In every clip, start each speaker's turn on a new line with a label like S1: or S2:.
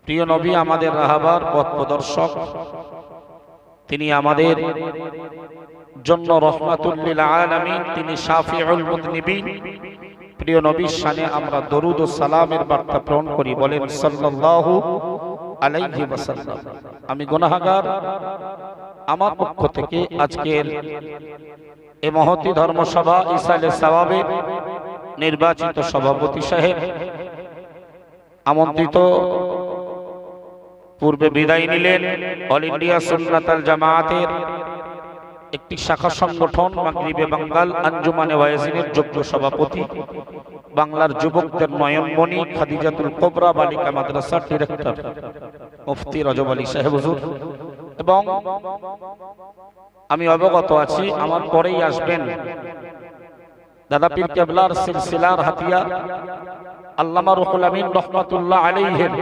S1: প্রিয় নবী আমাদের রাহবার পথ প্রদর্শক, তিনি আমাদের জন্য রহমাতুল লিল আলামিন, তিনি শাফিউল মুযনিবিন। প্রিয় নবীর শানে আমরা দরুদ ও সালামের বার্তা প্রেরণ করি, বলেন সাল্লাল্লাহু আলাইহি ওয়াসাল্লাম। আমি গুনাহগার, আমার পক্ষ থেকে আজকের এই মহতী ধর্মসভা ইসালে সওয়াবের নির্বাচিত সভাপতি সাহেব, আমন্ত্রিত পূর্বে বিদায় নিলেন অল ইন্ডিয়া সুন্নাতুল জামায়াতের একটি শাখা সংগঠন মাগরিবে বাঙ্গাল আঞ্জুমানে ওয়াইজিনের যোগ্য সভাপতি, বাংলার যুবকদের নয়নমণি খাদিজাতুল কুবরা বালিকা মাদ্রাসার ডিরেক্টর মুফতি রজব আলী সাহেব হুজুর, এবং আমি অবগত আছি আমার পরেই আসবেন দাদা পীর কেবলার সিলসিলার হাতিয়া আল্লামা রুহুল আমিন রহমাতুল্লাহ আলাইহির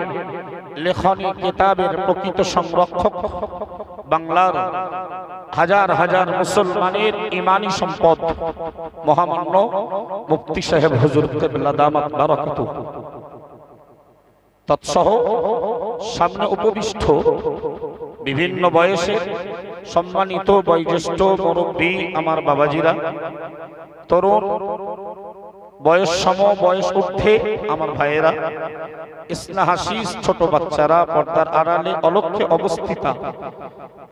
S1: লেখনী কিতাবের প্রকৃত সংরক্ষক, বাংলার হাজার হাজার মুসলমানের ঈমানি সম্পদ মহামান্য মুফতি সাহেব হুজুর কেবলা দামাত বারাকাতুহু তৎসহ সামনে উপবিষ্ট বিভিন্ন বয়সের সম্মানিত বয়োজ্যেষ্ঠ মুরব্বী আমার বাবাজিরা, তরুণ বয়স সম বয়স ঊর্ধ্বে আমার ভাইয়েরা, স্নেহাশীষ ছোট বাচ্চারা, পর্দার আড়ালে অলক্ষ্যে অবস্থিতা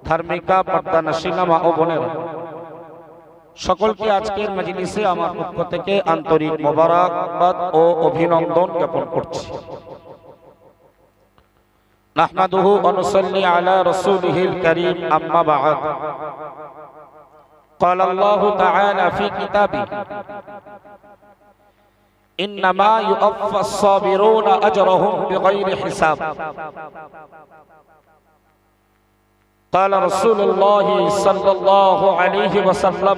S1: ধার্মিকা পর্দানাশীলা মা ও বোনেরা, সকলকে আজকের মজলিসে আমার পক্ষ থেকে আন্তরিক মোবারকবাদ ও অভিনন্দন জ্ঞাপন করছি। নাহমাদুহু ওয়া নুসাল্লি আলা রাসূলিহিল কারীম, আম্মা বা'দ। قال الله تعالى في كتابه إنما يوفى الصابرون أجرهم بغير حساب. قال رسول الله صلى الله عليه وسلم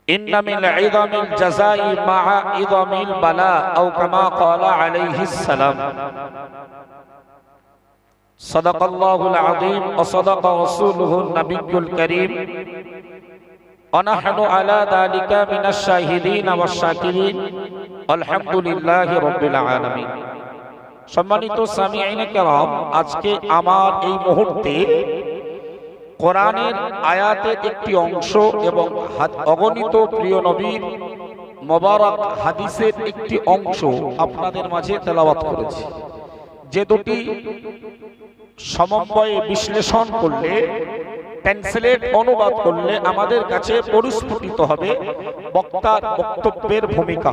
S1: إن من عظم الجزاء مع عظم البلاء أو كما قال عليه السلام. صدق الله العظيم وصدق رسوله النبي الكريم ونحن على ذلك من الشاهدين والشاكرين الحمد لله رب العالمين. সম্মানিত সামিঈনে কেরাম, আজকে আমার এই মুহূর্তে কোরআনের আয়াতের একটি অংশ এবং অগণিত প্রিয় নবীর মোবারক হাদিসের একটি অংশ আপনাদের মাঝে তেলাওয়াত করেছি, যে দুটি সমন্বয়ে বিশ্লেষণ করলে, ট্রান্সলেট অনুবাদ করলে আমাদের কাছে পরিস্ফুটিত হবে বক্তার বক্তব্যের ভূমিকা।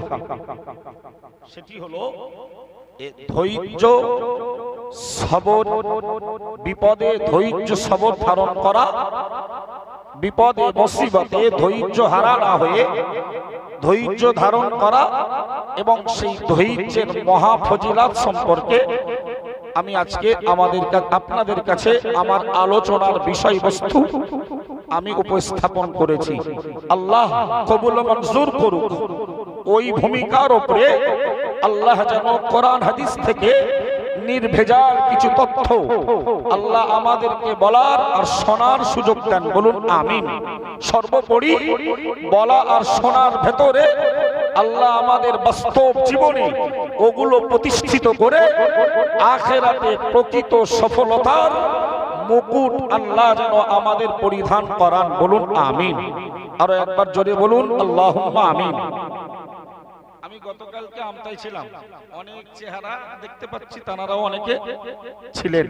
S1: সেটি হলো ধৈর্য সবর, বিপদে ধৈর্য সবর ধারণ করা, বিপদে মুসিবতে ধৈর্য হারা না হয়ে ধৈর্য ধারণ করা, এবং সেই ধৈর্যের মহা ফজিলাত সম্পর্কে আমি আজকে আপনাদের কাছে আমার আলোচনার বিষয়বস্তু আমি উপস্থাপন করেছি। আল্লাহ কবুল মঞ্জুর করুক। ওই ভূমিকার উপরে আল্লাহ যেন কোরআন হাদিস থেকে নির্ভেজাল কিছু তথ্য আল্লাহ আমাদেরকে বলার আর শোনার সুযোগ দেন, বলুন আমিন। সর্বোপরি বলা আর শোনার ভেতরে আল্লাহ আমাদের বাস্তব জীবনে ওগুলো প্রতিষ্ঠিত করে আখিরাতে প্রকৃত সফলতার মুকুট আল্লাহ যেন আমাদের পরিধান করান, বলুন আমিন। আরো একবার জোরে বলুন আল্লাহুম্মা আমিন। আমি গতকালকে আমতাই ছিলাম, অনেক চেহারা দেখতে পাচ্ছি, তানারাও অনেকে ছিলেন।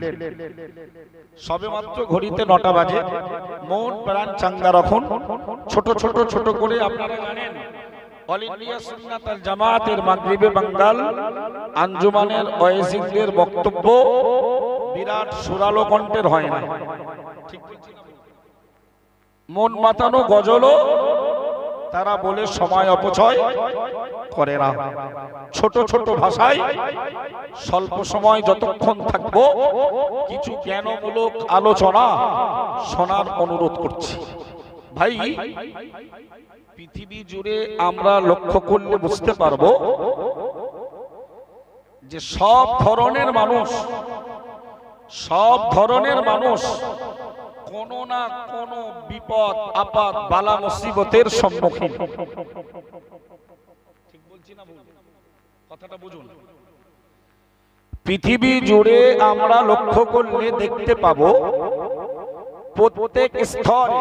S1: সবে মাত্র ঘড়িতে 9টা বাজে। মন প্রাণ চাঙ্গা রাখুন। ছোট ছোট ছোট করে আপনারা জানেন অল ইন্ডিয়া সুন্নাতুল জামায়াতের মাগরিবে বাঙ্গাল আঞ্জুমানের ওয়াইজিদের বক্তব্য বিরাট সুরালো কণ্ঠের হয় না, ঠিক বলছি না? মন মাতানো গজলও তারা বলে সময় অপচয় করে না। ছোট ছোট ভাষায় স্বল্প সময় যতক্ষণ থাকবো কিছু জ্ঞানমূলক আলোচনা শোনার অনুরোধ করছি। ভাই, পৃথিবী জুড়ে আমরা লক্ষ্য করলে বুঝতে পারবো যে সব ধরনের মানুষ কোনো না কোনো বিপদ আপদ বালা মুসিবতের সম্মুখীন। ঠিক বলছি না? কথাটা বুঝুন। পৃথিবী জুড়ে আমরা লক্ষ্য করলে দেখতে পাবো প্রত্যেক স্তরে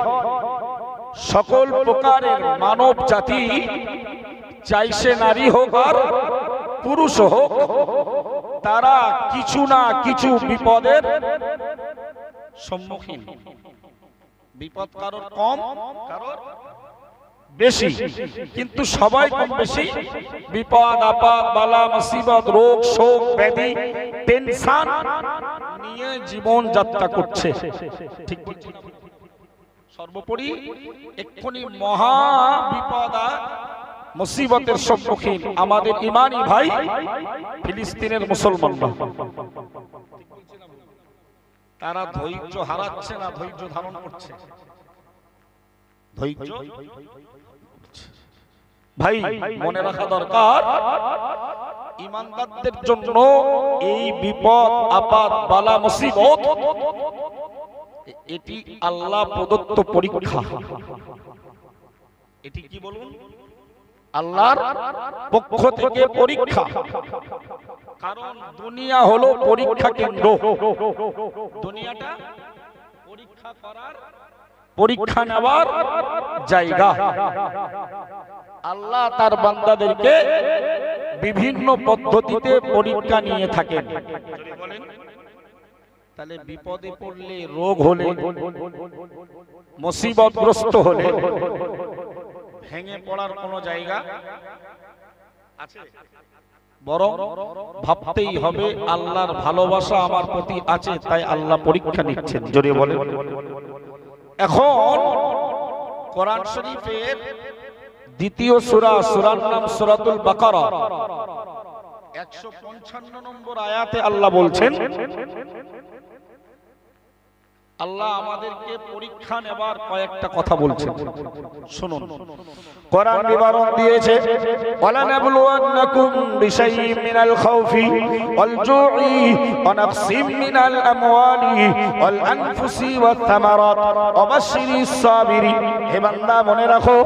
S1: সকল প্রকারের মানব জাতি, চাই সে নারী হোক আর পুরুষ হোক, তারা কিছু না কিছু বিপদের সম্মুখীন। বিপদ কারোর কম, কারোর বেশি, কিন্তু সবাই কম বেশি বিপদ আপদ বালা মুসিবত রোগ শোক ব্যাধি টেনশন নিয়ে জীবন যাত্রা করছে। ঠিক বলছি? সর্বোপরি এক্ষুনি মহা বিপদ মুসিবতের সম্মুখীন আমাদের ইমানি ভাই ফিলিস্তিনের মুসলমানরা। তারা ধৈর্য হারাচ্ছে না, ধৈর্য ধারণ করছে। ধৈর্য ভাই মনে রাখা দরকার, ঈমানদারদের জন্য এই বিপদ আপদ বালা মুসিবত এটি আল্লাহ প্রদত্ত পরীক্ষা। এটি কি বলুন? আল্লাহর পক্ষ থেকে পরীক্ষা। কারণ দুনিয়া হলো পরীক্ষা কেন্দ্র। দুনিয়াটা পরীক্ষা করার, পরীক্ষা নেওয়ার জায়গা। আল্লাহ তার বান্দাদেরকে বিভিন্ন পদ্ধতিতে পরীক্ষা নিয়ে থাকেন। তাহলে বিপদে পড়লে, রোগ হলে, মুসিবতগ্রস্ত হলে ভেঙে পড়ার কোনো জায়গা আছে? বরং ভাবতেই হবে আল্লাহর ভালোবাসা আমার প্রতি আছে, তাই আল্লাহ পরীক্ষা নিচ্ছেন। জোরে বলেন। এখন কোরআন শরীফের দ্বিতীয় সূরা, সূরার নাম সূরাতুল বাকারা, 155 নম্বর আয়াতে আল্লাহ বলছেন, আল্লাহ আমাদেরকে পরীক্ষা নেবার কয়েকটা কথা বলছেন, শুনুন। কোরআন বিবরণ দিয়েছে, ওয়ালা নাবলুওয়ান্নাকুম বিশাইইন মিনাল খাউফি ওয়াল জু'i ওয়া নাকসিম মিনাল আমওয়ালি ওয়াল আনফুসি ওয়াত থামারাত ওয়া বাশশিরিস সাবিরিন। হে বান্দা মনে রাখো,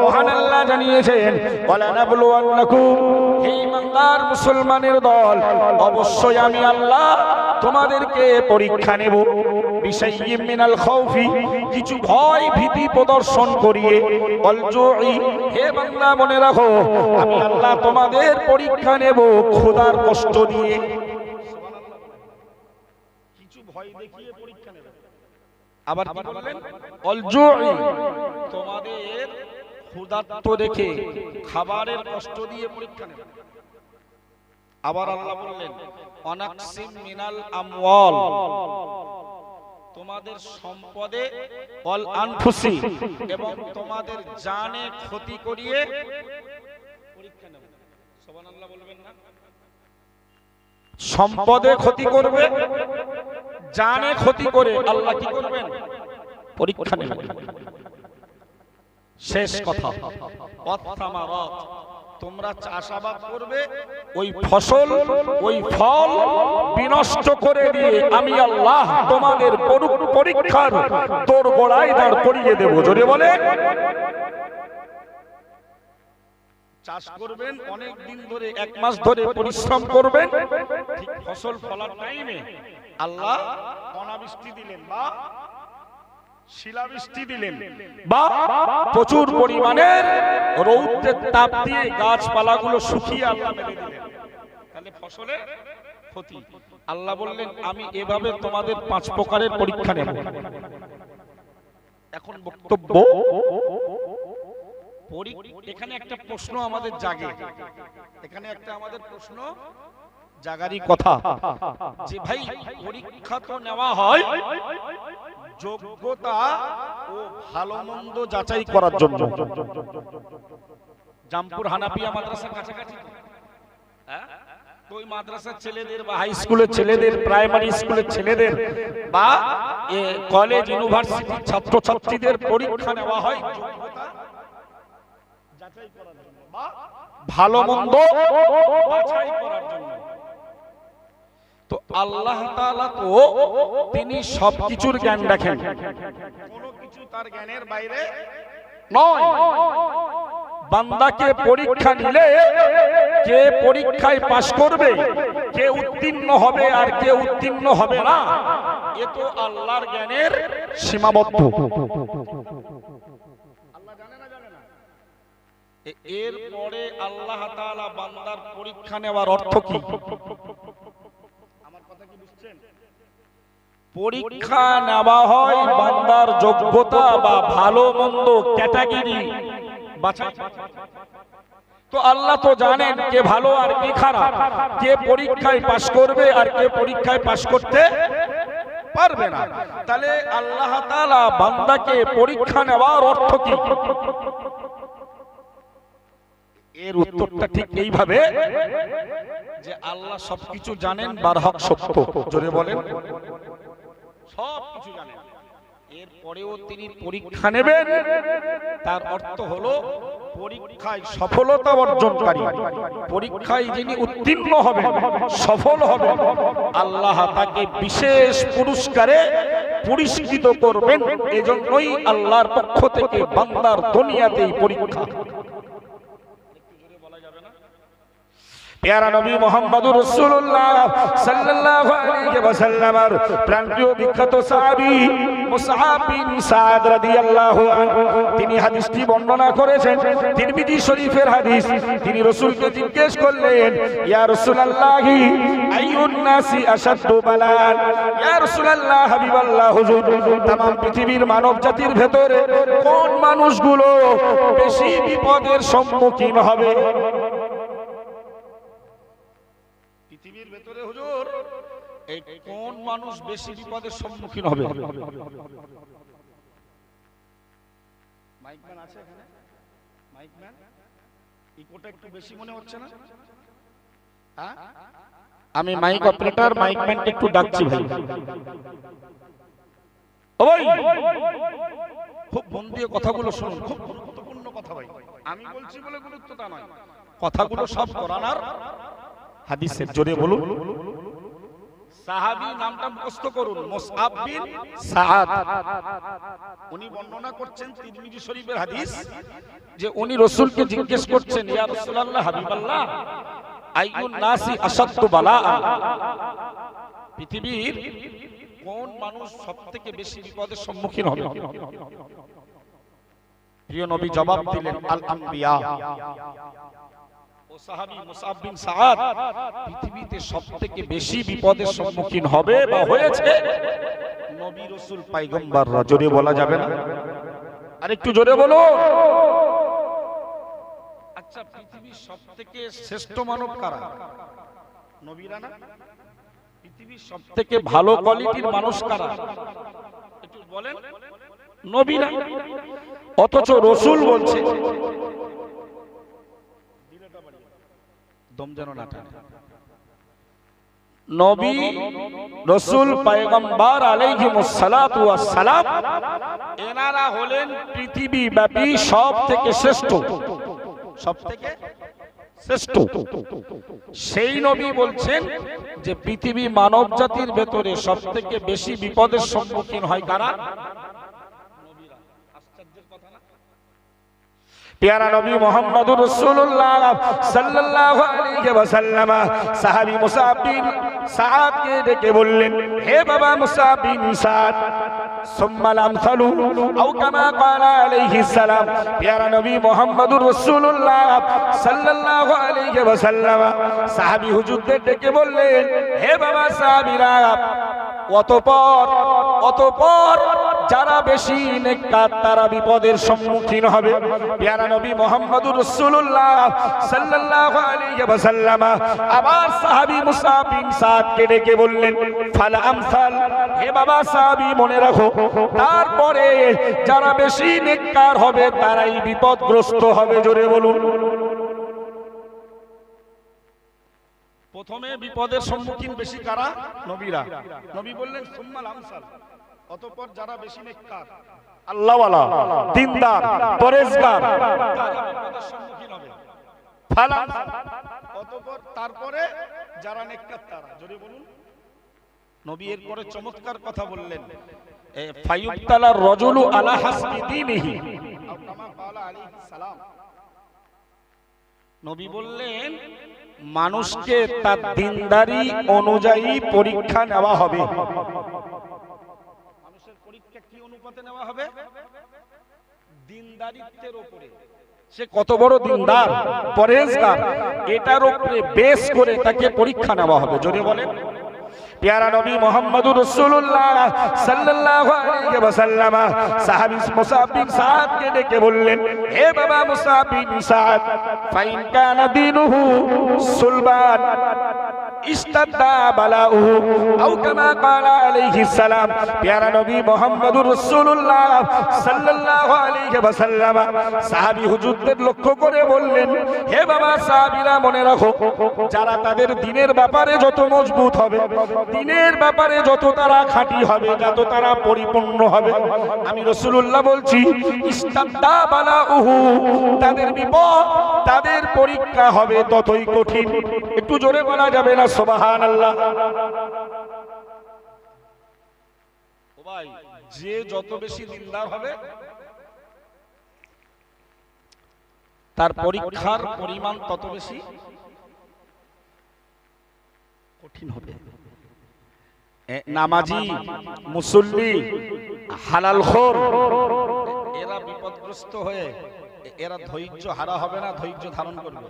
S1: মহান আল্লাহ জানিয়েছেন, ওয়ালা নাবলুওয়ান্নাকুম, হে ইমানদার মুসলমানের দল, অবশ্যই আমি আল্লাহ তোমাদেরকে পরীক্ষা নেব। বিশাইইন মিনাল খাউফি, কিছু ভয় ভীতি প্রদর্শন করিয়ে, ওয়াল জু'i, হে বান্দা মনে রাখো আমি আল্লাহ তোমাদের পরীক্ষা নেব ক্ষুধার কষ্ট দিয়ে। কিছু ভয় দেখিয়ে পরীক্ষা নেব। আবার কি বললেন? ওয়াল জু'i, তোমাদের ক্ষুধার্ত রেখে খাবারের কষ্ট দিয়ে পরীক্ষা নেব। আবার আল্লাহ বললেন, অনাকসিম মিনাল আমওয়াল, তোমাদের সম্পদে, অল আনফুসি, এবং তোমাদের জানে ক্ষতি করিয়ে পরীক্ষা নেব। সুবহানাল্লাহ বলবেন না? সম্পদে ক্ষতি করবে, জানে ক্ষতি করে আল্লাহ কি করবেন? পরীক্ষা নেবেন। শেষ কথা, ওয়াত-থামারাত, তোমরা চাষাবাদ করবে, ওই ফসল ওই ফল বিনষ্ট করে দিয়ে আমি আল্লাহ তোমাদের পরীক্ষার দোরগোড়ায় দাঁড় করিয়ে দেব। জোরে বলে। চাষ করবেন, অনেক দিন ধরে, 1 মাস ধরে পরিশ্রম করবেন, ঠিক ফসল ফলার টাইমে আল্লাহ অনাবৃষ্টি দিলেন বা শিলাবৃষ্টি দিলেন বা প্রচুর পরিমাণের রৌদ্রের তাপ দিয়ে গাছপালাগুলো শুকিয়ে আল্লাহ মেরে দিলেন, তাহলে ফসলে ক্ষতি। আল্লাহ বললেন আমি এভাবে তোমাদের 5 প্রকারের পরীক্ষা নেব। এখন বক্তব্য, এখানে একটা প্রশ্ন আমাদের জাগে, এখানে একটা আমাদের প্রশ্ন জাগারই কথা যে ভাই পরীক্ষা তো নেওয়া হয় যোগ্যতা ও ভালো মন্দ যাচাই করার জন্য। জামপুর হানাফিয়া মাদ্রাসার কাছাকাছি, তো ওই মাদ্রাসার ছেলেদের বা হাই স্কুলের ছেলেদের, প্রাইমারি স্কুলের ছেলেদের বা কলেজ ইউনিভার্সিটির ছাত্রছাত্রীদের পরীক্ষা নেওয়া হয় যোগ্যতা যাচাই করার জন্য বা ভালো মন্দ যাচাই করার জন্য। তো আল্লাহ তাআলা তো তিনি সবকিছুর জ্ঞান রাখেন, কোনো কিছু তার জ্ঞানের বাইরে নয়। বান্দাকে পরীক্ষা নিলে কে পরীক্ষায় পাশ করবে, কে উত্তীর্ণ হবে আর কে উত্তীর্ণ হবে না, এ তো আল্লাহর জ্ঞানের সীমাবদ্ধ। আল্লাহ জানে না জানে না? এরপরে আল্লাহ তাআলা বান্দার পরীক্ষা নেওয়ার অর্থ কি? আমার কথা কি বুঝছেন? পরীক্ষা নেওয়া হয় বান্দার যোগ্যতা বা ভালো মন্দ ক্যাটাগরি বাছাই। তো আল্লাহ তো জানেন কে ভালো আর কে খারাপ, কে পরীক্ষায় পাশ করবে আর কে পরীক্ষায় পাশ করতে পারবে না। তাহলে আল্লাহ তাআলা বান্দাকে পরীক্ষা নেওয়ার অর্থ কি? এর উত্তরটা ঠিক এইভাবে যে আল্লাহ সবকিছু জানেন, বারহক সত্য। জোরে বলেন, সবকিছু জানেন, এরপরেও তিনি পরীক্ষা নেবেন। তার অর্থ হলো পরীক্ষায় সফলতা অর্জনকারী, পরীক্ষায় যিনি উত্তীর্ণ হবেন, সফল হবেন, আল্লাহ তাকে বিশেষ পুরস্কারে পুরস্কৃত করবেন। এজন্যই আল্লাহর পক্ষ থেকে বান্দার দুনিয়াতেই পরীক্ষা। প্যারা নবী মুহাম্মদুর রাসূলুল্লাহ সাল্লাল্লাহু আলাইহি ওয়াসাল্লামের প্রাণপ্রিয় বিখ্যাত সাহাবী মুসআব বিন সাদ রাদিয়াল্লাহু আনহু তিনি হাদিসটি বর্ণনা করেছেন, তিরমিজি শরীফের হাদিস। তিনি রাসূলকে জিজ্ঞেস করলেন, ইয়া রাসূলুল্লাহ আইয়ুন নাসি আশাদ্দু বালান, ইয়া রাসূলুল্লাহ হাবিবাল্লাহ হুজুর, तमाम পৃথিবীর মানব জাতির ভেতরে কোন মানুষগুলো বেশি বিপদের সম্মুখীন হবে? পৃথিবীর ভেতরে হুজুর এই কোন মানুষ বেশি বিপদের সম্মুখীন হবে? মাইকম্যান আছে এখানে? মাইকম্যান, ইকোটা একটু বেশি মনে হচ্ছে না? হ্যাঁ, আমি মাইক অপারেটর মাইকম্যানকে একটু ডাকছি ভাই। ও ভাই, খুব মন দিয়ে কথাগুলো শুনুন, খুব গুরুত্বপূর্ণ কথা ভাই। আমি বলছি বলে গুরুত্ব তা নয়, কথাগুলো সব কোরআনের হাদিসের। জোরে বলুন। সাহাবী নামটা মুখস্থ করুন, মুসআব বিন সাদ। উনি বর্ণনা করছেন তিরমিজি শরীফের হাদিস যে উনি রাসূলকে জিজ্ঞেস করছেন, ইয়া রাসূলুল্লাহ হাবিবাল্লাহ আইয়ুন নাসি আশাদ্দু বালাআ, পৃথিবীর কোন মানুষ সবথেকে বেশি বিপদের সম্মুখীন হবে? প্রিয় নবী জবাব দিলেন, আল আম্বিয়া। ও সাহাবী মুসআব বিন সাদ পৃথিবীতে সবথেকে বেশি বিপদের সম্মুখীন হবে বা হয়েছে নবী রাসূল পয়গম্বররা। জোরে বলা যাবে না? আরেকটু জোরে বলো। আচ্ছা, পৃথিবীর সবথেকে শ্রেষ্ঠ মানব কারা? নবীরা না? পৃথিবীর সবথেকে ভালো কোয়ালিটির মানুষ কারা? একটু বলেন। নবীরা। অথচ রাসূল বলছে, দম যেন না টানে, নবী রাসূল পয়গম্বর আলাইহিমুস সালাতু ওয়াস সালাম এনারা হলেন পৃথিবী ব্যাপী সবথেকে শ্রেষ্ঠ, সবথেকে শ্রেষ্ঠ। সেই নবী বলছেন যে পৃথিবী মানব জাতির ভেতরে সবথেকে বেশি বিপদের সম্মুখীন হয় কারা? নবীরা। আশ্চর্যের কথা না? প্যারা নবী মুহাম্মদুর রাসূলুল্লাহ সাল্লাল্লাহু আলাইহি ওয়াসাল্লাম সাহাবী মুসআব বিন সাদকে ডেকে বললেন, হে বাবা মুসআব বিন সাদ, সুম্মাল আমসালু আও কামা ক্বালা আলাইহিস সালাম। প্যারা নবী মুহাম্মদুর রাসূলুল্লাহ সাল্লাল্লাহু আলাইহি ওয়াসাল্লাম সাহাবী হুজুরদের ডেকে বললেন, হে বাবা সাহাবীরা, অতঃপর যারা বেশি নেককার তারা বিপদের সম্মুখীন হবে। প্যারা নবী মুহাম্মদুর রাসূলুল্লাহ সাল্লাল্লাহু আলাইহি ওয়াসাল্লাম আবার সাহাবী মুসআব বিন সাদকে ডেকে বললেন, ফাল আমসাল, হে বাবা সাহাবী মনে রাখো, তারপরে যারা বেশি নেককার হবে তারাই বিপদগ্রস্ত হবে। জোরে বলুন। প্রথমে বিপদের সম্মুখীন বেশি কারা? নবীরা। নবী বললেন সুম্মাল আমসাল, অতঃপর যারা বেশি নেককার, আল্লাহওয়ালা, দিনদার, পরেজগার, তারা বিপদের সম্মুখীন হবে। ফালা, অতঃপর তারপরে যারা নেককার তারা। জোরে বলুন। নবী এর পরে চমৎকার কথা বললেন, ফায়ুবতালার রাজুলু আলা হাসবি দীনিহি, আও কামা ক্বালা আলাইহিস সালাম। নবী বললেন মানুষকে তার দিনদারি অনুযায়ী পরীক্ষা নেওয়া হবে। মানুষের পরীক্ষা কি অনুপাতে নেওয়া হবে? দিনদারিত্বের উপরে। সে কত বড় দিনদার, পরহেজগার, এটার উপরে বেস করে তাকে পরীক্ষা নেওয়া হবে। যদি বলেন প্যারা নবী মুহাম্মদুর রাসূলুল্লাহ সাল্লাল্লাহু আলাইহি ওয়াসাল্লাম সাহাবী মুসাব বিন সাদ কে ডেকে বললেন, হে বাবা মুসাব বিন সাদ, ফাইন কানা দীনুহু সুলবান ইস্তাদা বালাউহু আও কামা ক্বালা আলাইহিস সালাম। প্যারা নবী মুহাম্মদুর রাসূলুল্লাহ সাল্লাল্লাহু আলাইহি ওয়াসাল্লাম সাহাবী হুজুরদের লক্ষ্য করে বললেন, হে বাবা সাহাবীরা মনে রাখো, যারা তাদের দ্বীনের ব্যাপারে যত মজবুত হবে, দ্বীনের ব্যাপারে যত তারা খাঁটি হবে, যত তারা পরিপূর্ণ হবে, আমি রাসূলুল্লাহ বলছি ইস্তাদা বালাউহু, তাদের বিপদ, তাদের পরীক্ষা হবে ততই কঠিন। একটু জোরে বলা যাবে না সুবহানাল্লাহ? ও ভাই, যে যত বেশি দিনদার হবে তার পরীক্ষার পরিমাণ তত বেশি কঠিন হবে। নামাজি, মুসল্লি, হালালখোর, এরা বিপদগ্রস্ত হয়ে এরা ধৈর্য হারা হবে না, ধৈর্য ধারণ করবে।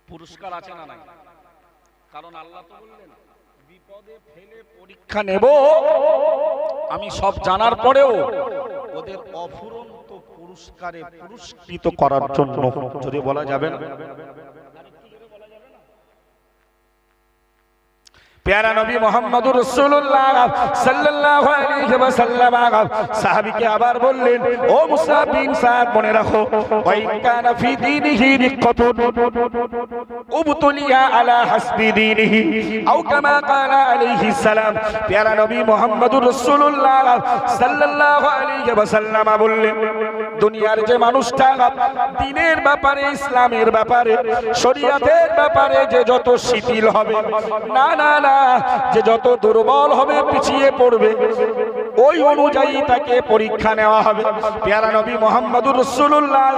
S1: পুরস্কার আছে না নাই? কারণ আল্লাহ তো বললেন বিপদে ফেলে পরীক্ষা নেব আমি, সব জানার পরেও ওদের অফুরন্ত পুরস্কারে পুরস্কৃত করার জন্য। যদি বলা যাবে না, প্যারা নবী মুহাম্মদুর রাসূলুল্লাহ সাল্লাল্লাহু আলাইহি ওয়াসাল্লাম সাহাবীকে আবার বললেন, ও মুসাব বিন সাদ, মনে রাখো, ওয়াইন কানা ফি দীনিহি রিক্কাতুন উবতুলিয়া আলা হাসবি দীনিহি আও কামা ক্বালা আলাইহিস সালাম। প্যারা নবী মুহাম্মদুর রাসূলুল্লাহ সাল্লাল্লাহু আলাইহি ওয়াসাল্লাম বললেন, দুনিয়ার যে মানুষটা দ্বীনের ব্যাপারে, ইসলামের ব্যাপারে, শরীয়তের ব্যাপারে যে যত শিথিল হবে, না না না, যে যত দুর্বল হবে, পিছিয়ে পড়বে, ওই অনুযায়ী তাকে পরীক্ষা নেওয়া হবে। প্যারা নবী মুহাম্মদুর রাসূলুল্লাহ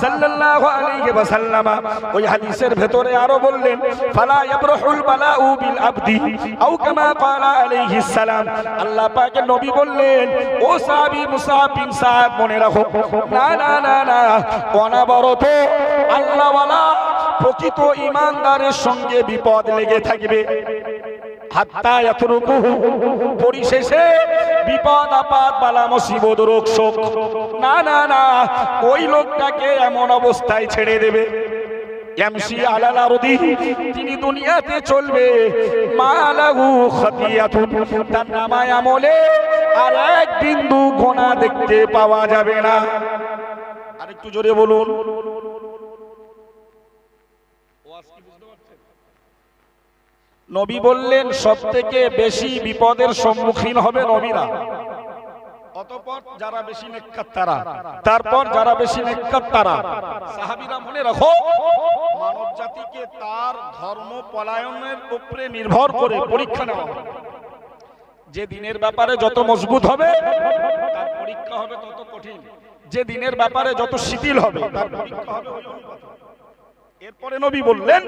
S1: সাল্লাল্লাহু আলাইহি ওয়াসাল্লাম ওই হাদিসের ভেতরে আরো বললেন, ফালা ইয়াবরহুল বালাউ বিল আবদি আও কামা ক্বালা আলাইহিস সালাম। আল্লাহ পাকের নবী বললেন, ও সাহাবী মুসাব বিন সাদ, মনে রাখো, না না না না, অনবরত আল্লাহওয়ালা প্রকৃত ঈমানদারের সঙ্গে বিপদ লেগে থাকবে। হাত্তা ইয়াতরুকুহু, পরিশেষে বিপদ আপদ বালা মুসিবত রোগ শোক, না না না, ওই লোকটাকে এমন অবস্থায় ছেড়ে দেবে, ইয়ামশি আলাল আরদি, তিনি দুনিয়াতে চলবে, মালাহু খাতিয়াতুন, তার নামায় আমলে আর এক বিন্দু গোনা দেখতে পাওয়া যাবে না। আরেকটু জোরে বলুন। নবী বললেন সবথেকে বেশি বিপদের সম্মুখীন হবে নবীরা, অতঃপর যারা বেশি নেককার তারা, তারপর যারা বেশি নেককার তারা। সাহাবীরা মনে রাখো, মানব জাতিকে তার ধর্ম পলায়নের উপরে নির্ভর করে পরীক্ষা নেওয়া হবে। যে দিনের ব্যাপারে যত মজবুত হবে তার পরীক্ষা হবে তত কঠিন, যে দিনের ব্যাপারে যত শিথিল হবে তার পরীক্ষা হবে ওই অনুপাতে। এরপরে নবী বললেন,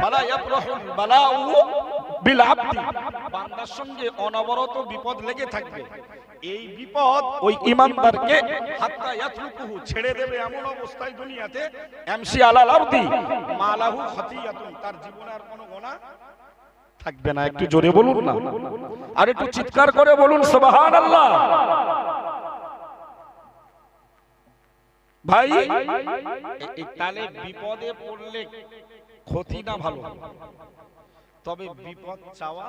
S1: ফালা ইয়াবরাহুল বালাউ বিল আবদি, বান্দার সঙ্গে অনবরত বিপদ লেগে থাকবে। এই বিপদ ওই ঈমানদারকে হাত্তা ইয়াতরুকুহু, ছেড়ে দেবে এমন অবস্থায় দুনিয়াতে, ইয়ামশি আলাল আরদি মালাহু খাতিয়াতুন, তার জীবনে আর কোনো গুনাহ থাকবে না। একটু জোরে বলুন না, আর একটু চিৎকার করে বলুন সুবহানাল্লাহ। ভাই, তাহলে বিপদে পড়লে ক্ষতি না ভালো, তবে বিপদ চাওয়া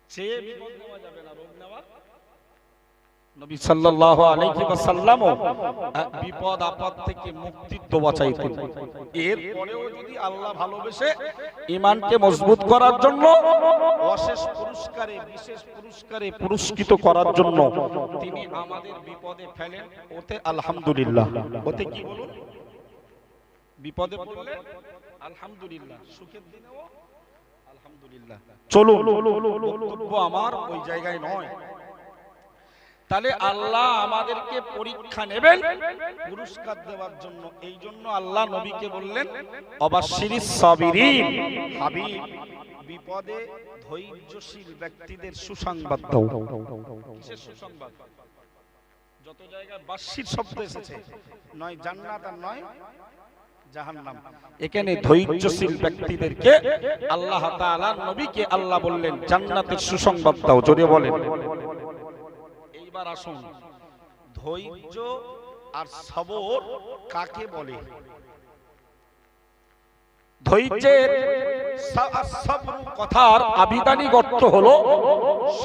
S1: চেয়ে বিপদ নেওয়া যাবে না, রোগ নেওয়া। নবী সাল্লাল্লাহু আলাইহি ওয়াসাল্লাম বিপদ আপদ থেকে মুক্তির দোয়া চাইতেন। এরপরেও যদি আল্লাহ ভালোবেসে ঈমানকে মজবুত করার জন্য, অশেষ পুরস্কারে, বিশেষ পুরস্কারে পুরস্কৃত করার জন্য তিনি আমাদের বিপদে ফেলেন, ওতে আলহামদুলিল্লাহ। ওতে কি বলুন? বিপদে পড়লে আলহামদুলিল্লাহ, সুখের দিনেও আলহামদুলিল্লাহ। চলুন, বক্তব্য আমার ওই জায়গায় নয়। তাহলে আল্লাহ আমাদেরকে পরীক্ষা নেবেন পুরস্কার দেওয়ার জন্য। এই জন্য আল্লাহ নবীকে বললেন অবাশশিরিস সাবিরিন, হাবিব বিপদে ধৈর্যশীল ব্যক্তিদের সুসংবাদ দাও। কিসের সুসংবাদ? যত জায়গায় বাশশির শব্দ এসেছে, নয় জান্নাত আর নয় জাহান্নাম, এখানে ধৈর্যশীল ব্যক্তিদেরকে আল্লাহ তাআলা নবীকে আল্লাহ বললেন জান্নাতের সুসংবাদ দাও। জোরে বলেন। এইবার আসুন, ধৈর্য আর সবর কাকে বলে? ধৈর্যের সবর কথার আবিধানিক অর্থ হলো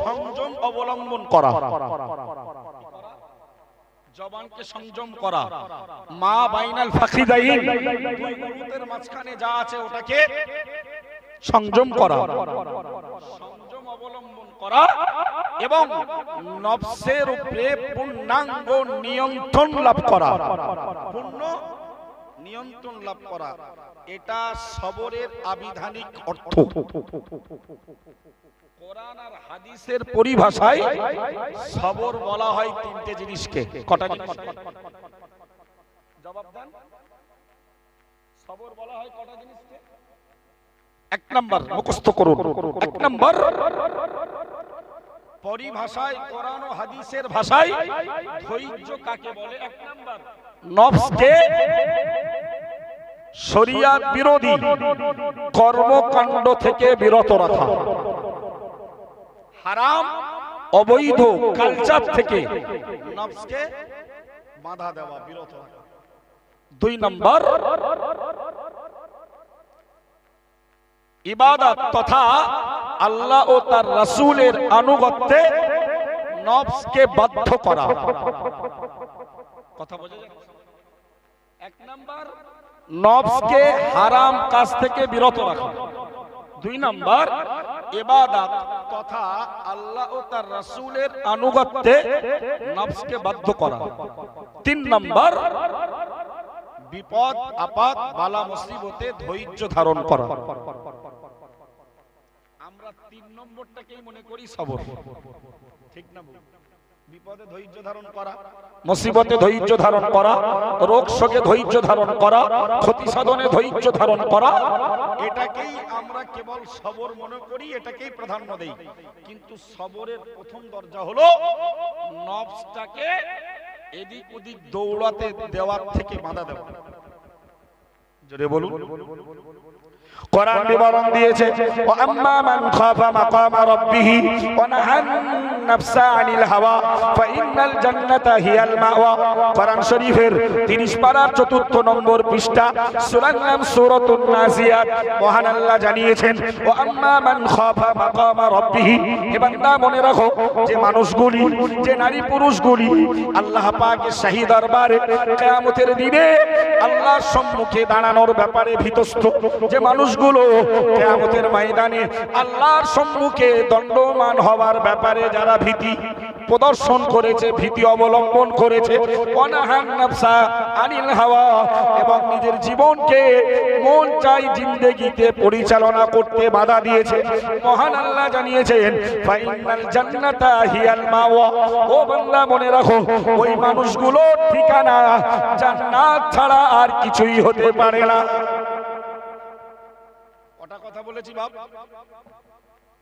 S1: সংযম অবলম্বন করা, জবানকে সংযম করা। মা বাইনাল ফাখিদাইন, দুই উরুতের মাঝখানে যা আছে ওটাকে সংযম করা, সংযম অবলম্বন করা এবং নফসের উপরে পূর্ণাঙ্গ নিয়ন্ত্রণ লাভ করা, পূর্ণ নিয়ন্ত্রণ লাভ করা, এটা সবরের আবিধানিক অর্থ। কোরআন আর হাদিসের পরিভাষায় সবর বলা হয় তিনটে জিনিসকে। কটা জিনিস? জবাব দেন। সবর বলা হয় কটা জিনিসকে? এক নাম্বার মুখস্থ করুন। এক নাম্বার পরিভাষায়, কোরআন ও হাদিসের ভাষায় ধৈর্য কাকে বলে? এক নাম্বার নফসকে শরিয়াত বিরোধী কর্মকাণ্ড থেকে বিরত রাখা, হারাম অবৈধ কালচার থেকে নফসকে বাধা দেওয়া, বিরত রাখা। দুই নাম্বার ইবাদত তথা আল্লাহ ও তার রাসূলের আনুগত্যে নফসকে বাধ্য করা। কথা বোঝা যাচ্ছে? এক নাম্বার নফসকে হারাম কাজ থেকে বিরত রাখা। দুই নাম্বার ইবাদত তথা আল্লাহ ও তার রাসূলের আনুগত্যে নফসকে বাধ্য করা। তিন নাম্বার বিপদ আপদ বালা মুসিবতে ধৈর্য ধারণ করা। আমরা তিন নম্বরটাকেই মনে করি সবর, ঠিক না? বিপদে ধৈর্য ধারণ করা, মুসিবতে ধৈর্য ধারণ করা, রোগ শোকে ধৈর্য ধারণ করা, ক্ষতি সাধনে ধৈর্য ধারণ করা, এটাকেই আমরা কেবল সবর মনে করি, এটাকেই প্রাধান্য দেই। কিন্তু সবরের প্রথম দরজা হলো নফসটাকে এদিক ওদিক দৌড়াতে দেওয়ার থেকে বাধা দেওয়া। জোরে বলুন। কোরআন বিবরণ দিয়েছে ওয়া আম্মা মান খাফা মাকামা রাব্বিহি ওয়া নাহান নাফসা আনিল হাওয়া ফাইন্নাল জান্নাতা হিয়াল মাওয়া। কোরআন শরীফের 30 পারার 4 নম্বর পৃষ্ঠা, সূরার নাম সূরাতুন নাজিয়াত। মহান আল্লাহ জানিয়েছেন ওয়া আম্মা মান খাফা মাকামা রাব্বিহি, হে বান্দা মনে রাখো যে মানুষগুলি, যে নারী পুরুষগুলি আল্লাহ পাকের শাহী দরবারে কিয়ামতের দিনে আল্লাহর সম্মুখে দাঁড়ানোর ব্যাপারে ভীতস্ত, যে মানুষগুলো কিয়ামতের ময়দানে আল্লাহর সম্মুখে দণ্ডমান হওয়ার ব্যাপারে যারা ভীতি প্রদর্শন করেছে, ভীতি অবলম্বন করেছে, ওয়ানাহান নাফসা আনিল হাওয়া, এবং নিজের জীবনকে মন চাই জিন্দেগিতে পরিচালনা করতে বাধা দিয়েছে, মহান আল্লাহ জানিয়েছেন ফাইনাল জান্নাতা হিয়াল মাওয়া। ও বান্দা মনে রাখো ওই মানুষগুলোর ঠিকানা জান্নাত ছাড়া আর কিছুই হতে পারে না। কটা কথা বলেছি বাপ?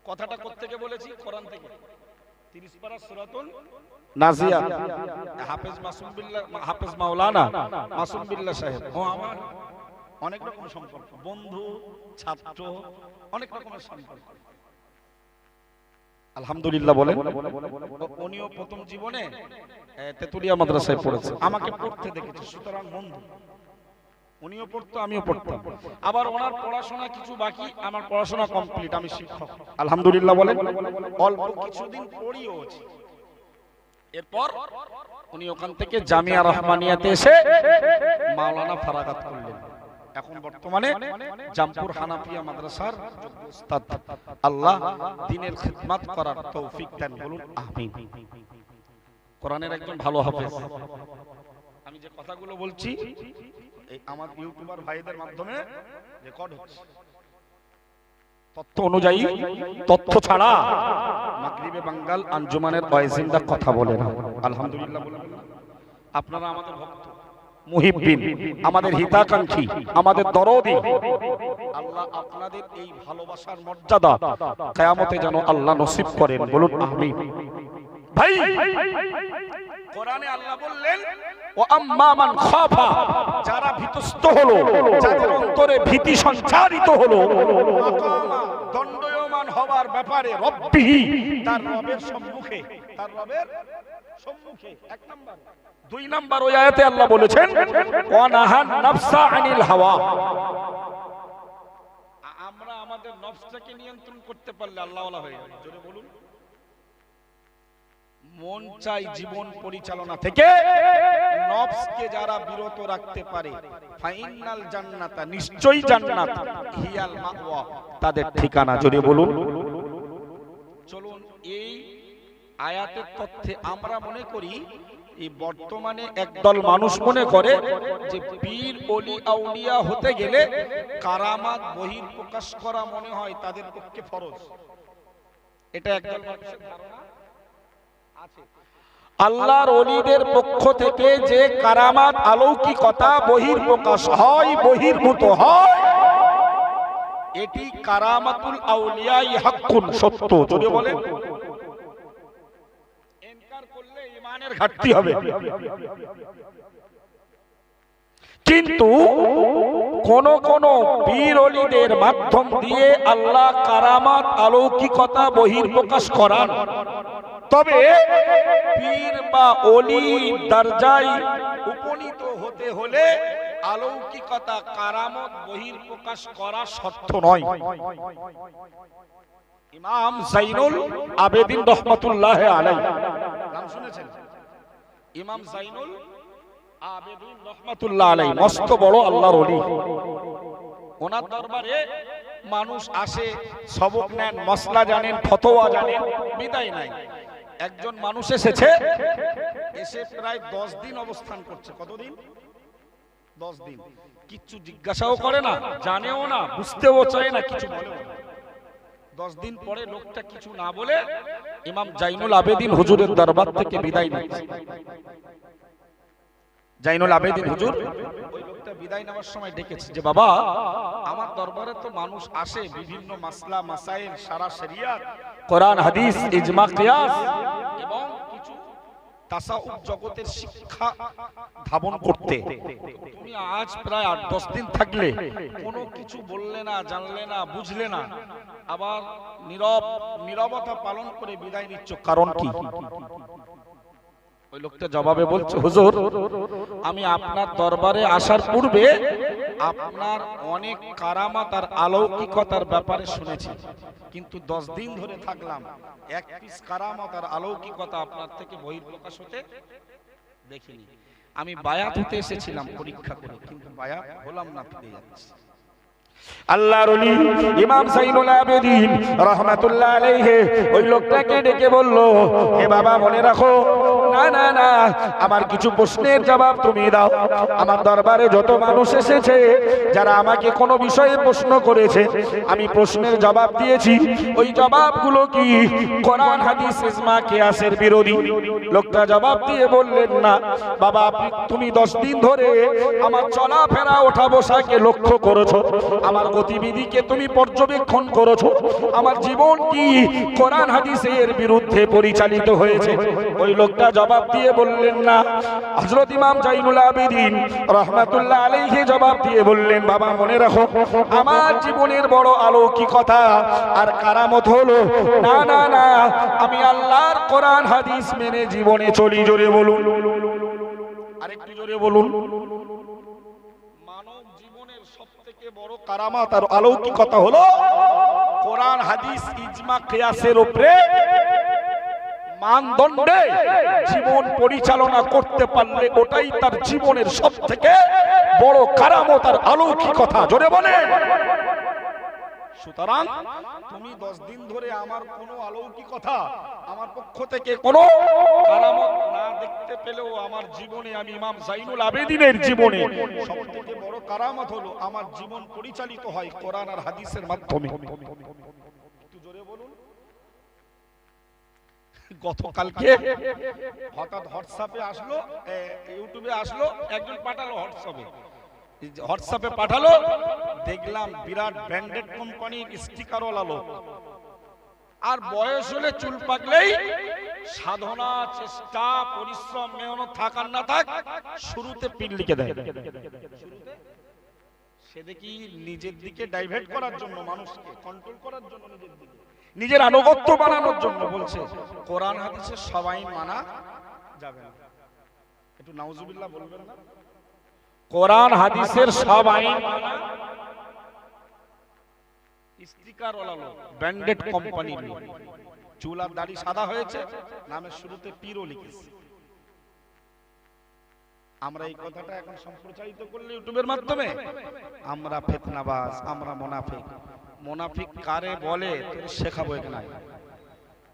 S1: কথাটা কোত্থেকে বলেছি? কোরআন থেকে। 30 পারা সূরাতুল নাজিয়াত। হাফেজ মাসুম বিল্লাহ, হাফেজ মাওলানা মাসুম বিল্লাহ সাহেব ও আমার অনেক রকম সম্পর্ক, বন্ধু ছাত্র, অনেক রকমের সম্পর্ক। আলহামদুলিল্লাহ বলেন। উনিও প্রথম জীবনে তেতুলিয়া মাদ্রাসায় পড়েছে, আমাকে পড়তে দেখেছে, সুতরাং বন্ধু। উনিও পড়তো, আমিও পড়তাম। আবার ওনার পড়াশোনা কিছু বাকি, আমার পড়াশোনা কমপ্লিট, আমি শিক্ষক। আলহামদুলিল্লাহ বলেন। অল্প কিছুদিন পড়িওছি। এরপর উনি ওখান থেকে জামিয়া রহমানিয়াতে এসে মাওলানা ফারাগাত করলেন। এখন বর্তমানে জামপুর হানাফিয়া মাদ্রাসার উস্তাদ। আল্লাহ দ্বীনের খিদমত করার তৌফিক দেন, বলুন আমিন। কোরআনের একজন ভালো হাফেজ। আমি যে কথাগুলো বলছি এই আমার ইউটিউবার ভাইদের মাধ্যমে রেকর্ড হচ্ছে। তথ্য অনুযায়ী, তথ্য ছাড়া মাগরিবে বাঙ্গাল আঞ্জুমানের ওয়াইজিনরা কথা বলে না। আলহামদুলিল্লাহ বলেন। আপনারা আমাদের ভক্ত, মুহিব্বিন, আমাদের হিতাকাঙ্ক্ষী, আমাদের দরদি। আল্লাহ আপনাদের এই ভালোবাসার মর্যাদা কিয়ামতে যেন আল্লাহ নসিব করেন, বলুন আমিন। ভাই, কোরআনে আল্লাহ বললেন ও আম্মা মান খাফা, যারা ভীতস্ত হলো, যাদের অন্তরে ভীতি সঞ্চারিত হলো, দণ্ডয়মান হওয়ার ব্যাপারে রব্বিহি, তার রবের সম্মুখে, তার রবের সম্মুখে। এক নাম্বার। দুই নাম্বার ওই আয়াতে আল্লাহ বলেছেন ওয়া নাহান নাফসা আনিল হাওয়া, আমরা আমাদের নফসটাকে নিয়ন্ত্রণ করতে পারলে আল্লাহ ওয়ালা হয়ে যাবে। জোরে বলুন। মন চাই জীবন পরিচালনা থেকে নফসকে যারা বিরত রাখতে পারে, ফাইনাল জান্নাতা, নিশ্চয়ই জান্নাত, হিয়াল মাওয়া, তাদের ঠিকানা। জোরে বলুন। চলুন এই আয়াতের তথ্যে আমরা মনে করি এই বর্তমানে একদল মানুষ মনে করে যে পীর ওলি আউলিয়া হতে গেলে কারামাত বহির প্রকাশ করা মনে হয় তাদের পক্ষে ফরজ। এটা একদল মানুষের ধারণা আছে। আল্লাহর ওলিদের পক্ষ থেকে যে কারামাত অলৌকিকতা বহির প্রকাশ হয়, বহির্ভূত হয়, এটি কারামাতুল আউলিয়াই হাক্কুন, সত্য। যদি বলেন ইনকার করলে ঈমানের ঘাটতি হবে। কিন্তু কোন কোন পীর ওলিদের মাধ্যম দিয়ে আল্লাহ কারামাত অলৌকিকতা বহির প্রকাশ করান। তবে পীর বা ওলি দরজায় উপনীত হতে হলে অলৌকিকতা কারামত বহির প্রকাশ করা শর্ত নয়। ইমাম জাইনুল আবেদিন রহমাতুল্লাহ আলাইহি, নাম শুনেছেন? ইমাম জাইনুল আবেদিন রহমাতুল্লাহ আলাইহি মস্ত বড় আল্লাহর ওলি। ওনার দরবারে মানুষ আসে, সবক নেন, মসলা জানেন, ফতোয়া জানেন, বিদায় নাই। একজন মানুষ এসেছে, এসে প্রায় 10 দিন অবস্থান করছে। কতদিন? 10 দিন। কিচ্ছু জিজ্ঞাসাও করে না, জানেও না, বুঝতেও চায় না, কিছু বলেও না। 10 দিন পরে লোকটা কিছু না বলে ইমাম জাইনুল আবেদিন হুজুরের দরবার থেকে বিদায় নিচ্ছে। জাইনুল আবেদিন হুজুর ওই লোকটা বিদায় নেওয়ার সময় ডেকেছে যে বাবা, আমার দরবারে তো মানুষ আসে বিভিন্ন মাসলা মাসাইল, সারা শরিয়াত, কোরআন হাদিস, ইজমা কিয়াস এবং কিছু তাসাউফ জগতের শিক্ষা ধাবন করতে। তুমি আজ প্রায় 8-10 দিন থাকলে কোনো কিছু বললে না, জানলে না, বুঝলে না, আবার নীরবতা পালন করে বিদায় নিচ্ছ, কারণ কি? ওই লোকটা জবাবে বলছে, হুজুর, আমি আপনার দরবারে আসার পূর্বে আপনার অনেক কারামাত আর অলৌকিকতার ব্যাপারে শুনেছি, কিন্তু 10 দিন ধরে থাকলাম, এক পিস কারামাত আর অলৌকিকতা আপনার থেকে বহির্প্রকাশ হতে দেখিনি। আমি বায়াত হতে এসেছিলাম পরীক্ষা করে, কিন্তু বায়াত হলাম না, ফিরে যাচ্ছি। আল্লাহর ওলি ইমাম জাইনুল আবেদিন রাহমাতুল্লাহ আলাইহি ওই লোকটাকে ডেকে বলল, হে বাবা, মনে রাখো, না না না, আমার কিছু প্রশ্নের জবাব তুমি দাও। আমার দরবারে যত মানুষ এসেছে, যারা আমাকে কোনো বিষয়ে প্রশ্ন করেছে, আমি প্রশ্নের জবাব দিয়েছি। ওই জবাবগুলো কি কোরআন হাদিস ইজমা কিয়াসের বিরোধী? লোকটা জবাব দিয়ে বললেন, না বাবা, তুমি 10 দিন ধরে আমার চলাফেরা, ওঠা বসাকে লক্ষ্য করেছো, আমার গতিবিধিকে তুমি পর্যবেক্ষণ করেছো, আমার জীবন কি কোরআন হাদিসের বিরুদ্ধে পরিচালিত হয়েছে? ওই লোকটা জবাব দিয়ে বললেন, না। হযরত ইমাম জাইনুল আবেদিন রাহমাতুল্লাহ আলাইহি জবাব দিয়ে বললেন, বাবা, মনে রাখো, আমার জীবনের বড় অলৌকিকতা আর কারামত হলো, না না না, আমি আল্লাহর কোরআন হাদিস মেনে জীবনে চলি। জোরে বলুন, আরেকটু জোরে বলুন। মানব জীবনের সবথেকে বড় কারামত আর অলৌকিকতা হলো কোরআন হাদিস ইজমা কিয়াসের উপরে মানদণ্ডে জীবন পরিচালনা করতে পারলে ওটাই তার জীবনের সবথেকে বড় কারামত আর অলৌকিকতা। জোরে বলেন। সুতরাং তুমি 10 দিন ধরে আমার কোনো অলৌকিকতা, আমার পক্ষ থেকে কোনো কারামত না দেখতে পেলেও আমার জীবনে, আমি ইমাম জাইনুল আবেদিনের জীবনে সবথেকে বড় কারামত হলো আমার জীবন পরিচালিত হয় কোরআন আর হাদিসের মাধ্যমে। একটু জোরে বলুন। গতকালকে হঠাৎ হোয়াটসঅ্যাপে আসলো, ইউটিউবে আসলো, একজন পাঠালো হোয়াটসঅ্যাপে পাঠালো, দেখলাম বিরাট ব্র্যান্ডেড কোম্পানির স্টিকার ওলা লোক, আর বয়স হলে চুল পাকলেই সাধনা, চেষ্টা, পরিশ্রম, মেহনত থাক আর না থাক, শুরুতে পিন লিখে দেয়। সে দেখি নিজের দিকে ডাইভার্ট করার জন্য, মানুষকে কন্ট্রোল করার জন্য, নিজের আনুগত্য বানানোর জন্য বলছে কোরআন হাদিসের সবাই মানা যাবে না। একটু নাউজুবিল্লাহ বলবেন না? কোরআন হাদিসের সব আইন মানা, স্টিকার ওলা লোক, ব্র্যান্ডেড কোম্পানির লোক, চুল আর দাড়ি সাদা হয়েছে, নামের শুরুতে পীরও লিখেছে। আমরা এই কথাটা এখন সম্প্রচারিত করলে ইউটিউবের মাধ্যমে, আমরা ফিতনাবাজ, আমরা মুনাফিক। মুনাফিক কারে বলে তুমি শেখাবো এখানে।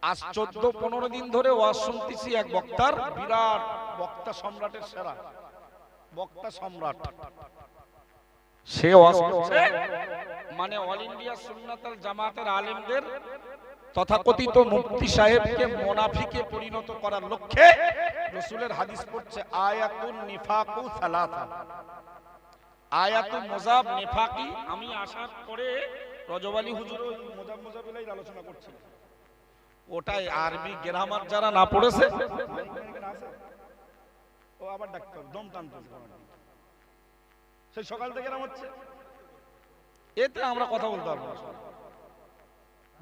S1: আজ 14-15 দিন ধরে ওয়াজ শুনতেছি এক বক্তার, বিরাট বক্তা, সম্রাটের সেরা বক্তা সম্রাট। সে ওয়াজ করছে মানে অল ইন্ডিয়া সুন্নাতুল জামাতের আলেমদের তথাকথিত মুফতি সাহেবকে মুনাফিকে পরিণত করার লক্ষ্যে রাসূলের হাদিস পড়ছে, আয়াতুন নিফাকু সালাসা, আয়াতুল মুজাব নিফাকি। আমি আসার পরে রজব আলী হুজুর ওই মুজাবিলাই আলোচনা করছিল, ওটাই আরবি গ্রামার যারা না পড়েছে ও আবার ডাক্তার দম টানতেছে, সেই সকাল থেকে নাম হচ্ছে, এতে আমরা কথা বলতে পারবো না,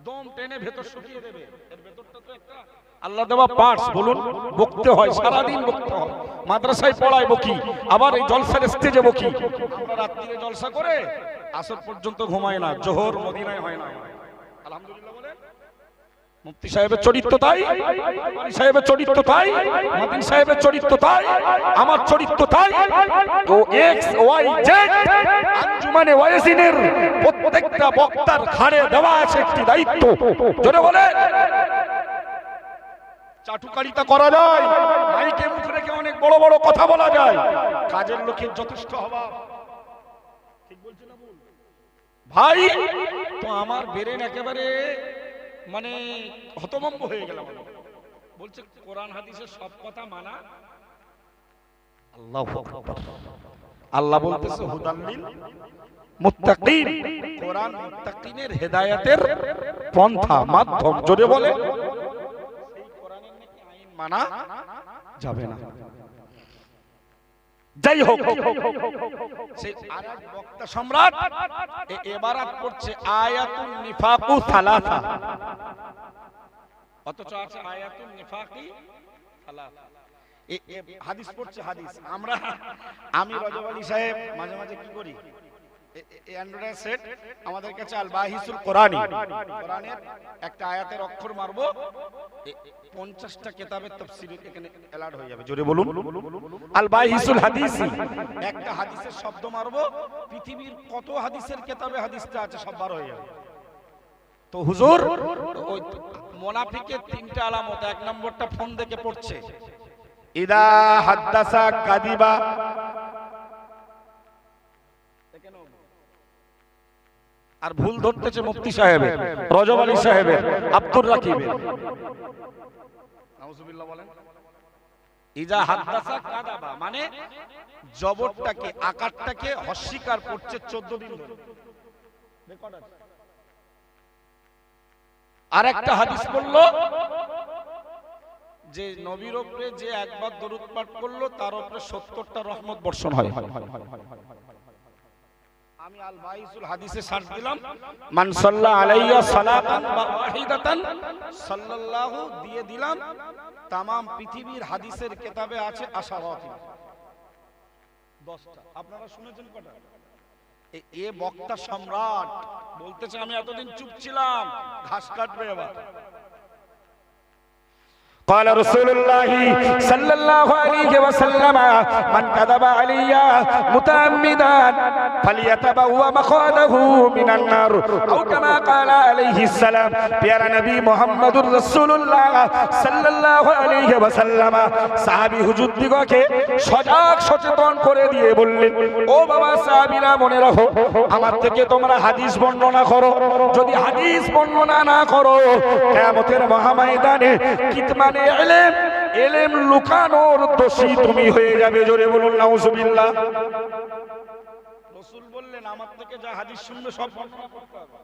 S1: দম টেনে ভেতর শুকিয়ে দেবে। এর ভেতরটা তো একটা আল্লাহ দেওয়া পার্টস, বলুন, বকতে হয়, সারাদিন বকতে হয়, মাদ্রাসায় পড়ায় বকি, আবার এই জলসার স্টেজে বকি। আমরা রাত্রিরে জলসা করে আসর পর্যন্ত ঘুমায় না, জোহর মদিনায় হয় না। আলহামদুলিল্লাহ বলেন। মুফতি সাহেবের চরিত্র তাই, সাহেবের চরিত্র তাই, মদিন সাহেবের চরিত্র তাই, আমার চরিত্র তাই। ও এক্স ওয়াই জেড আঞ্জুমানে ওয়াইজিনের প্রত্যেকটা বক্তার ঘাড়ে দেওয়া আছে একটি দায়িত্ব। জোরে বলে। চাটুকারিতা করা যায়, মাইকে মুখ রেখে অনেক বড় বড় কথা বলা যায়, কাজের লোকের যথেষ্ট হওয়া। ঠিক বলছি না ভুল? ভাই তো আমার ব্রেন একেবারে মানে হতভম্ব হয়ে গেল। বলছে কোরআন হাদিসের সব কথা মানা। আল্লাহু আকবার। আল্লাহ বলতেছে হুদাল্লিল মুত্তাকিন, কোরআন মুত্তাকিনের হেদায়েতের পন্থা, মাধ্যম। জোরে বলে। সেই কোরআনের নাকি আইন মানা যাবে না। যাই হোক, সেই আরেক বক্তা সম্রাট এবারাত করছে আয়াতুন নিফাকু সালাসা, অথচ আছে আয়াতুন নিফাকি সালাসা। হাদিস পড়ছে, হাদিস। আমি রজব আলী সাহেব মাঝে মাঝে কি করি, অ্যান্ড্রয়েড সেট আমাদের কাছে আল বাহিসুল কোরআনী, কোরআনের একটা আয়াতের অক্ষর মারবো, 50টা কিতাবের তাফসীর এখানে অ্যালার্ট হয়ে যাবে। জোরে বলুন। আল বাহিসুল হাদিসি, একটা হাদিসের শব্দ মারবো, পৃথিবীর কত হাদিসের কিতাবে হাদিসটা আছে সব বার হয়ে যাবে। তো হুজুর ওই মুনাফিকের 3টা আলামত, 1 নম্বরটা ফোন দেখে পড়ছে, ইদা হাদাসা কাদিবা, আর ভুল ধরতেছে মুফতি সাহেবের, রজব আলী সাহেবের, আব্দুর রাকিবের। নাউজুবিল্লাহ বলেন। ইজা হাদাসা কাদাবা মানে জবরটাকে, আকারটাকে অস্বীকার করছে 14 দিন ধরে। রেকর্ড আছে। আরেকটা হাদিস বলল যে নবীর উপরে যে একবার দরুদ পাঠ করলো তার উপরে 70টা রহমত বর্ষণ হয়। আমি আল বাইসুল হাদিসে সার্চ দিলাম, মান সাল্লা আলাইয়া সালাতান ওয়াহিদাতান সাল্লাল্লাহু দিয়ে দিলাম, तमाम পৃথিবীর হাদিসের কিতাবে আছে আশারাতি 10টা। আপনারা শুনেছেন কটা? এ বক্তা সম্রাট বলতেছে আমি এতদিন চুপ ছিলাম, ঘাস কাটবে এবার। قال رسول الله صلى الله عليه وسلم من كذب علي متعمدا فليتبوأ مقعده من النار او كما قال عليه السلام প্যারা নবী মুহাম্মদুর রাসূলুল্লাহ সাল্লাল্লাহু আলাইহি ওয়াসাল্লাম সাহাবী হুজুরদিগকে সজাগ সচেতন করে দিয়ে বললেন, ও বাবা সাহাবীরা, মনে রাখো, আমার থেকে তোমরা হাদিস বর্ণনা করো। যদি হাদিস বর্ণনা না করো, কিয়ামতের মহাময়দানে কিতমান এলেম লুকানোর দোষী তুমি হয়ে যাবে। জোরে বলুন নাউজুবিল্লাহ। রাসূল বললেন, আমার থেকে যা হাদিস শুনবে সব বর্ণনা করতে হবে,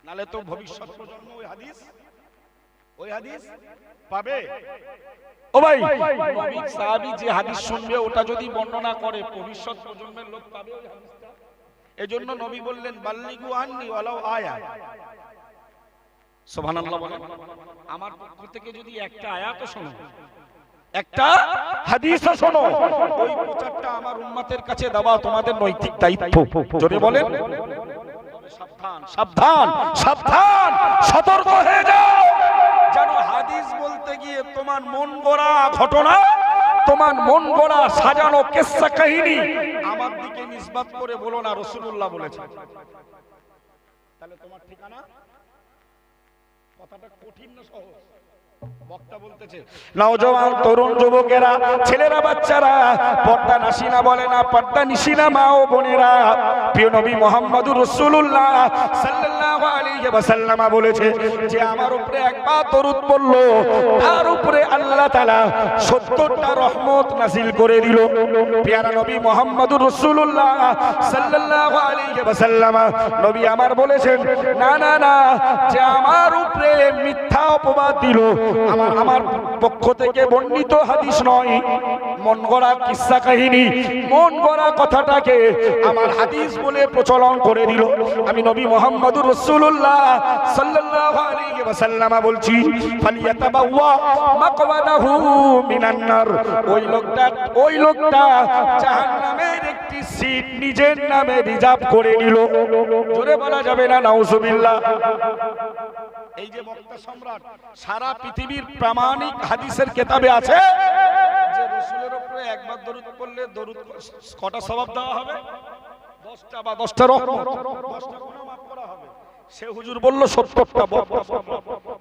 S1: নালে তো ভবিষ্যৎ প্রজন্ম ওই হাদিস পাবে। ও ভাই, নবী সাহাবী যে হাদিস শুনবে ওটা যদি বর্ণনা করে, ভবিষ্যৎ প্রজন্মের লোক পাবে ওই হাদিসটা। এজন্য নবী বললেন, বাল্লিগু আন্নি ওয়ালাউ আয়া। সুবহানাল্লাহ বলেন। আমার পক্ষ থেকে যদি একটা আয়াতও শোনো, একটা হাদিসও শোনো, ওই প্রচারটা আমার উম্মতের কাছে দেওয়া তোমাদের নৈতিক দায়িত্ব। জোরে বলেন, সাবধান সাবধান সাবধান, সতর্ক হয়ে যাও যেন হাদিস বলতে গিয়ে তোমার মন গড়া ঘটনা, তোমার মন গড়া সাজানো কিসসা কাহিনী আমার দিকে নিসবত করে বলো না রাসূলুল্লাহ বলেছেন। তাহলে তোমার ঠিকানা। কথাটা কঠিন না সহজ? বক্তা বলতেছে, নওজওয়ান তরুণ যুবকেরা, ছেলেরা, বাচ্চারা, পর্দা নাসিনা বলে না, পর্দা নিশিনা মা ও বোনেরা, প্রিয় নবী মুহাম্মদুর রাসূলুল্লাহ সাল্লাল্লাহু আলাইহি ওয়াসাল্লাম বলেছে যে আমার উপরে একবার দরুদ পড়লো, তার উপরে আল্লাহ তাআলা ৭০টা রহমত নাযিল করে দিল। প্রিয় নবী মুহাম্মদুর রাসূলুল্লাহ সাল্লাল্লাহু আলাইহি ওয়াসাল্লাম নবী আমার বলেছেন, না না না, যে আমার উপরে মিথ্যা অপবাদ দিল, আমার পক্ষ থেকে বর্ণিত হাদিস নয়, মন গড়া কিসসা কাহিনী, মন গড়া কথাটাকে আমার হাদিস বলে প্রচলন করে দিল। আমি নবী মুহাম্মদুর রাসূলুল্লাহ সাল্লাল্লাহু আলাইহি ওয়াসাল্লাম বলছি, ফালিয়াতাবাওয়া মাকওয়াদাহু মিনান নার। ওই লোকটা জাহান্নামের একটি সিট নিজের নামে রিজার্ভ করে নিল। জোরে বলা যাবে না নাউজুবিল্লাহ। এই যে বক্তা সম্রাট, সারা পৃথিবীর প্রামাণিক হাদিসের কিতাবে আছে যে রাসূলের উপরে একবার দরুদ পড়লে দরুদ কটা সওয়াব দেওয়া হবে? 10টা বা 10টা রহমত, 10টা গুনাহ মাফ করা হবে। সে হুজুর বলল ৭০টা।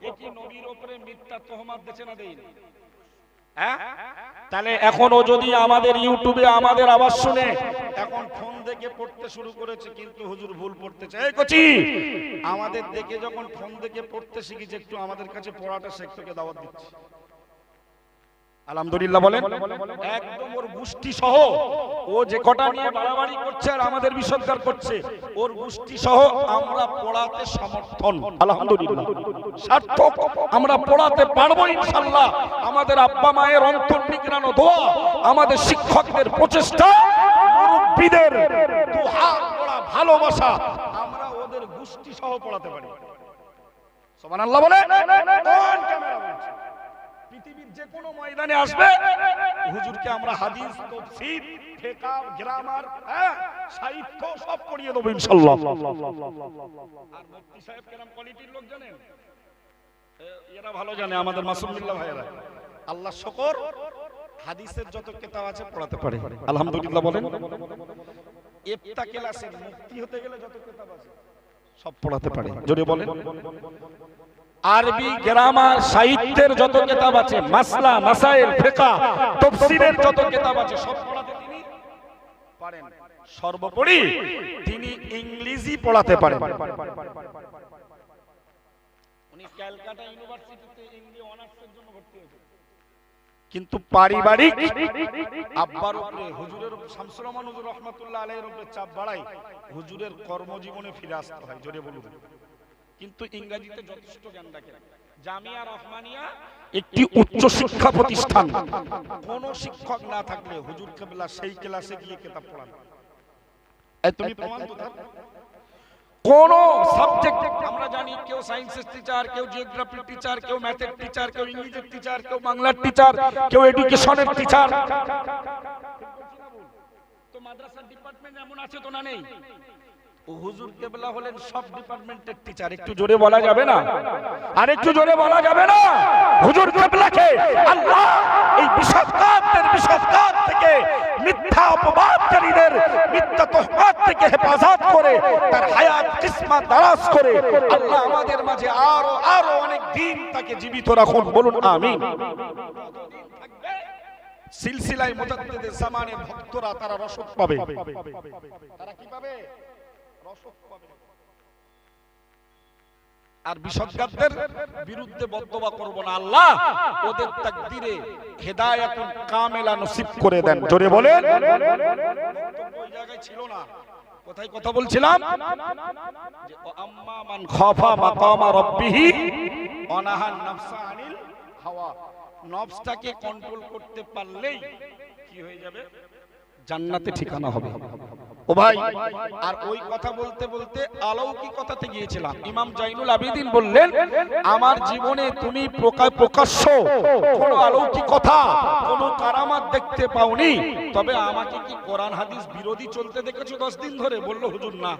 S1: একই নবীর উপরে মিথ্যা তহমত দিয়েছে না দেয়নি? হ্যাঁ, তাহলে এখনো যদি আমাদের ইউটিউবে আমাদের আওয়াজ শুনে এখন ফোন দেখে পড়তে শুরু করেছে, কিন্তু হুজুর ভুল পড়তেছে। এই কচি, আমাদের দেখে যখন ফোন দেখে পড়তে শিখেছে, একটু আমাদের কাছে পড়াটা শেখতে দাওয়াত দিচ্ছি। আলহামদুলিল্লাহ বলেন। একদম ওর গোষ্ঠী সহ ও যে কটা নিয়ে বাড়াবাড়ি করছে আর আমাদের বিসর্জন করছে, ওর গোষ্ঠী সহ আমরা পড়াতে সমর্থন। আলহামদুলিল্লাহ, সার্থক আমরা পড়াতে পারবো ইনশাআল্লাহ। আমাদের আব্বা মায়ের অন্তর নিগড়ানো দোয়া, আমাদের শিক্ষকদের প্রচেষ্টা, মুরব্বিদের দোয়া, পড়া ভালোবাসা, আমরা ওদের গোষ্ঠী সহ পড়াতে পারি। সুবহানাল্লাহ বলে। কোন ক্যামেরা বলছে? পৃথিবীর যে কোনো ময়দানে আসবে, হুজুরকে আমরা হাদিস, তাফসীর, ফিকহ, গ্রামার, সাহিত্য সব পড়িয়ে দেব ইনশাআল্লাহ। আর মুফতি সাহেব কেরাম কোয়ালিটির লোক জানেন, এরা ভালো জানে, আমাদের মাসুম বিল্লাহ ভাইরা। আল্লাহ শুকর, হাদিসের যত কিতাব আছে পড়াতে পারে। আলহামদুলিল্লাহ বলেন। ইফতা ক্লাসের মুফতি হতে গেলে যত কিতাব আছে সব পড়াতে পারে। জোরে বলেন। আরবি, গ্রামার, সাহিত্যের যত কিতাব আছে, মাসলা, মাসাইল, ফিকহ, তাফসীরের যত কিতাব আছে সব পড়াতে তিনি পারেন। সর্বোপরি তিনি ইংরেজি পড়াতে পারেন। উনি ক্যালকাটা ইউনিভার্সিটিতে ইংরেজি অনার্সের জন্য ভর্তি হয়েছেন, কিন্তু পারিবারিক আব্বার উপরে হুজুরের শামসুর রহমান হুজুর রাহমাতুল্লাহ আলাইহির উপরে চাপ বাড়ায় হুজুরের কর্মজীবনে ফিরে আসতে হয়। জোরে বলুন। কিন্তু ইংরেজিতে যথেষ্ট জ্ঞান রাখেন। জামিয়া রহমানিয়া একটি উচ্চ শিক্ষা প্রতিষ্ঠান, কোন শিক্ষক না থাকলে হুজুর কেবলা সেই ক্লাসে গিয়ে কিতাব পড়ান। তুমি প্রমাণ তো দাও। কোন সাবজেক্ট আমরা জানি, কেউ সায়েন্সের টিচার, কেউ জিওগ্রাফির টিচার, কেউ ম্যাথের টিচার, কেউ ইংলিশের টিচার, কেউ বাংলার টিচার, কেউ এডুকেশনের টিচার। তো মাদ্রাসার ডিপার্টমেন্ট এমন আছে তো না নেই? হুজুর কেবলা হলেন সব ডিপার্টমেন্টের টিচার, একটু জোরে বলা যাবে না? আর একটু জোরে বলা যাবে না? হুজুর কেবলাকে আল্লাহ এই বিষাক্ত থেকে, মিথ্যা অপবাদকারীদের মিথ্যা তহমাত থেকে হেফাজত করে, তার হায়াত কিসমত দারাজ করে আল্লাহ আমাদের মাঝে আরো অনেক দিন তাকে জীবিত রাখুন, বলুন আমিন। সিলসিলায় মুজাদ্দিদের জামানের ভক্তরা তারা রসদ পাবে। তারা কি পাবে? রসদ পাবে। আর বিশ্বজ্ঞানদের বিরুদ্ধে বদদোয়া করব না, আল্লাহ ওদের তাকদীরে হেদায়েতুল কামিলা নসিব করে দেন, জোরে বলেন। ওই জায়গায় ছিল না, কোথায় কথা বলছিলাম যে আম্মা মান খাফা মাকামা রাব্বিহি ওয়া নাহান নাফসা আনিল হাওয়া, নফসটাকে কন্ট্রোল করতে পারলেই কি হয়ে যাবে? জান্নাতে ঠিকানা হবে। ও ভাই, আর ওই কথা বলতে বলতে অলৌকিকতাতে গিয়েছিলাম। ইমাম জাইনুল আবেদিন বললেন, আমার জীবনে তুমি প্রকাশ্য কোনো অলৌকিকতা, কোনো কারামাত দেখতে পাওনি, তবে আমাকে কি কোরআন হাদিস বিরোধী চলতে দেখেছো 10 দিন ধরে? বলল হুজুর না।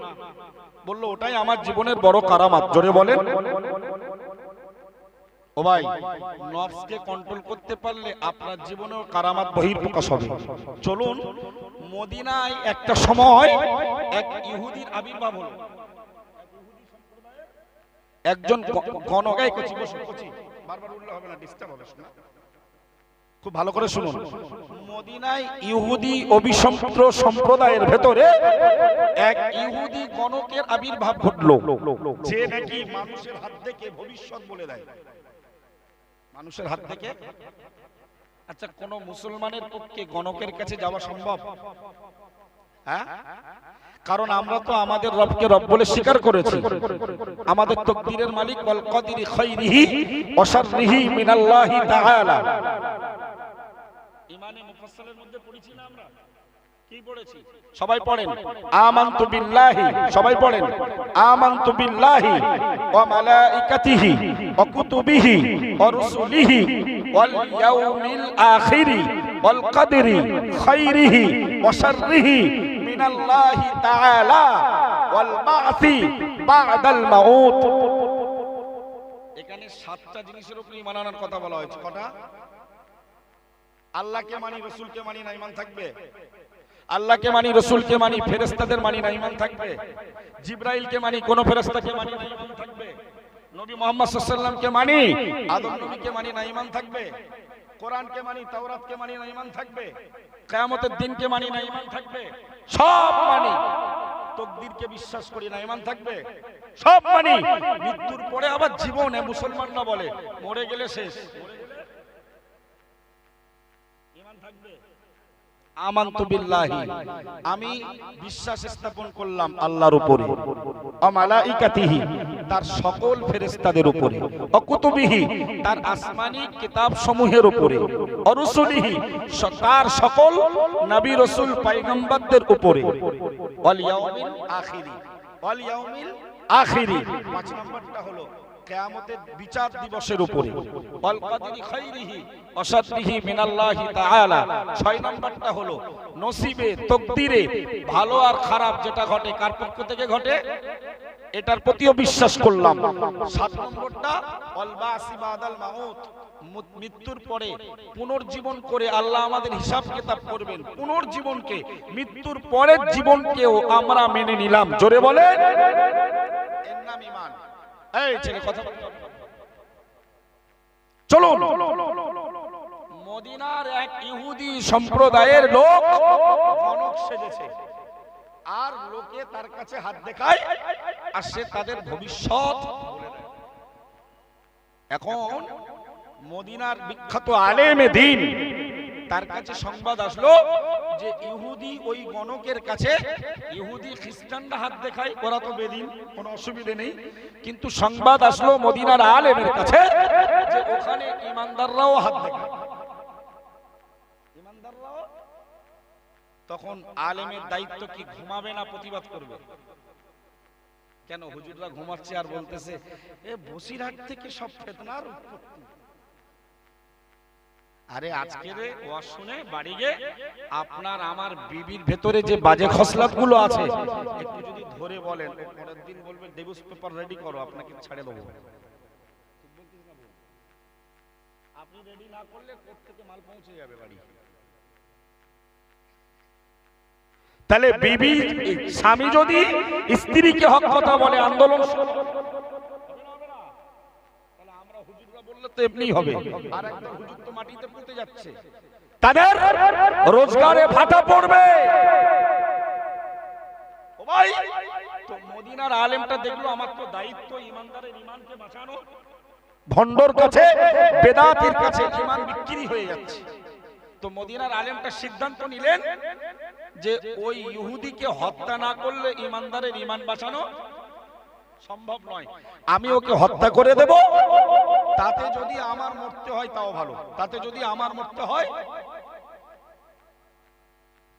S1: বলল ওটাই আমার জীবনের বড় কারামাত, জোরে বলেন। ও ভাই, নফসকে কন্ট্রোল করতে পারলে আপনার জীবনেও কারামাত বহির্প্রকাশ হবে। চলুন, মদিনায় একটা সময় এক ইহুদির আবির্ভাব হলো। একজন গণগায় কচি বারবার উল্লেখ হবে না, ডিস্টার্ব হবে না, খুব ভালো করে শুনুন। মদিনায় ইহুদি অভিসম্প্র সম্প্রদায়ের ভেতরে এক ইহুদি গণকের আবির্ভাব ঘটলো, যে নাকি মানুষের হাত থেকে ভবিষ্যৎ বলে দেয়। মানুষের হাত থেকে। আচ্ছা, কোন মুসলমানের পক্ষে গণকের কাছে যাওয়া সম্ভব? হ্যাঁ, কারণ আমরা তো আমাদের রবকে রব বলে স্বীকার করেছি। আমাদের তাকদীরের মালিক ওয়াল কাদিরি খাইরিহি ওয়া শাররিহি মিনাল্লাহি তাআলা। ইমানে মুফাসসালের মধ্যে পড়েছি না আমরা? কি পড়েছি? সবাই পড়েন আমানতু বিল্লাহি, সবাই পড়েন আমানতু বিল্লাহি ওয়া মালাইকাতিহি ওয়া কুতুবিহি ওয়া রুসুলিহি ওয়াল ইয়াউমিল আখিরি ওয়াল কদরি খাইরিহি ওয়া শাররিহি মিনাল্লাহি তাআলা ওয়াল বা'সি বা'দাল মাউত। এখানে 7টা জিনিসের উপর ঈমান আনার কথা বলা হয়েছে। কটা? আল্লাহকে মানি, রাসূলকে মানি, না ঈমান থাকবে? আল্লাহকে মানি, রাসূলকে মানি, ফেরেশতাদের মানি, না ঈমান থাকবে? জিবরাইলকে মানি, কোন ফেরেশতাকে মানি, না ঈমান থাকবে? নবী মুহাম্মদ সাল্লাল্লাহু আলাইহি ওয়াসাল্লামকে মানি, আদম নবীকে মানি, না ঈমান থাকবে? কোরআনকে মানি, তাওরাতকে মানি, না ঈমান থাকবে? কিয়ামতের দিনকে মানি, না ঈমান থাকবে? সব মানি। তাকদীরকে বিশ্বাস করি, না ঈমান থাকবে? সব মানি। মৃত্যুর পরে আবার জীবনে মুসলমানরা বলে মরে গেলে শেষ, ঈমান থাকবে? আমানতু বিল্লাহি, আমি বিশ্বাস স্থাপন করলাম আল্লাহর উপরে, ওয়া মালাইকাতিহি, তার সকল ফেরেশতাদের উপরে, ওয়া কুতুবিহি, তার আসমানি কিতাব সমূহের উপরে, ওয়া রুসুলিহি, তার সকল নবী রাসূল পয়গম্বরদের উপরে, ওয়াল ইয়াউমিল আখিরি, ওয়াল ইয়াউমিল আখিরি। 5 নম্বরটা হলো কিয়ামতের বিচার দিবসের উপরে, ওয়াল কদরি খাইরিহি ওয়া শাররিহি মিনাল্লাহি তাআলা। 6 নম্বরটা হলো নসিবে, তাকদীরে ভালো আর খারাপ যেটা ঘটে কার পক্ষ থেকে ঘটে, এটার প্রতিও বিশ্বাস করলাম। 7 নম্বরটা ওয়াল বা'সি বাদাল মাউত, মৃত্যুর পরে পুনর্জীবন করে আল্লাহ আমাদের হিসাব কিতাব করবেন। পুনর্জীবনকে, মৃত্যুর পরের জীবনকেও আমরা মেনে নিলাম, জোরে বলে এর নাম ঈমান। এই ছেলে কথা বলতে হবে। চলুন, মদিনার এক ইহুদি সম্প্রদায়ের লোক গণক সেজেছে, আর লোকে তার কাছে হাত দেখায়, আর সে তাদের ভবিষ্যৎ বলে দেয়। এখন মদিনার বিখ্যাত আলেমে দ্বীন, তার কাছে সংবাদ আসলো যে ইহুদি ওই গণকের কাছে, ইহুদি খ্রিস্টানরা হাত দেখায়, ওরা তো বেদিন, কোনো অসুবিধা নেই, কিন্তু সংবাদ আসলো মদিনার আলেমের কাছে যে ওখানে ইমানদাররাও হাত দেখায়। ইমানদাররাও। তখন আলেমের দায়িত্ব কি, ঘুমাবে না প্রতিবাদ করবে? কেন হুজুররা ঘুমাচ্ছে আর বলতেছে এ বসিরহাট থেকে সব ফিতনার উৎপত্তি। আরে আজকের ওয়াজ শুনে বাড়ি গিয়ে আপনার আমার বিবির ভেতরে যে বাজে খসলাতগুলো আছে একটু যদি ধরে বলেন, পরের দিন বলবেন ডিভোর্স পেপার রেডি করো, আপনাকে ছেড়ে দেবো। আপনি রেডি না করলে কোর্ট থেকে মাল পৌঁছে যাবে বাড়ি। তাহলে বিবি স্বামী যদি স্ত্রীকে হক কথা বলে আন্দোলন তাদের রোজগারে ভাটা পড়বে। মদিনার আলেমটা দেখলো আমার তো দায়িত্ব ইমানদারের ইমানকে বাঁচানো, ভণ্ডর কাছে বেদাতির কাছে ইমান বিক্রি হয়ে যাচ্ছে। তো মদিনার আলেমটা সিদ্ধান্ত নিলেন যে ওই ইহুদিকে হত্যা না করলে ইমানদারের ইমান বাঁচানো সম্ভব নয়, আমি ওকে হত্যা করে দেব, তাতে যদি আমার মরতে হয় তাও ভালো, তাতে যদি আমার মরতে হয়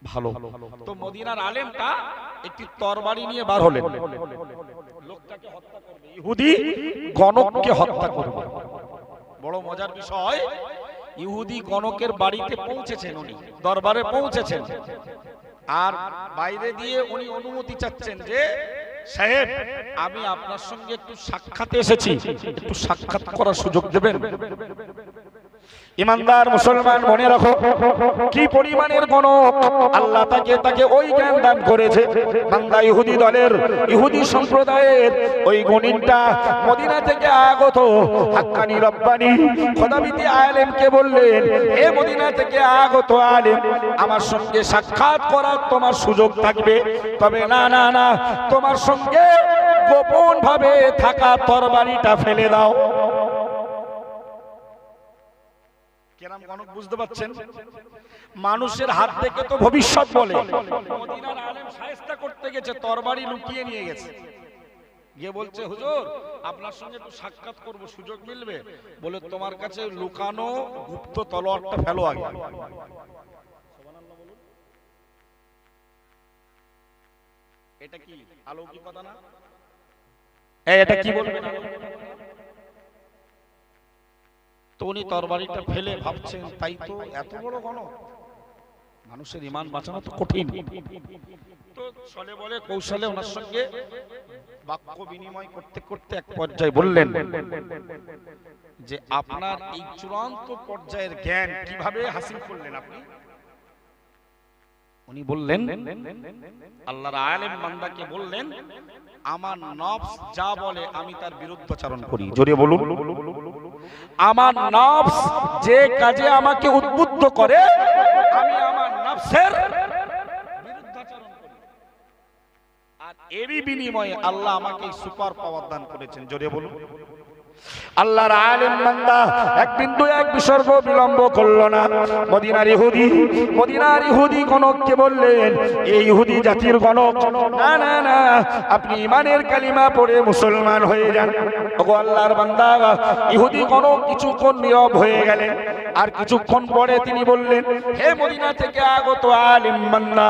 S1: ভালো। তো মদিনার আলেমটা একটি তরবারি নিয়ে বার হলেন, লোকটাকে হত্যা করবে, ইহুদি গণককে হত্যা করবে। বড় মজার বিষয়, ইহুদি গণকের বাড়িতে পৌঁছেছেন, উনি দরবারে পৌঁছেছেন, আর বাইরে দিয়ে উনি অনুমতি চাচ্ছেন যে সাহেব আমি আপনার সঙ্গে একটু সাক্ষাতে এসেছি, একটু সাক্ষাৎ করার সুযোগ দেবেন। ইমানদার মুসলমান মনে রাখো কি পরিমাণের গণক আল্লাহ তাকে ওই জ্ঞান দান করেছে। বান্দা ইহুদি দলের ইহুদি সম্প্রদায়ের ওই গণিতটা মদিনা থেকে আগত হাক্কানি রব্বানি খোদাবিতি আলেমকে বললেন, হে মদিনা থেকে আগত আলেম, আমার সঙ্গে সাক্ষাৎ করার তোমার সুযোগ থাকবে, তবে না না না, তোমার সঙ্গে গোপন ভাবে থাকা তরবারিটা ফেলে দাও। বুঝতে পারছেন, মানুষের হাত থেকে তো ভবিষ্যৎ বলে। মদিনার আলেম শায়েস্তা করতে গেছে, তরবারি লুকিয়ে নিয়ে গেছে, গিয়ে বলছে হুজুর আপনার সঙ্গে একটু সাক্ষাৎ করব, সুযোগ মিলবে? বলে তোমার কাছে লুকানো গুপ্ত তলোয়ারটা ফেলো আগে। এটা কি অলৌকিকতা না? এটা কি বলবেন? তো উনি তরবারিটা ফেলে ভাবছেন, তাই তো এত বড় গণক, মানুষের ইমান বাঁচানো তো কঠিন। তো চলে বলে কৌশলে ওনার সঙ্গে বাক্য বিনিময় করতে করতে এক পর্যায়ে বললেন যে আপনার এই চূড়ান্ত পর্যায়ের জ্ঞান কিভাবে হাসিল করলেন আপনি? উনি বললেন, আল্লাহর আলেম বান্দাকে বললেন, আমার নফস যা বলে আমি তার বিরুদ্ধাচরণ করি। জোরে বলুন, আমার নফস যে কাজে আমাকে উদ্বুদ্ধ করে আমি আমার নফসের বিরুদ্ধাচরণ করি, আর এরই বিনিময়ে আল্লাহ আমাকে সুপার পাওয়ার দান করেছেন। জোরে বলুন। আল্লাহর আলেম বান্দা এক বিন্দু এক বিসর্গ বিলম্ব করলো না। মদিনার ইহুদি গণককে বললেন, এই ইহুদি জাতির গণক, না না না, আপনি ইমানের কালিমা পড়ে মুসলমান হয়ে যান। ওগো আল্লাহর বান্দা, ইহুদি গণক কিছুক্ষণ নীরব হয়ে গেলেন, আর কিছুক্ষণ পরে তিনি বললেন, হে মদিনা থেকে আগত আলেম বান্দা,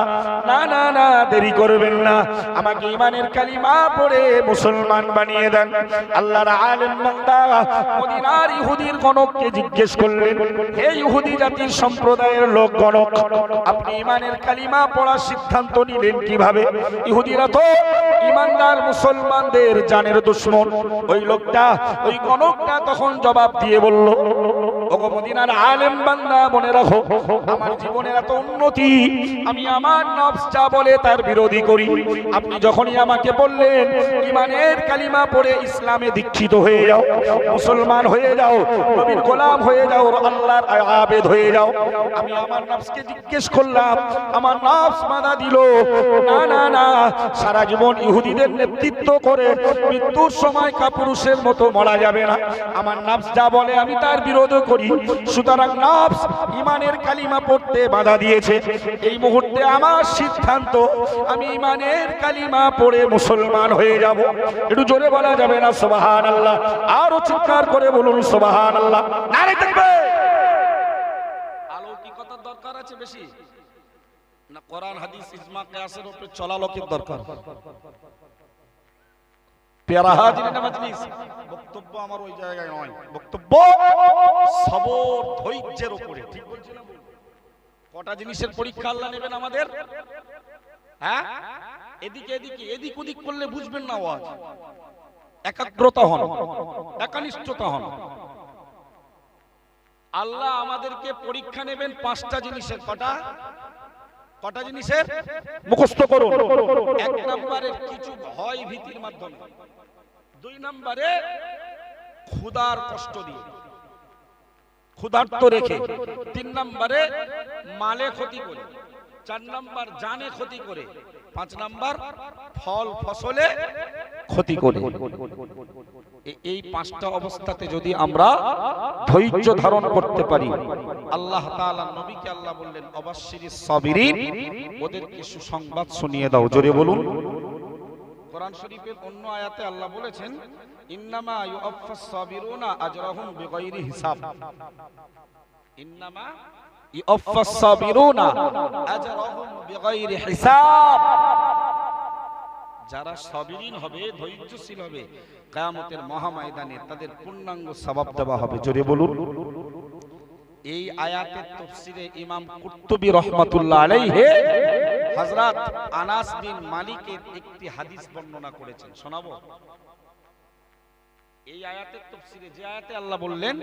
S1: না না না, দেরি করবেন না, আমাকে ইমানের কালিমা পড়ে মুসলমান বানিয়ে দেন। আল্লাহর আলেম মদিনার ইহুদির গণককে জিজ্ঞেস করলেন, হে ইহুদি জাতির সম্প্রদায়ের লোক গণক, আপনি ইমানের কালিমা পড়ার সিদ্ধান্ত নিলেন কিভাবে? ইহুদিরা তো ইমানদার মুসলমানদের জানের দুশমন। ওই লোকটা, ওই গণকটা তখন জবাব দিয়ে বলল, ওগো মদিনার আলেম বান্দা, মনে রাখো আমার জীবনের এত উন্নতি, আমি আমার নফস যা বলে তার বিরোধী করি। আপনি যখনই আমাকে বললেন ইমানের কালিমা পড়ে ইসলামে দীক্ষিত হয়ে যাও, মুসলমান হয়ে যাও, নবীর গোলাম হয়ে যাও, আল্লাহর আবেদ হয়ে যাও, আমি আমার নফসকে জিজ্ঞেস করলাম, আমার নফস বাধা দিল, না না না, সারা জীবন ইহুদিদের নেতৃত্ব করে মৃত্যুর সময় কাপুরুষের মতো মরা যাবে না। আমার নফস যা বলে আমি তার বিরোধ করি, সুতরাং নফস ইমানের কালিমা পড়তে বাধা দিয়েছে। এই মুহূর্তে আমার সিদ্ধান্ত, আমি ইমানের কালিমা পড়ে মুসলমান হয়ে যাব। একটু জোরে বলা যাবে না সুবহানাল্লাহ? আরো চিৎকার করে বলুন সুবহানাল্লাহ। নারে তাকবীর। অলৌকিকতার দরকার আছে বেশি না কোরআন হাদিস ইজমা কিয়াসের উপরে চলা লোকের দরকার? প্যারা হাজিরিন মাজলিস, বক্তব্য আমার ওই জায়গায় নয়, বক্তব্য সবর ধৈর্যের উপরে। ঠিক বলছি না? কটা জিনিসের পরীক্ষা আল্লাহ নেবেন আমাদের? হ্যাঁ, এদিকে এদিকে এদিক ওদিক করলে বুঝবেন না ওয়াজ। একাগ্রতা হন, একানিষ্ঠতা হন। আল্লাহ আমাদেরকে পরীক্ষা নেবেন 5টা জিনিসের। কটা জিনিসের? মুখস্থ করুন। 1 নম্বরে কিছু ভয় ভীতির মাধ্যমে, 2 নম্বরে ক্ষুধার কষ্ট দিয়ে, ক্ষুধার্ত রেখে, 3 নম্বরে মালে ক্ষতি করে, 4 নম্বর জানে ক্ষতি করে, 5 নম্বর ফল ফসলে ক্ষতি করে। এই 5টা অবস্থাতে যদি আমরা ধৈর্য ধারণ করতে পারি, আল্লাহ তাআলা নবীকে আল্লাহ বললেন অবাশশিরিস সাবিরিন, ওদেরকে সুসংবাদ শুনিয়ে দাও। জোরে বলুন। কোরআন শরীফের অন্য আয়াতে আল্লাহ বলেছেন ইন্নামা ইউআফফাস সাবিরুনা আজরাহুম বিগাইরি হিসাব। ইন্নামা ইউআফফাস সাবিরুনা আজরাহুম বিগাইরি হিসাব। যারা সাবিরিন হবে, ধৈর্যশীল হবে, কিয়ামতের মহাময়দানে তাদের পূর্ণাঙ্গ সওয়াব দেওয়া হবে। জোরে বলুন। এই আয়াতের তাফসীরে ইমাম কুরতুবী রাহমাতুল্লাহ আলাইহি হযরত আনাস বিন মালিকের একটি হাদিস বর্ণনা করেছেন, শোনাবো। এই আয়াতের তাফসীরে যে আয়াতে আল্লাহ বললেন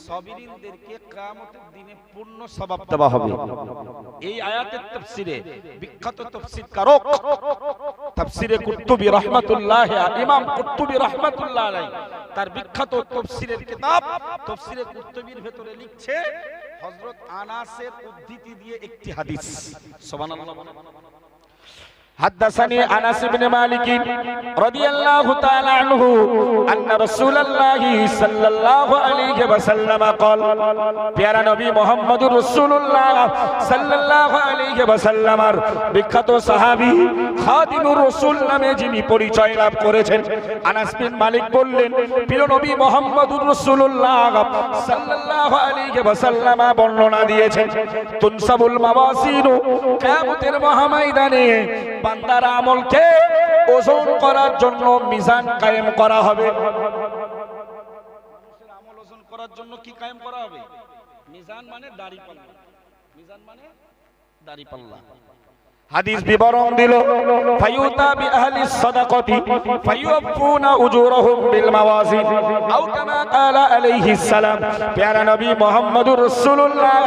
S1: সাবিরিনদেরকে কিয়ামতের দিনে পূর্ণ সওয়াব দেওয়া হবে, এই আয়াতের তাফসীরে বিখ্যাত তাফসীরকারক তাফসীরে কুরতুবী রাহমাতুল্লাহ, ইমাম কুরতুবী রাহমাতুল্লাহ আলাইহি তার বিখ্যাত তাফসীরের কিতাব তাফসীরে কুরতুবীর ভিতরে লিখছে হযরত আনাসের উদ্ধৃতি দিয়ে একটি হাদিস। সুবহানাল্লাহ। حدثني انس بن مالك رضي الله تعالى عنه ان رسول الله صلى الله عليه وسلم قال প্যারা নবী মুহাম্মদুর রাসূলুল্লাহ সাল্লাল্লাহু আলাইহি ওয়াসাল্লামের বিখ্যাত সাহাবী খাদিমুর রাসূল নামে যিনি পরিচয় লাভ করেছেন আনাস বিন মালিক বললেন প্রিয় নবী মুহাম্মদুর রাসূলুল্লাহ সাল্লাল্লাহু আলাইহি ওয়াসাল্লাম বর্ণনা দিয়েছেন তুনসাবুল মাওয়াসিন, কিয়ামতের মহাময়দানে বান্দার আমলকে ওজন করার জন্য মিজান কায়েম করা হবে। আমল ওজন করার জন্য কি কায়েম করা হবে? মিজান মানে দাড়িপাল্লা। মিজান মানে দাড়িপাল্লা। হাদিস বিবরণ দিল ফায়ুতা বি আহলিস সাদাকাতি ফায়ুফুনা উজুরহুম বিল মাওয়াজিন আও কামা ক্বালা আলাইহিস সালাম। প্যারা নবী মুহাম্মদুর রাসূলুল্লাহ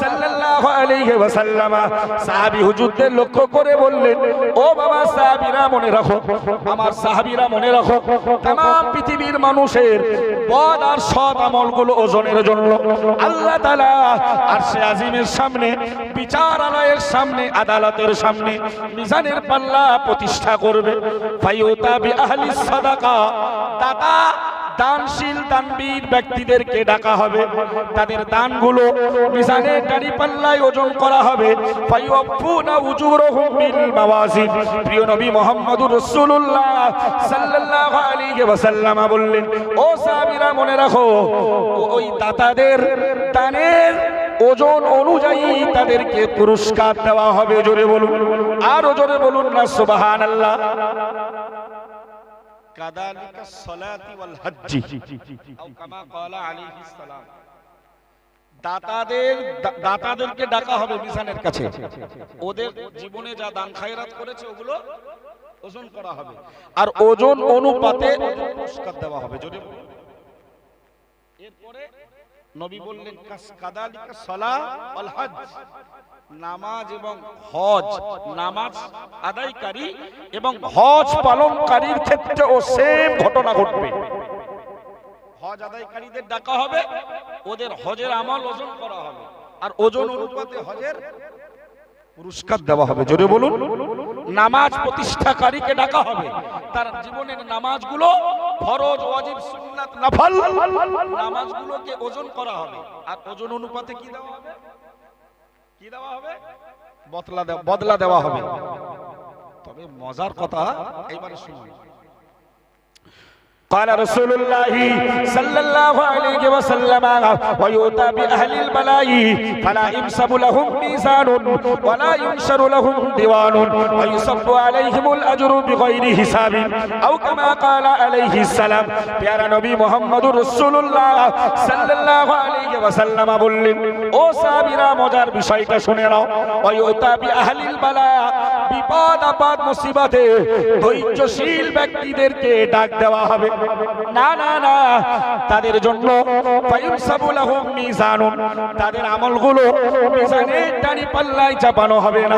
S1: সাল্লাল্লাহু আলাইহি ওয়াসাল্লাম সাহাবী হুজুরদের লক্ষ্য করে বললেন, ও বাবা সাহাবীরা মনে রাখো, আমার সাহাবীরা মনে রাখো, तमाम পৃথিবীর মানুষের বদ আর সৎ আমলগুলো ওজনের জন্য আল্লাহ তাআলা আরশে আজিমের সামনে, বিচারালয়ের সামনে, আদালতের সামনে মিজানের পাল্লা প্রতিষ্ঠা করবে। ফায়ুতা বি আহলিস সাদাকা, দাতা দানশীল দানবীর ব্যক্তিদেরকে ডাকা হবে, তাদের দানগুলো মিজানের দাড়িপাল্লায় ওজন করা হবে। ফায়ুফুনা উজুরহুম বিল মাওয়াজিন। প্রিয় নবী মুহাম্মদুর রাসূলুল্লাহ সাল্লাল্লাহু আলাইহি ওয়াসাল্লাম বললেন, ও সাহাবীরা মনে রাখো, ওই দাতাদের দানের ওজন অনুযায়ী তাদেরকে পুরস্কার দেওয়া হবে। জোরে বলুন, আরো জোরে বলুন না সুবহানাল্লাহ। কাযালিকা সলাতি ওয়াল হজ্জি আও কামা ক্বালা আলাইহিস সালাম। দাতাদেরকে ডাকা হবে মিজানের কাছে, ওদের জীবনে যা দান খায়রাত করেছে ওগুলো ওজন করা হবে, আর ওজন অনুপাতে পুরস্কার দেওয়া হবে। জোরে বলুন। এরপরে নবী বললেন কাযালিকা সালাত ওয়াল হজ, নামাজ এবং হজ, নামাজ আদায়কারী এবং হজ পালনকারীর ক্ষেত্রেও সেম ঘটনা ঘটবে। হজ আদায়কারীদের ডাকা হবে, ওদের হজের আমল ওজন করা হবে, আর ওজন অনুপাতে হজের পুরস্কার দেওয়া হবে। জোরে বলুন। নামাজ প্রতিষ্ঠাকারীকে ডাকা হবে, তার জীবনের নামাজগুলো ফরজ, ওয়াজিব, সুন্নাত, নফল নামাজগুলোকে ওজন করা হবে, আর ওজন অনুপাতে কি দেওয়া হবে? কি দেওয়া হবে? বদলা দেওয়া হবে। তবে মজার কথা এবারে শুনুন, قال رسول الله صلى الله عليه وسلم ويؤتى بأهل البلاء فلا ينسب لهم ميزان ولا ينشر لهم ديوان ويصب عليهم الأجر بغير حساب أو كما قال عليه السلام প্যারা নবী মুহাম্মদুর রাসূলুল্লাহ সাল্লাল্লাহু আলাইহি ওয়াসাল্লাম বললেন, ও সাহাবীরা মজার বিষয়টা শুনে নাও। ওয়ায়ুতা বিআহলিল বালা, বিপদ আপদ মুসিবতে ধৈর্যশীল ব্যক্তিদেরকে ডাক দেওয়া হবে। না না না, তাদের জন্য ফায়ুনসাবু লাহুম মিজানুন, তাদের আমলগুলো মিজানের দাঁড়ি পাল্লায় চাপানো হবে না।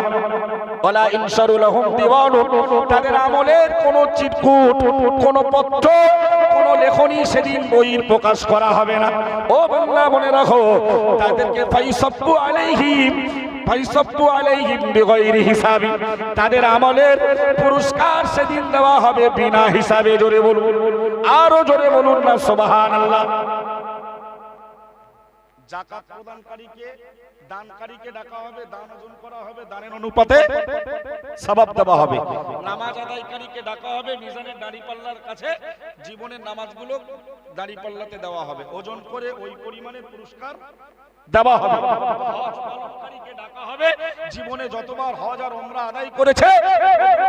S1: ওয়ালা ইনশারু লাহুম দিওয়ানুন, তাদের আমলের কোনো চিটকুট, কোনো পত্র, কোনো লেখনী সেদিন বইয়ের প্রকাশ করা হবে না। ও বান্দা মনে রাখো, তাদেরকে ফায়ুসাব্বু আলাইহিম ফায়ুসাব্বু আলাইহিম বিগাইরি হিসাবি, তাদের আমলের পুরস্কার সেদিন দেওয়া হবে বিনা হিসাবে। জোরে বলুন, আরো জোরে বলুন না সুবহানাল্লাহ। যাকাত প্রদানকারীকে, দানকারীকে ডাকা হবে, দান ওজন করা হবে, দানের অনুপাতে সওয়াব দেওয়া হবে। নামাজ আদায়কারীকে ডাকা হবে, মিজানের দাঁড়িপাল্লার কাছে জীবনের নামাজগুলো দাঁড়িপাল্লাতে দেওয়া হবে, ওজন করে ওই পরিমাণের পুরস্কার দেওয়া হবে। হজ পালনকারীকে ডাকা হবে, জীবনে যতবার হজ আর উমরা আদায় করেছে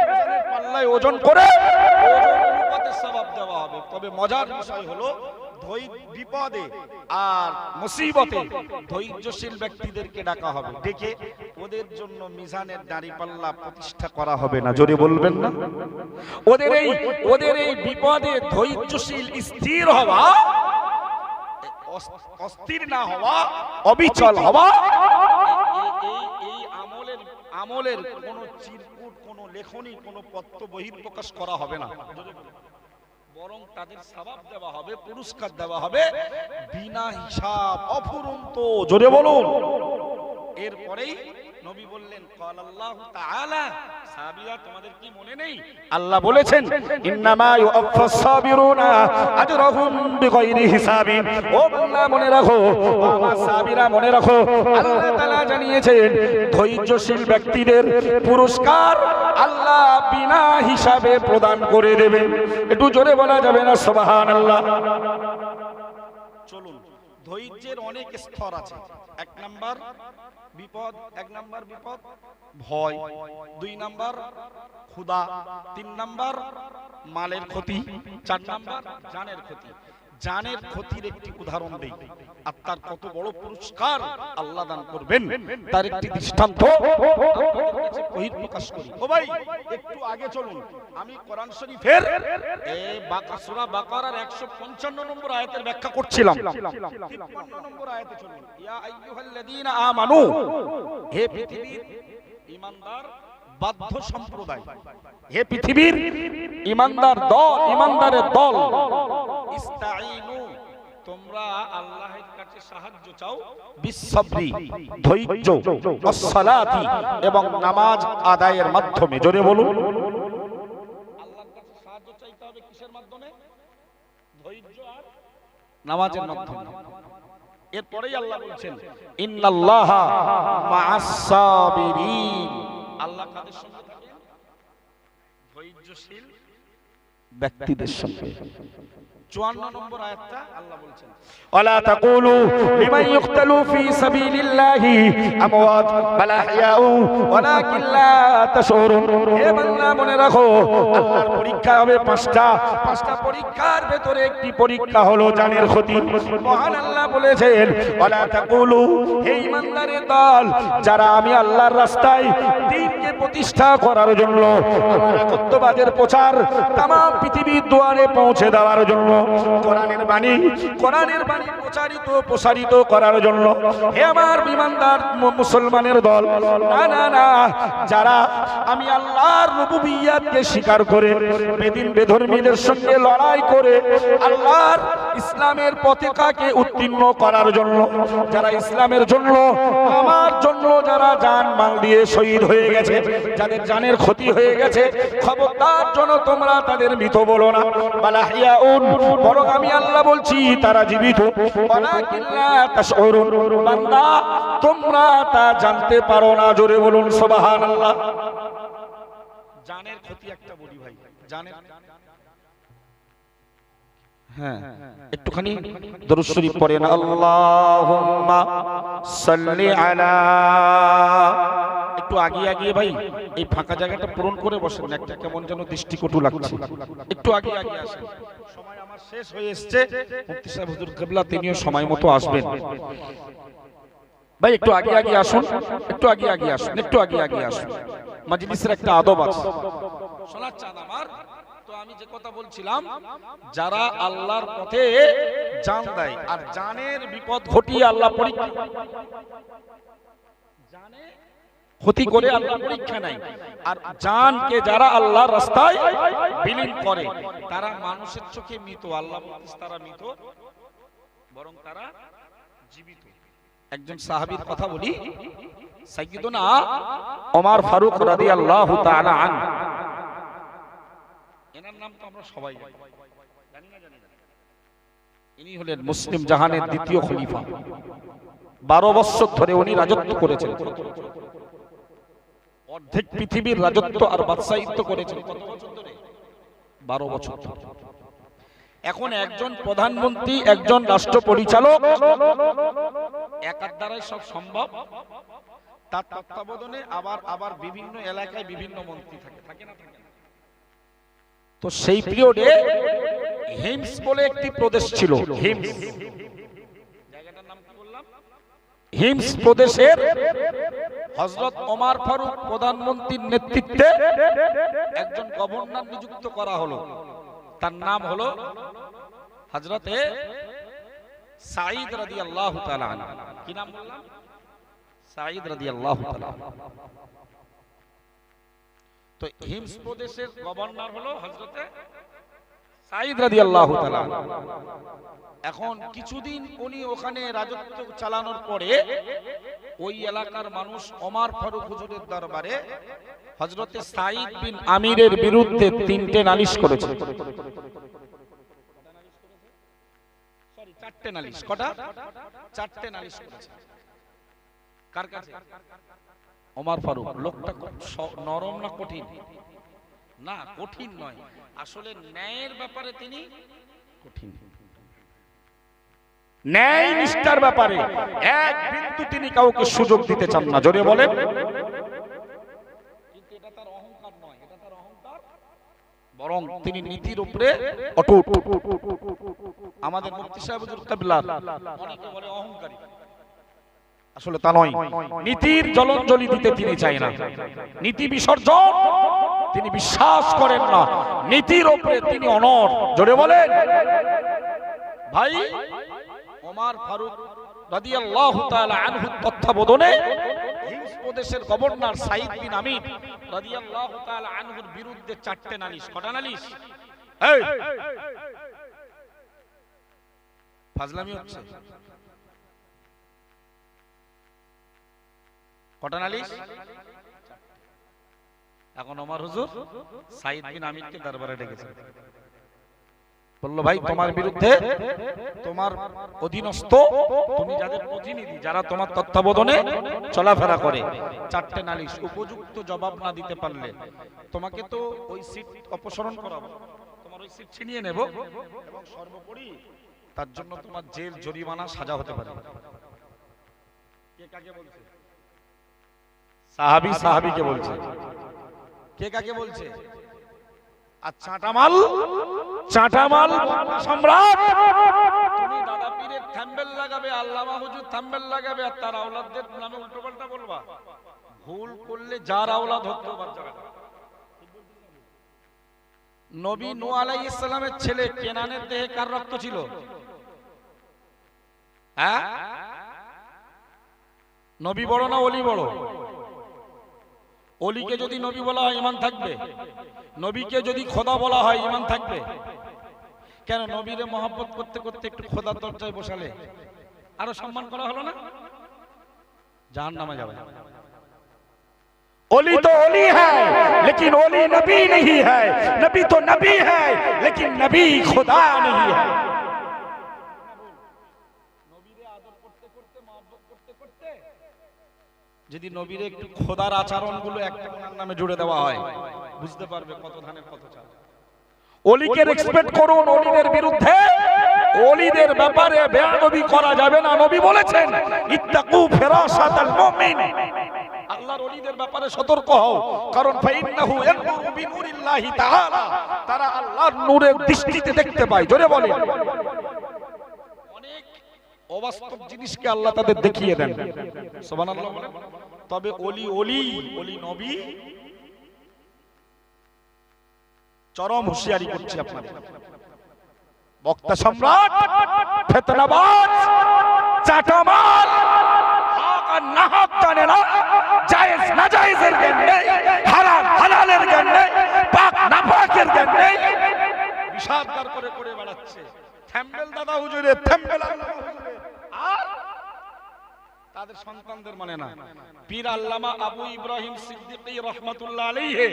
S1: মিজানের পাল্লায় ওজন করে ওজন অনুপাতে সওয়াব দেওয়া হবে। তবে মজার বিষয় হলো, বিপদে আর মুসিবতে ধৈর্যশীল ব্যক্তিদেরকে ডাকা হবে, ডেকে ওদের জন্য মিজানের দাঁড়িপাল্লা প্রতিষ্ঠা করা হবে না। জোরে বলবেন না। ওদের এই বিপদে ধৈর্যশীল, স্থির হওয়া, অস্থির না হওয়া, অবিচল হওয়া, এই আমলের কোন চিরকুট, কোন লেখনী, কোন পত্র বহির প্রকাশ করা হবে না, বরং তাদের সওয়াব দেওয়া হবে, পুরস্কার দেওয়া হবে বিনা হিসাব, অফুরন্ত। জোরে বলুন। এরপরেই নবী বললেন, ক্বাল আল্লাহু তাআলা, সাহাবীরা তোমাদের কি মনে নেই আল্লাহ বলেছেন, ইন্নামা ইউআফফাস সাবিরুনা আজরাহুম বিগাইরি হিসাবিন। ও বান্দা মনে রাখো, আমার সাহাবীরা মনে রাখো, আল্লাহ তাআলা জানিয়েছেন ধৈর্যশীল ব্যক্তিদের পুরস্কার আল্লাহ বিনা হিসাবে প্রদান করে দেবেন। একটু জোরে বলা যাবে না সুবহানাল্লাহ? চলুন, ধৈর্যের অনেক স্তর আছে। এক নাম্বার বিপদ, ভয়, 2 নাম্বার ক্ষুধা, 3 নাম্বার মালের ক্ষতি, 4 নাম্বার জানের ক্ষতি। জানের ক্ষতির একটি উদাহরণ দেই, আর তার কত বড় পুরস্কার আল্লাহ দান করবেন তার একটি দৃষ্টান্ত বহির প্রকাশ করি। ও ভাই, একটু আগে চলুন, আমি কোরআন শরীফের সূরা বাকারার 155 নম্বর আয়াতের ব্যাখ্যা করছিলাম। 53 নম্বর আয়াতে চলুন। ইয়া আইয়ুহাল্লাযীনা আমানু, হে পৃথিবীর ঈমানদার বাধ্য সম্প্রদায়, হে পৃথিবীর ঈমানদার দল, ঈমানদারের দল, ইস্তাঈনু, তোমরা আল্লাহর কাছে সাহায্য চাও, বিসসবরি, ধৈর্য, ওয়াসসালাতি, এবং নামাজ আদায়ের মাধ্যমে। জোরে বলুন। আল্লাহর কাছে সাহায্য চাইতে হবে কিসের মাধ্যমে? ধৈর্য আর নামাজের মাধ্যমে। এরপরেই আল্লাহ বলছেন, ইন্নাল্লাহা মা'আস সাবিরিন, আল্লাহ কাদের সঙ্গে থাকেন? ধৈর্যশীল ব্যক্তিদের সঙ্গে। 54 নম্বর আয়াতটা আল্লাহ বলছেন, ওয়ালা তাকুলু লিমান ইউকতালু ফি সাবিলিল্লাহি আমওয়াত বাল আহইয়াউ ওয়ালাকিন লা তাশউরুন। হে বান্দা মনে রাখো, আল্লাহর পরীক্ষা হবে 5টা পরীক্ষার ভেতরে একটি পরীক্ষা হলো জানের ক্ষতি। মহান আল্লাহ বলেছেন, ওয়ালা তাকুলু, হে ঈমানদারের দল, যারা আমি আল্লাহর রাস্তায় দ্বীনকে প্রতিষ্ঠা করার জন্য, আমার একত্ববাদের প্রচার তাম পৃথিবীর দুয়ারে পৌঁছে দেওয়ার জন্য, কোরআনের বাণী প্রসারিত করার জন্য, হে আমার ঈমানদার মুসলমানের দল, না না না, যারা আমি আল্লাহর রুবুবিয়্যাতকে স্বীকার করে বেদিন বেধর্মীদের সঙ্গে লড়াই করে আল্লাহর ইসলামের পতাকাকে উত্তীর্ণ করার জন্য, যারা ইসলামের জন্য, আমার জন্য যারা জান মাল দিয়ে শহীদ হয়ে গেছে, যাদের জানের ক্ষতি হয়ে গেছে, খবরদার জন্য তোমরা তাদের মৃত বলো না, বালাহিয়াউন, বরং আমি আল্লাহ বলছি তারা জীবিত। ওয়ালাকিন লা তাশউরুন, বান্দা তোমরা তা জানতে পারো না। জোরে বলুন সুবহানাল্লাহ। জানের ক্ষতি একটা বলি ভাই, জানের হ্যাঁ, একটুখানি দরুদ শরীফ পড়েন, আল্লাহুম্মা সাল্লি আলা। একটু আগিয়ে আগিয়ে ভাই এই ফাঁকা জায়গাটা পূরণ করে বসেন, একটা কেমন যেন দৃষ্টিকটু লাগছে। একটু আগিয়ে আগিয়ে আসেন, সময় আমার শেষ হয়ে এসেছে। মুফতি সাহেব হুজুর কিবলা তিনিও সময় মতো আসবেন। ভাই একটু আগে আগে আসুন, একটু আগে আগে আসুন, একটু আগে আগে আসুন। মাজলিসের একটা আদব আছে। শোনার চান আমার তো, আমি যে কথা বলছিলাম, যারা আল্লাহর পথে জান দেয় আর জানের বিপদ ঘটিয়ে আল্লাহ পরীক্ষা, জানে ক্ষতি করে আল্লাহ পরীক্ষা নাই, আর জানকে যারা আল্লাহর রাস্তায় বিলীন করে তারা মানুষের চোখে মৃত। আল্লাহ বলতেছে তারা মৃত, বরং তারা জীবিত। একজন সাহাবীর কথা বলি, সাইয়্যিদুনা ওমর ফারুক রাদিয়াল্লাহু তাআলা আনহু, এনার নাম তো আমরা সবাই জানি, জানি না? ইনি হলেন মুসলিম জাহানের দ্বিতীয় খলিফা। 12 বছর ধরে উনি রাজত্ব করেছেন। অর্ধেক পৃথিবীর রাজত্ব আর বাদশাহিত্ব করেছেন। কত বছর ধরে? 12 বছর। এখন একজন প্রধানমন্ত্রী, একজন রাষ্ট্র পরিচালক একার দ্বারাই সব সম্ভব। তার তত্ত্বাবধানে আবার বিভিন্ন এলাকায় বিভিন্ন মন্ত্রী থাকে না? তো সেই পিরিয়ডে হিমস বলে একটি প্রদেশ ছিল। হিমস জায়গাটার নাম কি বললাম? হিমস প্রদেশের হযরত ওমর ফারুক প্রধানমন্ত্রীর নেতৃত্বে একজন গভর্নর নিযুক্ত করা হলো। তার নাম হলো হযরতে সাঈদ রাদিয়াল্লাহু তাআলা আনহু। কি নাম বললাম? সাঈদ রাদিয়াল্লাহু তাআলা। তো হিমস প্রদেশের গভর্নর হলো হযরতে সাঈদ রাদিয়াল্লাহু তাআলা। এখন কিছুদিন উনি ওখানে রাজত্ব চালানোর পরে ওই এলাকার মানুষ ওমর ফারুক হুজুরের দরবারে হযরতে সাঈদ বিন আমিরের বিরুদ্ধে 3টে নালিশ করেছে। সরি, 4টে নালিশ। কটা? 4টে নালিশ করেছে। কার কাছে? ওমর ফারুক। লোকটা নরম না কঠিন? না, কঠিন নয়, আসলে ন্যায়ের ব্যাপারে তিনি কঠিন। ন্যায় নিষ্ঠার ব্যাপারে এক বিন্দু তিনি কাউকে সুযোগ দিতে চান না। জোরে বলেন। কিন্তু এটা তার অহংকার নয়, এটা তার অহংকার, বরং তিনি নীতির উপরে অটুট। আমাদের মুফতি সাহেব হুজুর কিবলা অনেকে বলে অহংকারী, আসলে তা নয়। নীতির জলঞ্জলি দিতে তিনি চায় না, নীতি বিসর্জন তিনি বিশ্বাস করেন না, নীতির উপরে তিনি অনড়। জোরে বলেন। ভাই ওমর ফারুক রাদিয়াল্লাহু তাআলা আনহু তত্ত্বাবধানে হিমস প্রদেশের গভর্নর সাঈদ বিন আমির রাদিয়াল্লাহু তাআলা আনহুর বিরুদ্ধে 4টে নালিশ। কটা নালিশ? এই ফাজলামি হচ্ছে। কটা নালিশ? এখন ওমর হুজুর সাঈদ বিন আমিরকে দরবারে ডেকেছে, বলল ভাই তোমার বিরুদ্ধে, তোমার অধীনস্থ, তুমি যাদের প্রতিনিধি, যারা তোমার তত্ত্বাবধানে চলাফেরা করে, 4টে নালিশ। উপযুক্ত জবাব না দিতে পারলে তোমাকে তো ওই সিট অপসারণ করাবো, তোমার ওই সিট ছিনিয়ে নেব, এবং সর্বোপরি তার জন্য তোমার জেল, জরিমানা, সাজা হতে পারে। কে কাকে বলছে? সাহাবী সাহাবীকে বলছে। কে কাকে বলছে? আর চাটামাল, চাটামাল সম্রাট, তুমি দাদা পীরের থাম্বেল লাগাবে, আল্লামা হুজুর থাম্বেল লাগাবে, আর তার আওলাদদের নামে উল্টোপাল্টা বলবা। ভুল করলে যার আওলাদ হতো বাচ্চারা। নবী নূহ আলাইহিস সালামের ছেলে কেনানের দেহে কার রক্ত ছিল? হ্যাঁ, নবী বড় না ওলি বড়? ওলিকে যদি নবী বলা হয় ঈমান থাকবে, নবীকে যদি খোদা বলা হয় ঈমান থাকবে। কেন? নবীরে মহব্বত করতে করতে একটু খোদার দরজায় বসালে আরো সম্মান করা হলো না? জাহান্নামে যাবে। ओली तो ओली है लेकिन ओली नबी नहीं है, नबी तो नबी है लेकिन नबी खुदा नहीं है। নবীরে আদর করতে করতে, মহব্বত করতে করতে যদি নবীরে একটু খোদার আচরণগুলো একটা কোনার নামে জুড়ে দেওয়া হয়, বুঝতে পারবে কত ধানের কত চাল। ওলিকে রেসপেক্ট করুন, ওলিদের বিরুদ্ধে ওলিদের ব্যাপারে বেয়াদবি করা যাবে না। নবী বলেছেন ইত্তাকু ফিরাসাতাল মুমিন, আল্লাহর ওলিদের ব্যাপারে সতর্ক হও, কারণ ফাইন্নাহু ইয়ানজুরু বিনুরিল্লাহি তাআলা, তারা আল্লাহর নূরের দৃষ্টিতে দেখতে পায়। জোরে বলেন। অনেক অবাস্তব জিনিসকে আল্লাহ তাদের দেখিয়ে দেন। সুবহানাল্লাহ বলেন। তবে ওলি ওলি ওলি নবী চরম হুঁশিয়ারি করছে আপনাদের। বক্তা সম্রাট, ফিতনাবাজ, চাটামাল, হক আর না হক জানে না, জায়েজ নাজায়েজের জ্ঞান নেই, হালাল হালালের জ্ঞান নেই, পাক নাপাকের জ্ঞান নেই, বিষাদগার করে করে বেড়াচ্ছে। থ্যাম্বেল দাদা হুজুরে, থ্যাম্বেল আল্লাহ হুজুরে, আর তাদের সন্তানদের মানে না। পীর আল্লামা আবু ইব্রাহিম সিদ্দিকী রাহমাতুল্লাহ আলাইহি,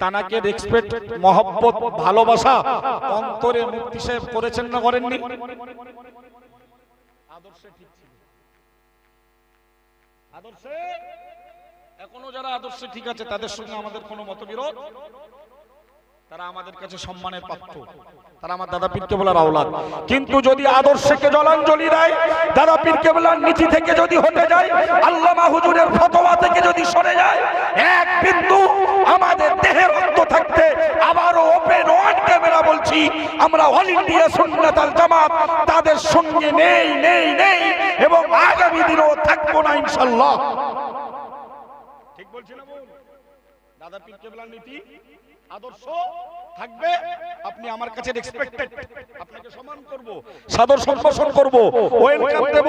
S1: তানাকে রেসপেক্ট, মহব্বত, ভালোবাসা অন্তরে মুফতি সাহেব করেছেন না করেননি? আদর্শে ঠিক ছিল, আদর্শে এখনো যারা আদর্শে ঠিক আছে তাদের সঙ্গে আমাদের কোনো মতবিরোধ, তারা আমাদের কাছে সম্মানের পাত্র, তারা আমার দাদা পীর কেবলার আওলাদ। কিন্তু যদি আদর্শকে জলাঞ্জলি দেয়, দাদা পীর কেবলার নীতি থেকে যদি হতে যায়, আল্লামা হুজুরের ফতোয়া থেকে যদি সরে যায়, এক বিন্দু আমাদের দেহে রক্ত থাকতে আবারও ওপেন ওয়ান ক্যামেরা বলছি, আমরা অল ইন্ডিয়া সুন্নাত আল জামাত তাদের সঙ্গে নেই নেই নেই, এবং আগামী দিনও থাকবো না ইনশাআল্লাহ। ঠিক বলছি না বল? দাদা পীর কেবলার নীতি আদর্শ থাকবে, আপনি আমার কাছে রেসপেক্টেড, আপনাকে সম্মান করব, সাদর সম্ভাষণ করব, ওয়েলকাম দেব,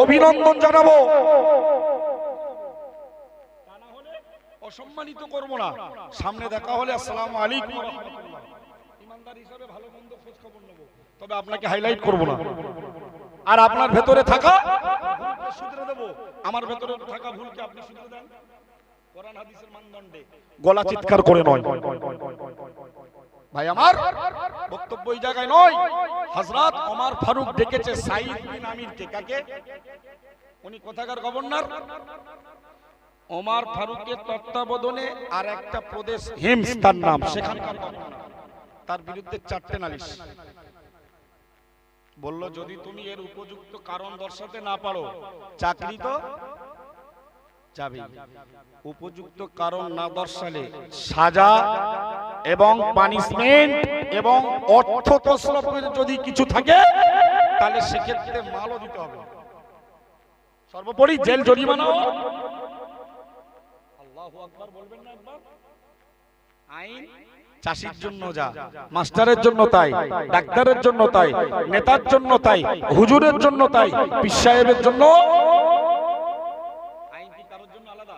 S1: অভিনন্দন জানাবো, তা না হলে অসম্মানিত করব না। সামনে দেখা হলে আসসালামু আলাইকুম ওয়া রাহমাতুল্লাহ, ইমানদার হিসেবে ভালো মন্দ খোঁজ খবর নেব, তবে আপনাকে হাইলাইট করব না। আর আপনার ভেতরে থাকা ভুলকে শুধরে দেব, আমার ভেতরে থাকা ভুলকে আপনি শুধরে দেন কোরআন হাদিসের মানদণ্ডে, গলা চিৎকার করে নয়। ভাই আমার বক্তব্য এই জায়গায় নয়। হযরত ওমর ফারুক ডেকেছে সাঈদ বিন আমিরকে, কাকে? উনি কোথাকার গভর্নর? ওমর ফারুকের তত্ত্বাবধানে আর একটা প্রদেশ হিমস তার নাম, সেখানকার গভর্নর। তার বিরুদ্ধে 4টে নালিশ বলল, যদি তুমি এর উপযুক্ত কারণ দর্শাতে না পারো, চাকরি তো যাবে। উপযুক্ত কারণ না দর্শালে সাজা এবং পানিশমেন্ট এবং অর্থ তসরফের যদি কিছু থাকে, তাহলে সেক্ষেত্রে মালও দিতে হবে, সর্বোপরি জেল জরিমানাও। আল্লাহু আকবার বলবেন না একবার? আইন চাষির জন্য যা, মাস্টারের জন্য তাই, ডাক্তারের জন্য তাই, নেতার জন্য তাই, হুজুরের জন্য তাই, পীর সাহেবের জন্য। আইন কি কারোর জন্য আলাদা?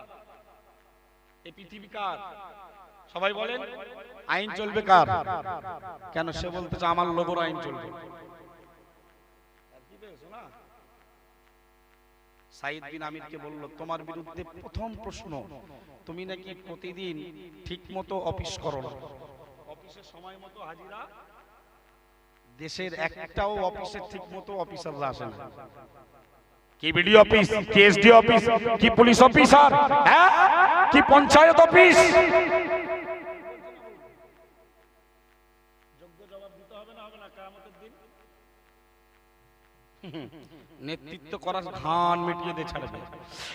S1: এই পৃথিবী কার? সবাই বলেন আইন চলবে কার? কেন সে বলতেছে আমার লোগোর আইন চলবে? সাঈদ বিন আমিরকে বলল, তোমার বিরুদ্ধে প্রথম প্রশ্ন, তুমি নাকি প্রতিদিন ঠিকমতো অফিস করো না, অফিসের সময় মতো হাজিরা, দেশের একটাও অফিসে ঠিকমতো অফিসাররা আসে না। কি বিডিও অফিস, কি এসডি অফিস, কি পুলিশ অফিসার, হ্যাঁ, কি পঞ্চায়েত অফিস? যোগ্য জবাব দিতে হবে না, হবে না কিয়ামতের দিন? নেতৃত্ব করার ঘান মিটিয়ে দিয়ে ছাড়বে।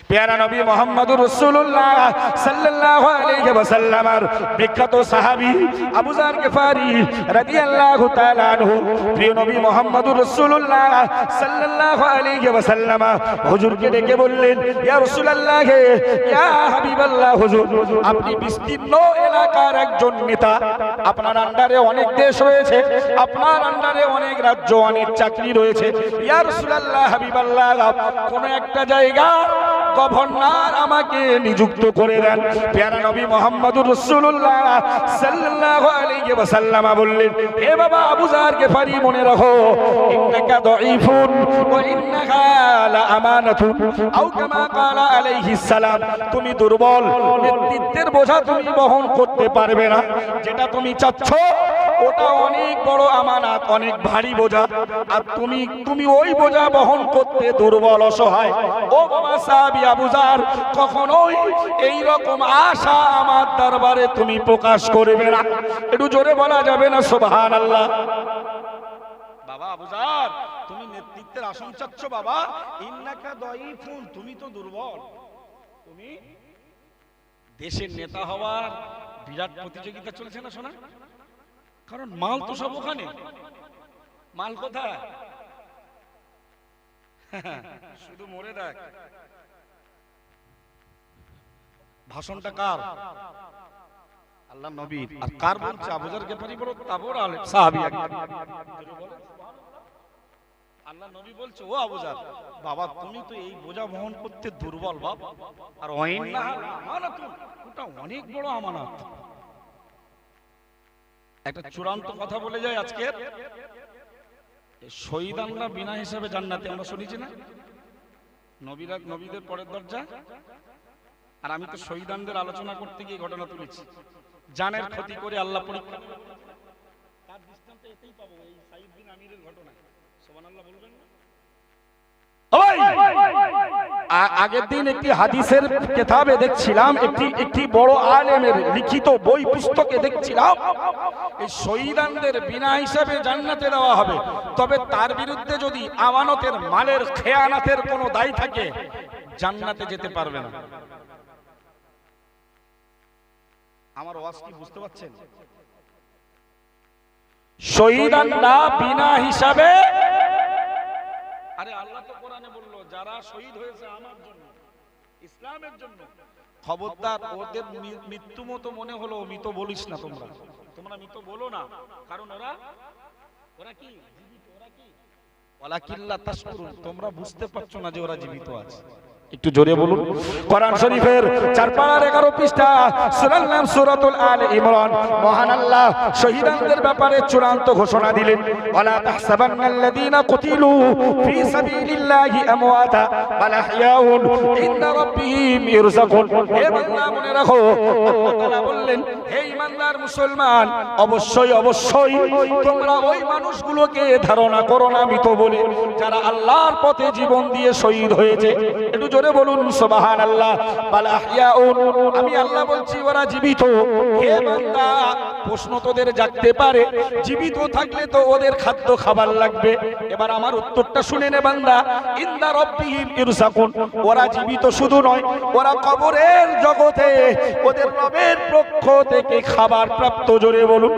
S1: প্যারা নবী মুহাম্মদুর রাসূলুল্লাহ সাল্লাল্লাহু আলাইহি ওয়াসাল্লামের বিখ্যাত সাহাবী আবু যার গিফারি রাদিয়াল্লাহু তাআলা আনহু, প্রিয় নবী মুহাম্মদুর রাসূলুল্লাহ সাল্লাল্লাহু আলাইহি ওয়াসাল্লাম হুজুরকে ডেকে বললেন, ইয়া রাসূলুল্লাহ, ইয়া হাবিবাল্লাহ, হুজুর আপনি বিস্তীর্ণ এলাকার একজন নেতা, আপনার আন্ডারে অনেক দেশ রয়েছে, আপনার আন্ডারে অনেক রাজ্য, অনেক চাকরি রয়েছে। ইয়া রাসূলুল্লাহ, হাবিবাল্লাহ, কোন একটা জায়গা গভর্নর আমাকে নিযুক্ত করে দেন। প্যারা নবী মুহাম্মদুর রাসূলুল্লাহ সাল্লাল্লাহু আলাইহি ওয়াসাল্লাম বললেন, হে বাবা আবু যার গিফারি, মনে রাখো, ইন্নাকা দাঈফুন ওয়া ইন্নাহা লা আমানাতুন, আও কামা ক্বালা আলাইহিস সালাম, তুমি দুর্বল, নেতৃত্বের বোঝা তুমি বহন করতে পারবে না, যেটা তুমি চাচ্ছ ওটা অনেক বড় আমানত, অনেক ভারী বোঝা, আর তুমি ওই বোঝা বহন করতে দুর্বল, অসহায়। ও বাবা সাহাবী আবু যার, কখনোই এই রকম আশা আমার দরবারে তুমি প্রকাশ করবে না। একটু জোরে বলা যাবে না সুবহানাল্লাহ? বাবা আবুজার, তুমি নেতৃত্বের আসন চাচ্ছ বাবা, ইন্নাকা দাঈফুন, তুমি তো দুর্বল। তুমি দেশের নেতা হওয়ার বিরাট প্রতিযোগিতা চলছে না শোনা, কারণ মাল তো সব ওখানে। মাল কোথায়? শুধু মরে দেখ। ভাষণটা কার? আল্লাহ নবীর। আর কার বলছে? আবুজার গেফারি বড় তাবড় আলেম সাহাবী। আল্লাহ নবী বলছে, ও আবুজার বাবা, তুমি তো এই বোঝা বহন করতে দুর্বল বাপ। আর ওয়াইন্না আমানাতুন, ওটা অনেক বড় আমানত। একটা চূড়ান্ত কথা বলে যায় আজকে, শহীদানরা বিনা হিসাবে জান্নাতে, আমরা শুনেছি না? নবীরা নবীদের পরের দরজা। আর আমি তো শহীদানদের আলোচনা করতে গিয়ে ঘটনা তুলেছি, জানের ক্ষতি করে আল্লাহ পরীক্ষা। তার দৃষ্টান্ত এতেই পাবো, এই সাইদ বিন আমিরের ঘটনা। সুবহানাল্লাহ বলবেন না? আগের দিন একটি হাদিসের কিতাবে দেখছিলাম, একটি বড় আলেমের লিখিত বই পুস্তকে দেখছিলাম, এই শহীদানদের বিনা হিসাবে জান্নাতে দেওয়া হবে, তবে তার বিরুদ্ধে যদি আমানতের মালের খেয়ানাতের কোনো দায় থাকে জান্নাতে যেতে পারবে না। আমার ওয়াজ কি বুঝতে পারছেন? শহীদানরা বিনা হিসাবে, আরে আল্লাহ তো কোরআনে বললো যারা শহীদ হয়েছে আমার জন্য, ইসলামের জন্য, খবরদার ওদের মৃত্যু মতো মনে হলো মৃত বলিস না। তোমরা মৃত বলো না, কারণ ওরা কি জীবিত, ওরা কি ওয়ালাকিল্লা তাশকুরুন, তোমরা বুঝতে পারছো না যে ওরা জীবিত আছে। একটু জোরে বলুন। কোরআন শরীফের 4 পারার 11 পৃষ্ঠা, সূরার নাম সূরাতুল আলে ইমরান। মহান আল্লাহ শহীদদের ব্যাপারে চূড়ান্ত ঘোষণা দিলেন, ওয়ালা তাহসাবান্নাল্লাযীনা কুতিলু ফি সাবিলিল্লাহি আমওয়াতা বাল আহইয়াউন ইনদা রাব্বিহিম ইরযাকুন। হে বান্দা মনে রাখো, আল্লাহ তাআলা বললেন, হে ঈমানদার মুসলমান, অবশ্যই তোমরা ওই মানুষগুলোকে ধারণা করো না মৃত বলে, যারা আল্লাহর পথে জীবন দিয়ে শহীদ হয়েছে। একটু জোরে বলুন সুবহানাল্লাহ। বাল আহইয়াউন, আমি আল্লাহ বলছি ওরা জীবিত। হে বান্দা, প্রশ্ন তোদের জাগতে পারে, জীবিত থাকলে তো ওদের খাদ্য খাবার লাগবে। এবার আমার উত্তরটা শুনে নে বান্দা, ইনদা রাব্বিহিম ইরযাকুন, ওরা জীবিত শুধু নয়, ওরা কবরের জগতে ওদের রবের পক্ষ থেকে খাবার প্রাপ্ত। জোরে বলুন,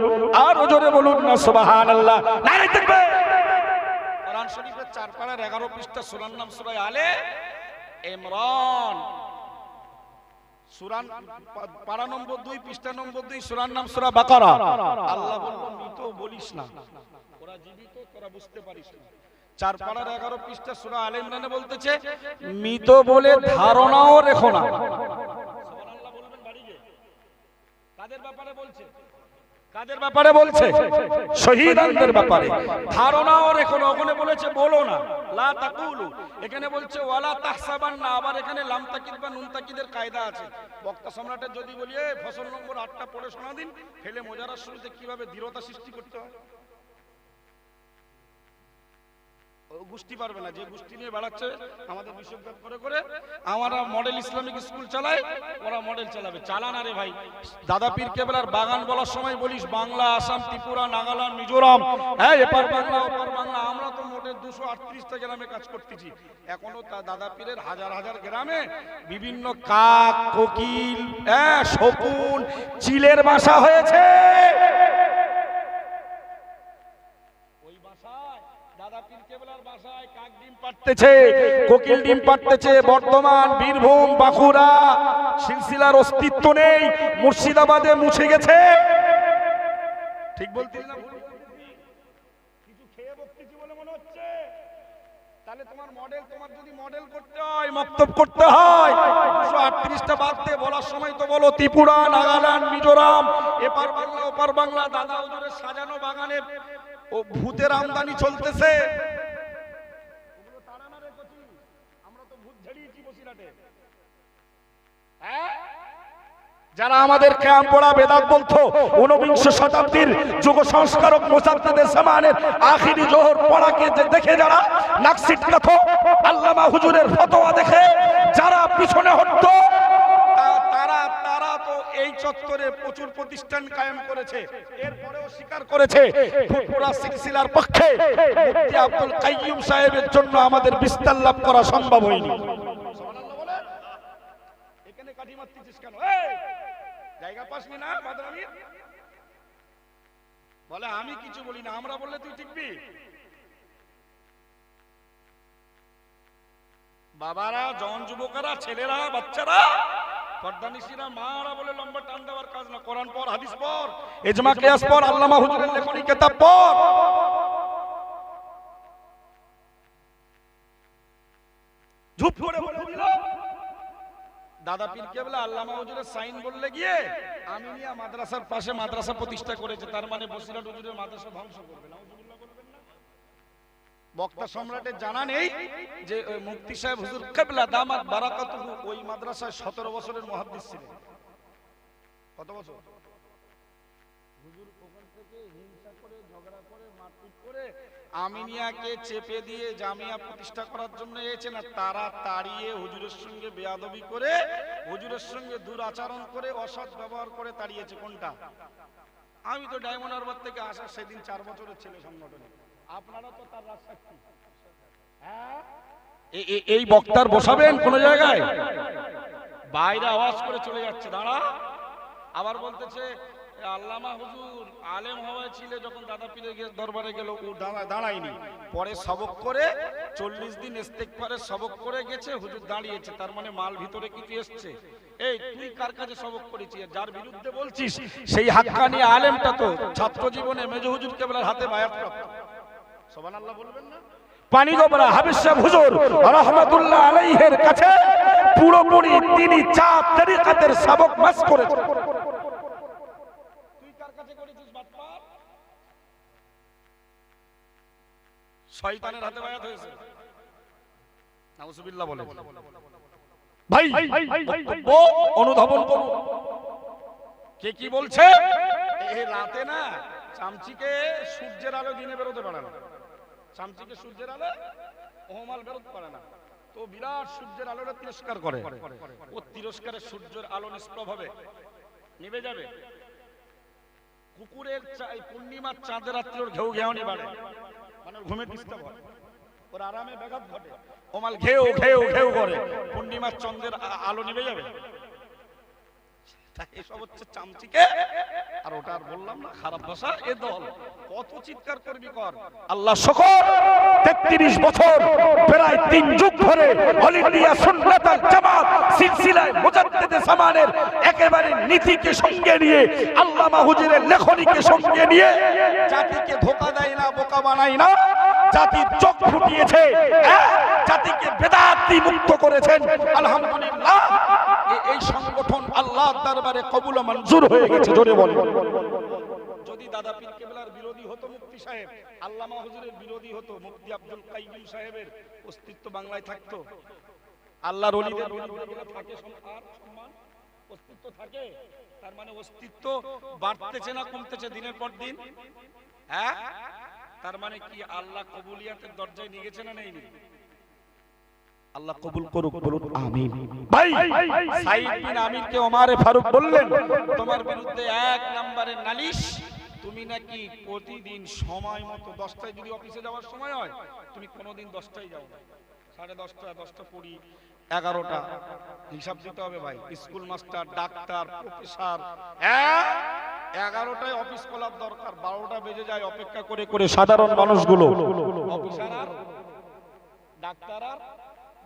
S1: আর জোরে বলুন না সুবহানাল্লাহ। নারে তাকবীর। কোরআন শরীফের 4 পারার 11 পৃষ্ঠা, সূরার নাম সূরা আলে ইমরান, সূরা পারা নম্বর 2, পৃষ্ঠা নম্বর 2, সূরার নাম সূরা বাকারা। আল্লাহ বলল, মৃত বলিস না, ওরা জীবিত, তোরা বুঝতে পারিস না। 4 পারার 11 পৃষ্ঠা সূরা আলে ইমরানে বলতেছে, মৃত বলে ধারণাও রেখো না। সুবহানাল্লাহ বলবেন বাড়ি গিয়ে। কাদের ব্যাপারে বলছে? কাদের ব্যাপারে বলছে? শহীদদের ব্যাপারে। ধারণাও রেখো না, ওখানে বলেছে বলো না, লা তাকুলু, এখানে বলছে ওয়ালা তাহসাবান্না। আবার এখানে লাম তাকিদ বা নুন তাকিদের কায়দা আছে। বক্তা সম্রাটের যদি বলি এই ফসল নম্বর 8টা পড়ে শোনা দিন, ফেলে মোজারার শুরুতে কিভাবে দৃঢ়তা সৃষ্টি করতে হয়, গোষ্ঠী পারবে না। যে গোষ্ঠী নিয়ে বেড়াচ্ছে আমাদের বিশ্বব্যাপ করে করে, আমরা মডেল ইসলামিক স্কুল চালাই, ওরা মডেল চালাবে। চালানা রে ভাই। দাদা পীর কেবলার বাগান বলার সময় বলিস বাংলা, আসাম, ত্রিপুরা, নাগাল্যান্ড, মিজোরাম, হ্যাঁ এপার বাংলা ওপার বাংলা। আমরা তো মোটে 238টা গ্রামে কাজ করতেছি। এখনো দাদা পীরের হাজার হাজার গ্রামে বিভিন্ন কাক, কোকিল, হ্যাঁ শকুন, চিলের বাসা হয়েছে। কোকিল ডিম পাড়তেছে। বর্ধমান, বীরভূম, বাঁকুড়া, সিলসিলার অস্তিত্ব নেই, মুর্শিদাবাদে মুছে গেছে। ঠিক বলছিস না? কিছু খেয়ে বকতেছি বলে মনে হচ্ছে। তাহলে তোমার যদি মডেল করতে হয়, মক্তব করতে হয়, 238টা বাদ দিয়ে বলার সময় তো বলো ত্রিপুরা, নাগাল্যান্ড, মিজোরাম, এপার বাংলা ওপার বাংলা। দাদা হুজুরের সাজানো বাগানে ও ভূতের আমদানি চলতেছে। যারা আমাদের ক্যাম্প পড়া বেদাত বলতো, 19 শতাব্দীর যুগ সংস্কারক মুজাদ্দিদে জামানের আখিরি জোহর পড়াকে দেখে যারা নাকশিট কাতো, আল্লামা হুজুরের ফতোয়া দেখে যারা পিছনে হটতো, তারা তো এই চত্বরে প্রচুর প্রতিষ্ঠান কায়েম করেছে, এরপরেও স্বীকার করেছে পুরা সিলসিলার পক্ষে মুফতি আব্দুল কাইয়ুম সাহেবের জন্য আমাদের বিস্তার লাভ করা সম্ভব হয়নি। সুবহানাল্লাহ বলে। এখানে কাঠি মারতেছিস কেন? এই জায়গা পাসনি না বাদরামি? বলে আমি কিছু বলি না, আমরা বললে তুই টিকবি? বাবারা, জন যুবকেরা, ছেলেরা, বাচ্চারা, পর্দানিশীরা, মারা বলে লম্বা টান দেওয়ার কাজ না। কোরআন পড়, হাদিস পড়, ইজমা কিয়াস পড়, আল্লামা হুজুরের লেখনী কিতাব পড়। ঝুপ করে বলে দিল দাদা পীর কেবলা আল্লামা হুজুরের সাইন বললে গিয়ে আমিনিয়া মাদ্রাসার পাশে মাদ্রাসা প্রতিষ্ঠা করেছে, তার মানে বসিরহাট হুজুরের মাদ্রাসা ধ্বংস করবে না। বক্তা সম্রাটের জানা নেই যে মুফতি সাহেব হুজুর কেবলা দামাত বারাকাতুহু ওই মাদ্রাসায় 17 বছরের মুহাদ্দিস ছিলেন। কত বছর? হুজুর ওখান থেকে হিংসা করে, ঝগড়া করে, মারপিট করে আমিনিয়াকে চেপে দিয়ে জামিয়া প্রতিষ্ঠা করার জন্য এসেছে না, তারা তাড়িয়ে হুজুরের সঙ্গে বেয়াদবি করে, হুজুরের সঙ্গে দুরাচরণ করে, অসৎ ব্যবহার করে তাড়িয়েছে। কোনটা? আমি তো ডায়মন্ড হারবার থেকে আসা সেদিন 4 বছরের ছেলে সংগঠনে, আপনারা তো তার রাজসাক্ষী। হ্যাঁ, এই বক্তার বসাবেন কোন জায়গায়? বাইরে আওয়াজ করে চলে যাচ্ছে, দাঁড়া। আবার বলতেছে আল্লামা হুজুর আলেম হওয়া ছিল, যখন দাদা পীরের দরবারে গেল ও দাঁড়ায়নি, পরে সবক করে 40 দিন ইস্তেগফারের সবক করে গেছে, হুজুর দাঁড়িয়েছে, তার মানে মাল ভিতরে কিছু এসছে। এই তুই কার কাছে সবক করেছিস? যার বিরুদ্ধে বলছিস সেই হাক্কানি আলেমটা তো ছাত্র জীবনে মেজো হুজুর কেবলার হাতে বায়াত প্রাপ্ত। সুবহানাল্লাহ বলবেন না? পানিগোবরা হাবিব সাহেব হুজুর রাহমাতুল্লাহ আলাইহির কাছে পুরোপুরি তিনি 4 তরিকাতের সবক মাস করেছেন। তুই কার কাছে করেছিস বাটপার? শয়তানের হাতে বায়াত হয়েছে। নাউজুবিল্লাহ বলে। ভাই বক্তব্য অনুধাবন করুন, কে কি বলছে। এই রাতে না চামচিকে সূর্যের আলো দিনে বেরোতে পারে না, চামচিকে সূর্যের আলো ওহমাল বেরোতে পারে না, তো বিরাট সূর্যের আলোটা তিরস্কার করে, ও তিরস্কারে সূর্যের আলো নিষ্প্রভ হবে, নিভে যাবে। কুকুরের পূর্ণিমার চাঁদের রাত্রির ঘেউ ঘেউনি বাড়ে, মানে ঘুমে ডিস্টার্ব হয়, ওর আরামে ব্যাঘাত ঘটে, ওমাল ঘেউ ঘেউ ঘেউ করে, পূর্ণিমার চন্দ্রের আলো নিভে যাবে। এসব হচ্ছে চামচিকে, আর ওটা আর বললাম না খারাপ ভাষা। এ দল কত চিৎকার করবি কর। আল্লাহ শুকর 33 বছর প্রায় 3 যুগ ধরে অল ইন্ডিয়া সুন্নাত আল জামাত সিলসিলায় মুজাদ্দিদে জামানের একেবারে নীতিকে সঙ্গে নিয়ে, আল্লামা হুজুরের লেখনীকে সঙ্গে নিয়ে জাতিকে ধোঁকা দেয় না, বোকা বানায় না, জাতির চোখ ফুটিয়েছে, জাতিকে বেদাতি মুক্ত করেছেন। আলহামদুলিল্লাহ এই সংগঠন আল্লাহর দরবারে কবুল ও মঞ্জুর হয়ে গেছে। জোরে বলেন। যদি দাদা পীর কেবলার বিরোধী হতো মুফতি সাহেব, আল্লামা হুজুরের বিরোধী হতো মুফতি আব্দুল কাইয়ুম সাহেবের অস্তিত্ব বাংলায় থাকতো? আল্লাহর ওলিদের থাকে আর সম্মান, অস্তিত্ব থাকে, তার মানে অস্তিত্ব বাড়তেছে না কমতেছে দিনের পর দিন? হ্যাঁ, তার মানে কি আল্লাহ কবুলিয়াতের দরজায় নিয়ে গেছে না নেই? আল্লাহ কবুল করুক, বলুন আমিন। ভাই সাইদ বিন আমিরকে ওমরে ফারুক বললেন, তোমার বিরুদ্ধে 1 নম্বরের নালিশ, তুমি নাকি প্রতিদিন সময় মতো 10টায় যদি অফিসে যাওয়ার সময় হয়, তুমি কোনোদিন 10টায় যাও না, 10:30, 10:20, 11টা, হিসাব দিতে হবে ভাই। স্কুল মাস্টার, ডাক্তার, প্রফেসর, 11টায় অফিস খোলার দরকার, 12টা বেজে যায় অপেক্ষা করে করে সাধারণ মানুষগুলো। অফিসার আর ডাক্তার, আর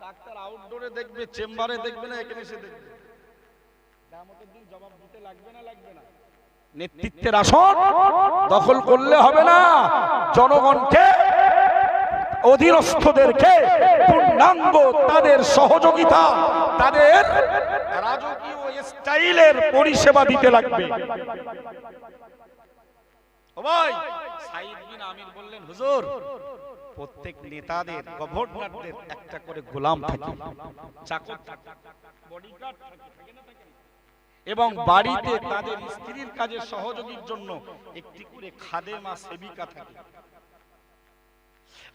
S1: ডাক্তার আউটডোরে দেখবে, চেম্বারে দেখবে না, এখানে এসে দেখবে। কিয়ামতের দিন জবাব দিতে লাগবে না লাগবে না? নেতৃত্বের আসন দখল করলে হবে না, জনগণকে, অধীনস্থদেরকে পূর্ণাঙ্গ তাদের সহযোগিতা, তাদের রাজকীয় স্টাইলের পরিষেবা দিতে লাগবে। ও ভাই, সাইদ বিন আমির বললেন, হুজুর প্রত্যেক নেতাদের, গভর্নরদের একটা করে গোলাম থাকে, চাকর থাকে, বডিগার্ড থাকে না থাকে, এবং বাড়িতে তাদের স্ত্রীর কাজে সহযোগীর জন্য একটি করে খাদেমা সেবিকা থাকে।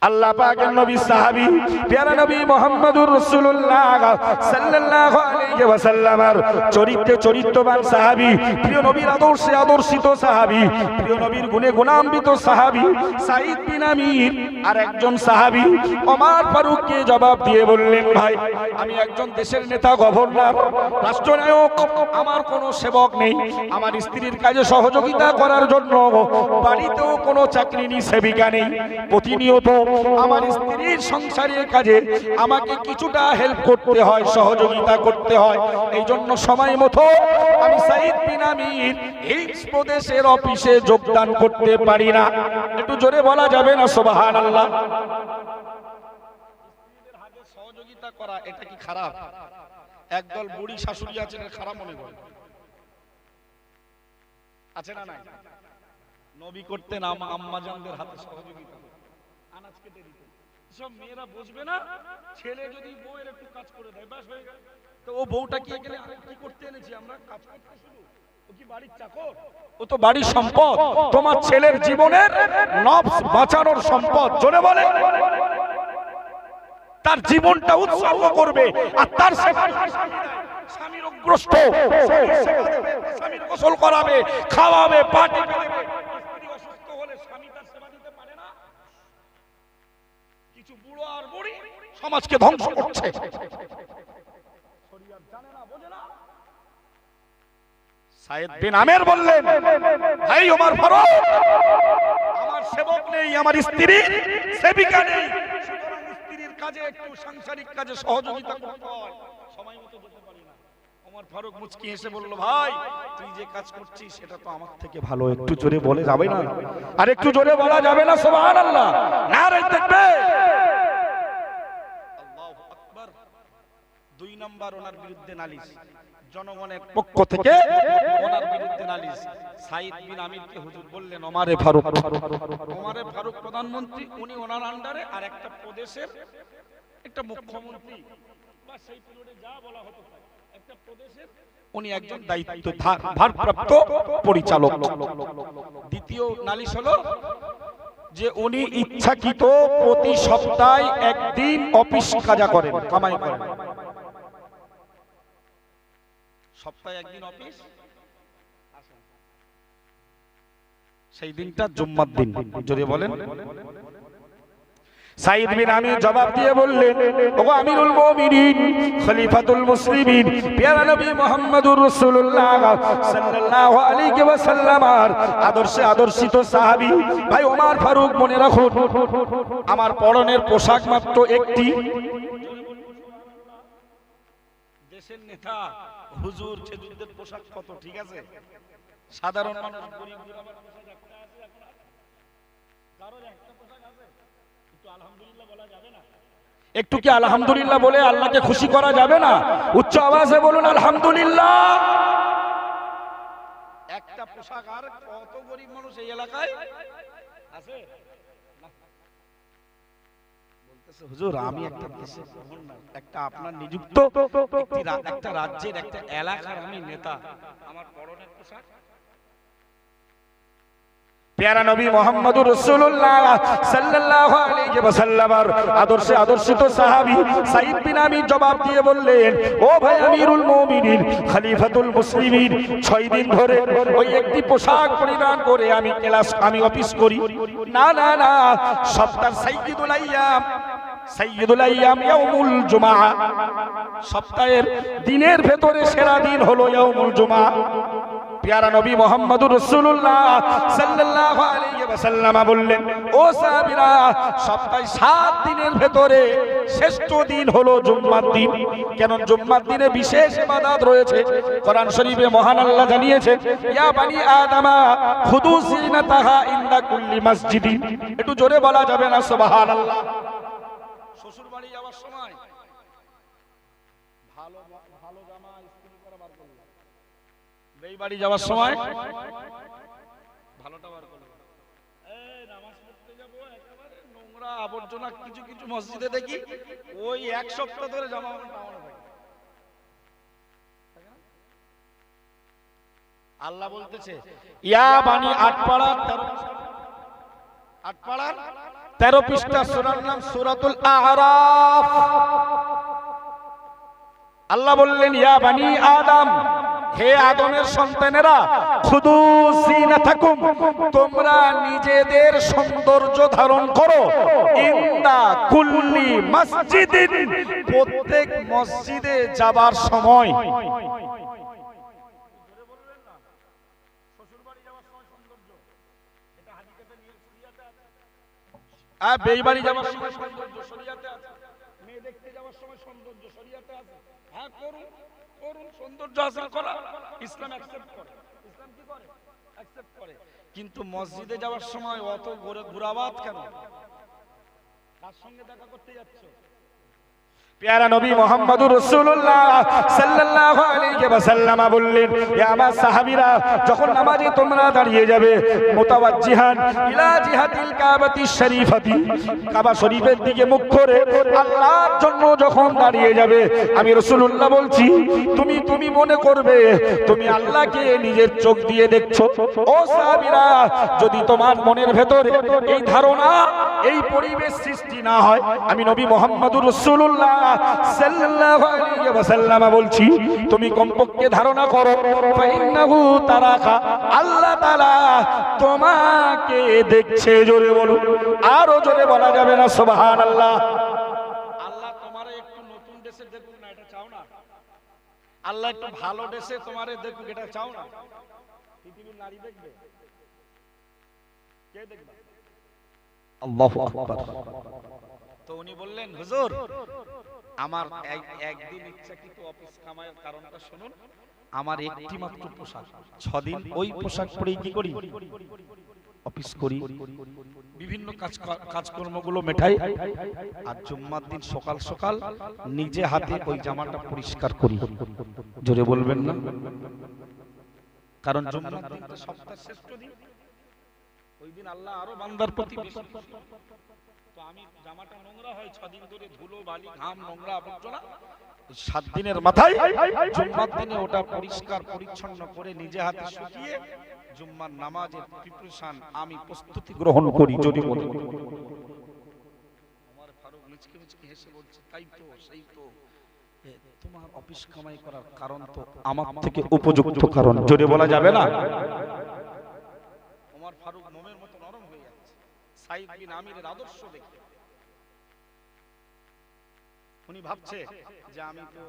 S1: আল্লাহ পাকের নবী সাহাবী প্যারা নবী মুহাম্মদুর রাসূলুল্লাহ সাল্লাল্লাহু আলাইহি ওয়াসাল্লামের চরিত্রে চরিত্রবান সাহাবী, প্রিয় নবীর আদর্শে আদর্শিত সাহাবী, প্রিয় নবীর গুণে গুণান্বিত সাহাবী সাঈদ বিন আমির আর একজন সাহাবী ওমর ফারুককে জবাব দিয়ে বললেন, ভাই আমি একজন দেশের নেতা, গভর্নর, রাষ্ট্রনায়ক, আমার কোনো সেবক নেই, আমার স্ত্রীর কাজে সহযোগিতা করার জন্য বাড়িতেও কোনো চাকরিনী সেবিকা নেই, প্রতিনিয়ত আমার স্ত্রীর সংসারের কাজে আমাকে কিছুটা হেল্প করতে হয়, সহযোগিতা করতে হয়, এই জন্য সময় মতো আমি সাঈদ বিন আমির হিলস প্রদেশের অফিসে যোগদান করতে পারি না। একটু জোরে বলা যাবে না সুবহানাল্লাহ? স্ত্রীদের হাতে সহযোগিতা করা এটা কি খারাপ? একদল বুড়ি শাশুড়ি আছেন, খারাপ মনে করে আছে না নাই? নবী করতেন আম্মাজানদের হাতে সহযোগিতা, আনাজ কেটে দিতেন। সব মেয়েরা বুঝবে না, ছেলে যদি বউয়ের একটু কাজ করে দেয় বাস হয়ে গেল। তো ও বউটা কি এখানে কি করতে এনেছি আমরা? কাজ করতে শুরু। ও কি বাড়ির চাকর? ও তো বাড়ির সম্পদ, তোমার ছেলের জীবনের নফস বাঁচানোর সম্পদ। জোরে বলে, তার জীবনটা উৎসর্গ করবে আর তার সেবা স্বামী রোগগ্রস্ত, স্বামীর গোসল করাবে, খাওয়াবে, পাটি দেবে। স্ত্রী অসুস্থ হলে স্বামী তার সেবা দিতে পারে না। কিছু বুড়ো আর বুড়ি সমাজকে ধ্বংস করছে, শরীয়ত জানে না, বোঝে না। সাঈদ বিন আমির বললেন, ভাই ওমর ফারুক, আমার সেবক নেই, আমার স্ত্রীর সেবিকা নেই, সুতরাং স্ত্রীর কাজে একটু সাংসারিক কাজে সহযোগিতা করতে হয়, সময় মতো যেতে পারি না। ওমর ফারুক মুচকি হেসে বলল, ভাই তুই যে কাজ করছিস সেটা তো আমার থেকে ভালো, একটু জোরে বলে যাবে না? আর একটু জোরে বলা যাবে না সুবহানাল্লাহ? নারে তাকবীর, আল্লাহু আকবার। 2 নাম্বার ওনার বিরুদ্ধে নালিশ, জনগণের পক্ষ থেকে ওনার বিরুদ্ধে নালিশ। সাঈদ বিন আমিরকে হুজুর বললেন, ওমরে ফারুক, ওমরে ফারুক প্রধানমন্ত্রী, উনি ওনার আন্ডারে আর একটা প্রদেশের একটা মুখ্যমন্ত্রী বা সেই পিরিয়ডে যা বলা হতো একটা প্রদেশের উনি একজন দায়িত্ব ভারপ্রাপ্ত পরিচালক। দ্বিতীয় নালিশ হলো যে উনি ইচ্ছাকৃত প্রতি সপ্তাহে একদিন অফিস কাজা করেন, কামাই করেন। সপ্তাহে একদিন অফিস, সেই দিনটা জুম্মার দিন। জোরে বলেন। সাঈদ বিন আমির জবাব দিয়ে বললেন, ওগো আমিরুল মুমিনিন, খলিফাতুল মুসলিমিন, প্যারা নবী মুহাম্মদুর রাসূলুল্লাহ সাল্লাল্লাহু আলাইহি ওয়াসাল্লামের আদর্শে আদর্শিত সাহাবী ভাই ওমর ফারুক, মনে রাখুন আমার পরনের পোশাক মাত্র একটি। দেশের নেতা হুজুর খেজুরদের পোশাক কত, ঠিক আছে? সাধারণ মানুষ গরিব গুরাবার পোশাক একটা আছে, কারোর একটা পোশাক আছে। একটু আলহামদুলিল্লাহ বলা যাবে না? একটু কি আলহামদুলিল্লাহ বলে আল্লাহকে খুশি করা যাবে না? উচ্চ আওয়াজে বলুন আলহামদুলিল্লাহ। একটা পোশাক, আর কত গরিব মানুষ এই এলাকায় আছে? হুজুর আমি একটা দেশের গভর্নর, একটা আপনার নিযুক্ত একটা রাজ্যের একটা এলাকার আমি নেতা, আমার পরনের পোশাক। প্যারা নবী মুহাম্মদুর রাসূলুল্লাহ সাল্লাল্লাহু আলাইহি ওয়াসাল্লামের আদর্শে আদর্শিত সাহাবী সাঈদ বিন আমির জবাব দিয়ে বললেন, ও ভাই আমিরুল মুমিনিন, খলিফাতুল মুসলিমিন, 6 দিন ধরে ওই একটি পোশাক পরিধান করে আমি অফিস করি না। না না, সপ্তাহের সাইয়্যিদুল আইয়াম ইয়াউমুল জুমআ, সপ্তাহের দিনের ভেতরে সেরা দিন হলো ইয়াউমুল জুমআ। প্যারা নবী মুহাম্মদুর রাসূলুল্লাহ সাল্লাল্লাহু আলাইহি ওয়াসাল্লাম বললেন, ও সাহাবীরা, সপ্তাহে 7 দিনের ভেতরে শ্রেষ্ঠ দিন হলো জুম্মার দিন। কেন? জুম্মার দিনে বিশেষ ইবাদত রয়েছে। কোরআন শরীফে মহান আল্লাহ জানিয়েছেন, ইয়া বানি আদামা খুদু জিনাতাহা ইনদা কুল্লি মসজিদিন। একটু জোরে বলা যাবে না সুবহানাল্লাহ? শ্বশুর বাড়ি যাওয়ার সময় ভালো ভালো জামা ইস্ত্রি করা বার করলো, এই বাড়ি যাওয়ার সময় ভালোটা বার করলো। এই নামাজ পড়তে যাব, একেবারে নোংরা আবর্জনা কিছু কিছু মসজিদে দেখি ওই এক সপ্তাহ ধরে জামা টাঙানো থাকে। আল্লাহ বলতেছে, ইয়া বানি আটপাড়া 13 পৃষ্ঠা সূরার নাম সূরাতুল আ'রাফ। আল্লাহ বললেন, ইয়া বানি আদম, হে আদমের সন্তানেরা, খুদু জিনাতাকুম, তোমরা নিজেদের সৌন্দর্য ধারণ করো, ইনদা কুল্লি মসজিদিন, প্রত্যেক মসজিদে যাবার সময়। বেইবাড়ি যাওয়ার সময় সৌন্দর্য শরীয়তে আছে, মেয়ে দেখতে যাওয়ার সময় সৌন্দর্য শরীয়তে আছে। হ্যাঁ, করুন করুন, সৌন্দর্য হাসিল করা ইসলাম অ্যাকসেপ্ট করে। ইসলাম কি করে? অ্যাকসেপ্ট করে। কিন্তু মসজিদে যাওয়ার সময় অত ঘোরাবাদ কেন? কার সঙ্গে দেখা করতে যাচ্ছ? প্যারা নবী মুহাম্মদুর রাসূলুল্লাহ সাল্লাল্লাহু আলাইহি ওয়াসাল্লাম বললেন, হে আমার সাহাবীরা, যখন নামাজে তোমরা দাঁড়িয়ে যাবে, মুতাওয়াজ্জিহান ইলা জিহাতিল কাবাতিশ শরীফাতি, কাবা শরীফের দিকে মুখ করে আল্লাহর জন্য যখন দাঁড়িয়ে যাবে, আমি রাসূলুল্লাহ বলছি, তুমি মনে করবে তুমি আল্লাহকে নিজের চোখ দিয়ে দেখছো। ও সাহাবীরা, যদি তোমার মনের ভেতরে এই ধারণা, এই পরিবেশ সৃষ্টি না হয়, আমি নবী মুহাম্মদুর রাসূলুল্লাহ সাল্লাল্লাহু আলাইহি ওয়াসাল্লাম বলছি, তুমি কমপক্ষে ধারণা করো, ফাইন্নাহু তারাকা, আল্লাহ তাআলা তোমাকে দেখছে। জোরে বলুন, আরো জোরে বলা যাবে না সুবহানাল্লাহ। আল্লাহ তোমারে একটু নতুন দেশে দেখুক না, এটা চাও না? আল্লাহ একটু ভালো দেশে তোমারে দেখুক, এটা চাও না? পৃথিবীর নারী দেখবে? কে দেখবে? আল্লাহু আকবার। তো উনি বললেন, হুজুর, আমার একদিন ইচ্ছাকৃত অফিস কামাইয়ের কারণটা শুনুন। আমার একটি মাত্র পোশাক, 6 দিন ওই পোশাক পরেই কি করি? অফিস করি, বিভিন্ন কাজকর্মগুলো মেটাই, আর জুম্মার দিন সকাল সকাল নিজে হাতে ওই জামাটা পরিষ্কার করি। জোরে বলবেন না? কারণ জুম্মার দিনটা সপ্তাহের শ্রেষ্ঠ দিন, ওই দিন আল্লাহ আরো বান্দার প্রতি বেশি। তো আমি জামাটা নোংরা হয় 6 দিন ধরে, ধুলো বালি ঘাম নোংরা আবর্জনা, 7 দিনের মাথায় জুম্মার দিনে ওটা পরিষ্কার পরিচ্ছন্ন করে নিজে হাতে শুকিয়ে জুম্মার নামাজের প্রিপারেশন আমি প্রস্তুতি গ্রহণ করি। যদি বলি আমার ফারুক মুচকি মুচকি হেসে বলছে, তাই তো, সেই তো, তোমার অফিস কামাই করার কারণ তো আমার থেকে উপযুক্ত কারণ। জোরে বলা যাবে না? ওমর ফারুক মোমের মতো নরম হয়ে যাচ্ছে সাইদ বিন আমিরের আদর্শ দেখে। উনি ভাবছে যে আমি তো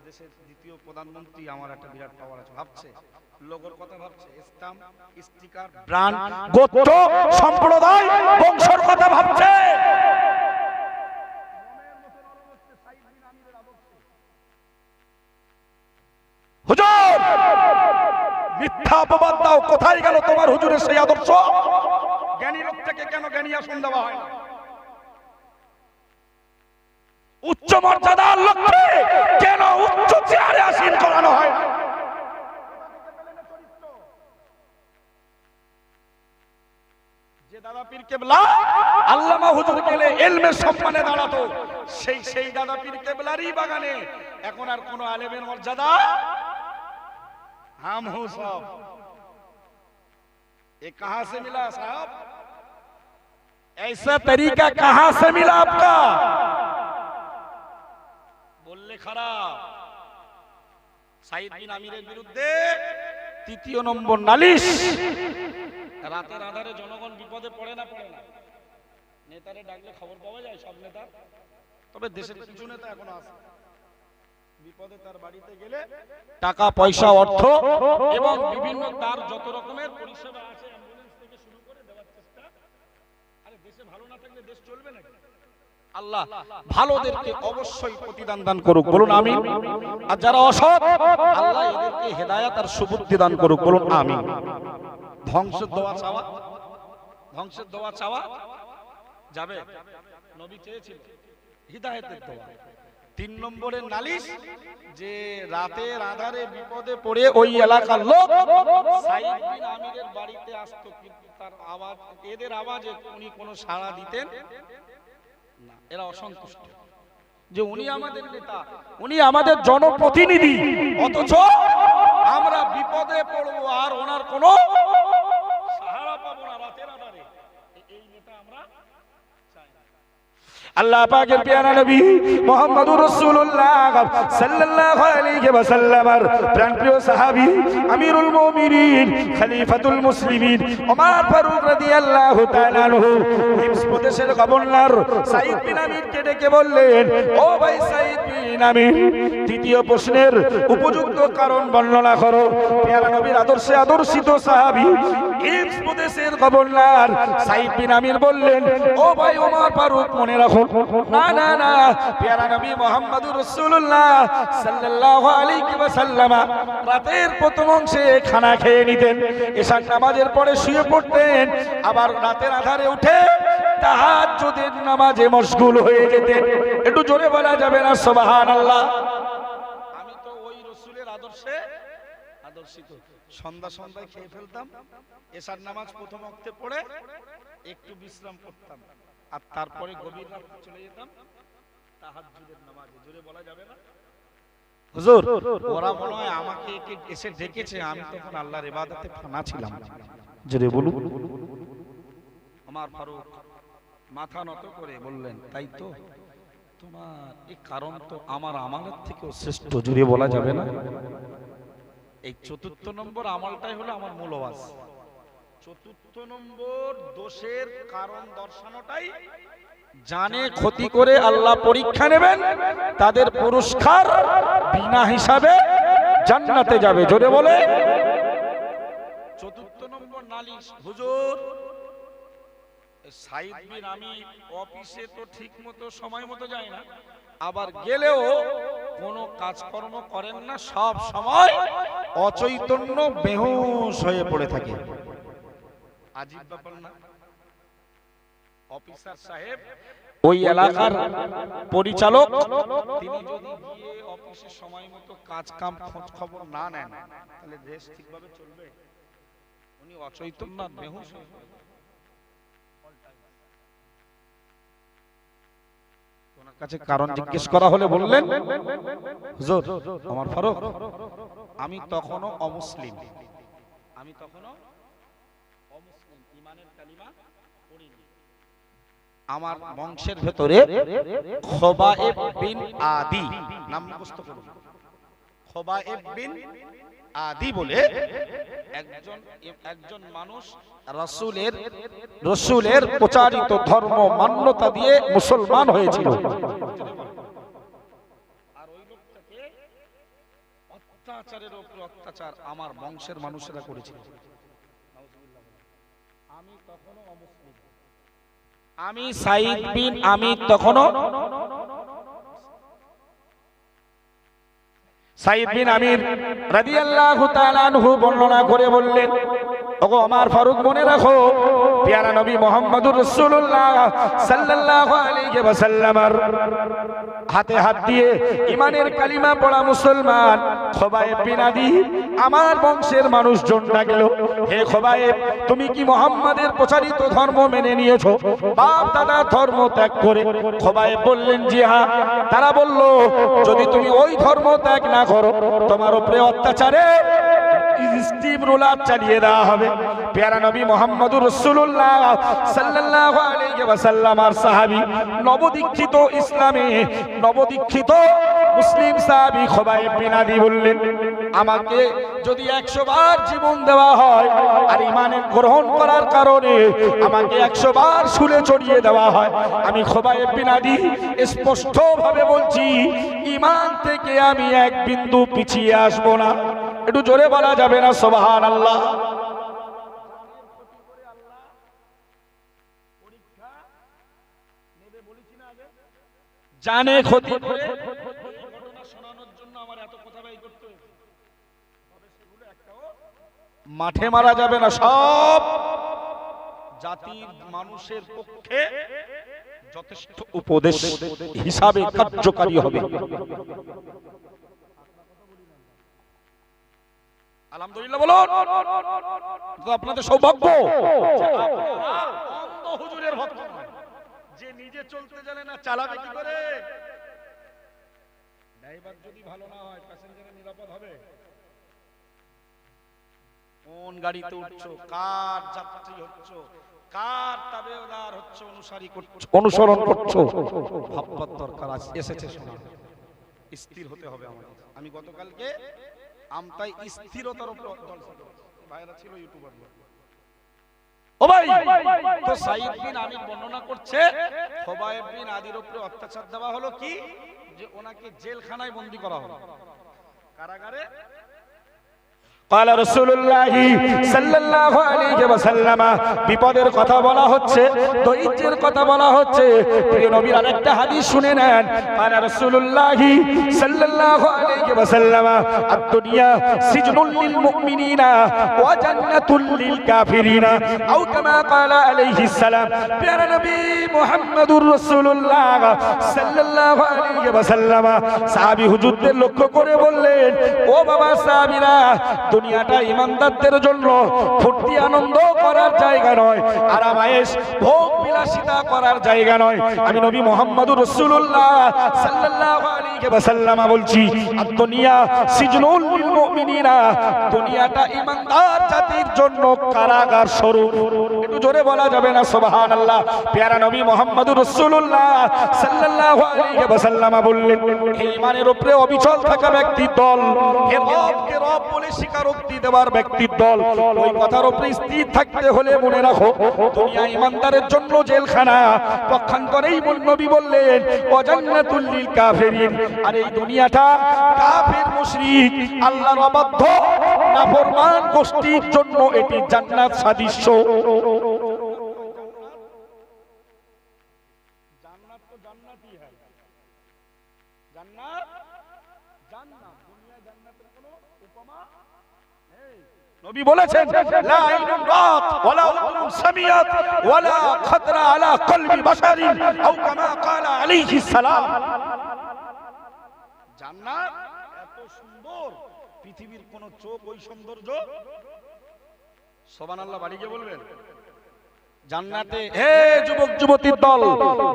S1: দেশের দ্বিতীয় প্রধানমন্ত্রী, আমার একটা বিরাট পাওয়ার আছে। ভাবছে লোগোর কথা, ভাবছে স্ট্যাম্প, স্টিকার, ব্র্যান্ড, গোত্র, সম্প্রদায়, বংশের কথা ভাবছে। হুজুর, মিথ্যা অপবাদ দাও, কোথায় গেল তোমার হুজুরের সেই আদর্শ? জ্ঞানী লোক থেকে কেন জ্ঞানী আসন দেওয়া হয় না? উচ্চ মর্যাদার লোককে কেন উচ্চ চেয়ারে আসীন করানো হয় না? যে দাদা পীর কেবলা আল্লামা হুজুর গেলে ইলমের সম্মানে দাঁড়াতো, সেই দাদা পীর কেবলারই বাগানে এখন আর কোন আলেমের মর্যাদা हम हूं सब। ये कहां से मिला साहब? ऐसा तरीका कहां से मिला आपका? बोलले খারাপ। সাইদ বিন আমিরের বিরুদ্ধে 3য় নম্বর নালিশ। রাতের আধারে জনগণ বিপদে পড়ে না? নেতারে ডাকলে খবর পাওয়া যায় সব নেতা? তবে দেশের কিছু নেতা এখনো আছে, বিপদে তার বাড়িতে গেলে টাকা পয়সা অর্থ এবং বিভিন্ন তার যত রকমের পরিষেবা আছে, অ্যাম্বুলেন্স থেকে শুরু করে দেওয়ার চেষ্টা। আরে দেশে ভালো না থাকলে দেশ চলবে নাকি? আল্লাহ ভালোদেরকে অবশ্যই প্রতিদান দান করুক, বলুন আমিন। আর যারা অসৎ, আল্লাহ এদেরকে হেদায়েত আর সুবুদ্ধি দান করুক, বলুন আমিন। ধ্বংসের দোয়া চাওয়া যাবে? নবী চেয়েছিল হিদায়াতের দোয়া। 3 নম্বরের নালিশ, যে রাতের আধারে বিপদে পড়ে ওই এলাকার লোক সাইদ বিন আমিরের বাড়িতে আসতো, কিন্তু তার আওয়াজ, এদের আওয়াজে উনি কোনো সাড়া দিতেন না। এরা অসন্তুষ্ট যে উনি আমাদের নেতা, উনি আমাদের জনপ্রতিনিধি, অথচ আমরা বিপদে পড়বো আর ওনার কোনো সাহারা পাবো না রাতের আধারে। এই নেতা আমরা আল্লাহ পাকের পেয়ারা নবী মুহাম্মদুর রাসূলুল্লাহ সাল্লাল্লাহু আলাইহি ওয়াসাল্লামের প্রাণপ্রিয় সাহাবী আমিরুল মুমিনিন খলিফাতুল মুসলিমিন ওমর ফারুক রাদিয়াল্লাহু তাআলা আনহু হিমস প্রদেশের গভর্নর সাঈদ বিন আমিরকে ডেকে বললেন, ও ভাই সাঈদ বিন আমির, দ্বিতীয় প্রশ্নের উপযুক্ত কারণ বর্ণনা করো। পেয়ারা নবীর আদর্শে আদর্শিত সাহাবী হিমস প্রদেশের গভর্নর সাঈদ বিন আমির বললেন, ও ভাই ওমর ফারুক, মনে রাখো, না না না, পেয়ারা নবী মুহাম্মদুর রাসূলুল্লাহ সাল্লাল্লাহু আলাইহি ওয়াসাল্লাম রাতের প্রথম অংশে খানা খেয়ে নিতেন, এশার নামাজের পরে শুয়ে পড়তেন, আবার রাতের আধারে উঠে তাহাজ্জুদের নামাজে মশগুল হয়ে যেতেন। একটু জোরে বলা যাবে না সুবহানাল্লাহ? আমি তো ওই রাসূলের আদর্শে আদর্শিত। সন্ধ্যায় খেয়ে ফেলতাম, এশার নামাজ প্রথম ওয়াক্তে পড়ে একটু বিশ্রাম করতাম, আর তারপরে গভীর রাতে চলে যেতাম তাহাজ্জুদের নামাজে। জোরে বলা যাবে না? হুজুর, ওরা মনে হয় আমাকে এসে ডেকেছে, আমি তখন আল্লাহর ইবাদতে ফানা ছিলাম। জোরে বলুন। ওমর ফারুক মাথা নত করে বললেন, তাই তো, তোমার এই কারণ তো আমার আমলের থেকেও শ্রেষ্ঠ। জোরে বলা যাবে না? এই চতুর্থ নম্বর আমলটাই হলো আমার মূল ওয়াজ। চতুর্থ নম্বর দোষের কারণ দর্শানোটাই জানে ক্ষতি করে আল্লাহ পরীক্ষা নেবেন, তাদের পুরস্কার বিনা হিসাবে জান্নাতে যাবে। জোরে বলে। চতুর্থ নম্বর নালিশ, হুজুর সাঈদ বিন আমির অফিসে তো ঠিক মতো সময় মতো যায় না, আবার গেলেও কোনো কাজকর্ম করেন না, সব সময় অচৈতন্য বেহুশ হয়ে পড়ে থাকে। আজীব ব্যাপার না? অফিসার সাহেব, ওই এলাকার পরিচালক, তিনি যদি গিয়ে অফিসে সময় মতো কাজ কাম খোঁজ খবর না নেন, তাহলে দেশ ঠিকভাবে চলবে? উনি অচৈতন্য বেহুশ হয়ে পড়ে। ওনার কাছে কারণ জিজ্ঞেস করা হলে বললেন, হুজুর ওমর ফারুক, আমি তখনও অমুসলিম, আমি তখনও অমুসলিম, ঈমানের কালিমা পড়িনি। আমার বংশের ভেতরে খোবায়েব বিন আদি নাম মুখস্থ করুন। খোবায়েব বিন আদি বলে একজন মানুষ রাসূলের প্রচারিত ধর্ম মান্যতা দিয়ে মুসলমান হয়েছিল। আর ওই লোকটাকে অত্যাচারের উপর অত্যাচার আমার বংশের মানুষেরা করেছিল। আমি তখনও অমুসলিম, আমি সাঈদ বিন আমির তখনও সাঈদ বিন আমির রাদিয়াল্লাহু তাআলা আনহু বর্ণনা করে বললেন, ওগো ওমর ফারুক, মনে রাখো, পেয়ারা নবী মুহাম্মদুর রাসূলুল্লাহ সাল্লাল্লাহু আলাইহি ওয়াসাল্লামের হাতে হাত দিয়ে ঈমানের কালিমা পড়া মুসলমান খোবায়েব বিন আদি আমার বংশের মানুষজন ডাকলো, হে খোবায়েব, তুমি কি মুহাম্মাদের প্রচারিত ধর্ম মেনে নিয়েছো, বাপ দাদা ধর্ম ত্যাগ করে? খোবায়েব বললেন, জি হ্যাঁ। তারা বলল, যদি তুমি ওই ধর্ম ত্যাগ না করো, তোমার উপরে অত্যাচারে স্টিম রোলার চালিয়ে দেওয়া হবে। পেয়ারা নবী মুহাম্মদুর রাসূলুল্লাহ সাল্লাল্লাহু আলাইহি ওয়াসাল্লাম আর সাহাবী, নবদীক্ষিত ইসলামে নবদীক্ষিত মুসলিম সাহাবী খোবায়েব বিন আদি বললেন, আমাকে যদি 100 বার জীবন দেওয়া হয় আর ঈমানে গ্রহণ করার কারণে আমাকে 100 বার শুলে চড়িয়ে দেওয়া হয়, আমি খোবায়েব বিন আদি স্পষ্টভাবে বলছি, ঈমান থেকে আমি এক বিন্দু পিছিয়ে আসবো না। একটু জোরে বলা যাবে না সুবহানাল্লাহ? জানে ক্ষতি করে ঘটনা শোনানোর জন্য আমার এত কথা ব্যয় করতে হয়েছে, তবে সেগুলো একটাও মাঠে মারা যাবে না, সব জাতির মানুষের পক্ষে যথেষ্ট উপদেশ হিসাবে কার্যকারী হবে। আলহামদুলিল্লাহ বলুন। তো আপনাদের সৌভাগ্য অন্ধ হুজুরের ভক্ত নয়, যে নিজে চলতে জানে না, চালাবে কি করে? ড্রাইভার যদি ভালো না হয়, প্যাসেঞ্জারের নিরাপদ হবে? কোন গাড়িতে উঠছো, কার যাত্রী হচ্ছো, কার তাবেদার হচ্ছে, অনুসারী করছো, অনুসরণ করছো, ভাববার দরকার আছে। এসেছে শোনা, স্থির হতে হবে আমাদের। আমি গতকালকে আমতাই স্থিরতার উপর ভাইরা ছিল ইউটিউবার, ও ভাই তো সাইদ বিন আমির বর্ণনা করছে খোবাইব বিন আদির উপরে অত্যাচার দেওয়া হলো কি, যে ওনাকে জেলখানায় বন্দী করা হলো, কারাগারে। قال رسول الله صلى الله عليه وسلم, বিপদের কথা বলা হচ্ছে, দৈত্যের কথা বলা হচ্ছে। প্রিয় নবীর আরেকটা হাদিস শুনে নেন। قال رسول الله صلى الله عليه وسلم, الدنيا سجن للمؤمنين وجنة للكافرين, او كما قال عليه السلام। প্রিয় নবী মুহাম্মদুর রাসূলুল্লাহ সাল্লাল্লাহু আলাইহি ওয়াসাল্লাম সাহাবী হুজুরদের লক্ষ্য করে বললেন, ও বাবা সাহাবীরা, দুনিয়াটা ইমানদারদের জন্য ফুর্তি আনন্দ করার জায়গা নয়, আরাম আয়েশ ভোগ বিলাসিতা করার জায়গা নয়। আমি নবী মুহাম্মদুর রাসূলুল্লাহ সাল্লাল্লাহু আলাইহি ওয়াসাল্লাম বলছি, দুনিয়া সিজনুল লিল মুমিনিনা, দুনিয়াটা ইমানদার জাতির জন্য কারাগার স্বরূপ। একটু জোরে বলা যাবে না সুবহানাল্লাহ? প্যারা নবী মুহাম্মদুর রাসূলুল্লাহ সাল্লাল্লাহু আলাইহি ওয়াসাল্লাম বললেন, এই ঈমানের উপরে অবিচল থাকা ব্যক্তির দল, হে রবকে রব বলে স্বীকারোক্তি দেওয়ার ব্যক্তির দল, ওই কথার উপরে স্থির থাকতে হলে মনে রাখো, দুনিয়া ঈমানদারের জন্য জেলখানা। পক্ষান্তরেই নবী বললেন, ওয়া জান্নাতুল লিল কাফিরিন, আর এই দুনিয়াটা কাফির মুশরিক আল্লাহর অবাধ্য নাফরমান গোষ্ঠীর জন্য এটি জান্নাত সাদৃশ্য। জান্নাত তো জান্নাতই হয়, জান্নাত জান্নাত, দুনিয়া জান্নাতের কোনো উপমা নেই। নবী বলেছেন, লা আইনুন রাত ওয়ালা উযুনুন সামিয়াত ওয়ালা খাতরা আলা কলবি বাশারিন, আও কামা ক্বালা আলাইহিস সালাম। জান্নাত এত সুন্দর, পৃথিবীর কোন চোখ ওই সৌন্দর্য। সুবহানাল্লাহ, বাড়ি গিয়ে বলবেন। জান্নাতে হে যুবক যুবতীর দল,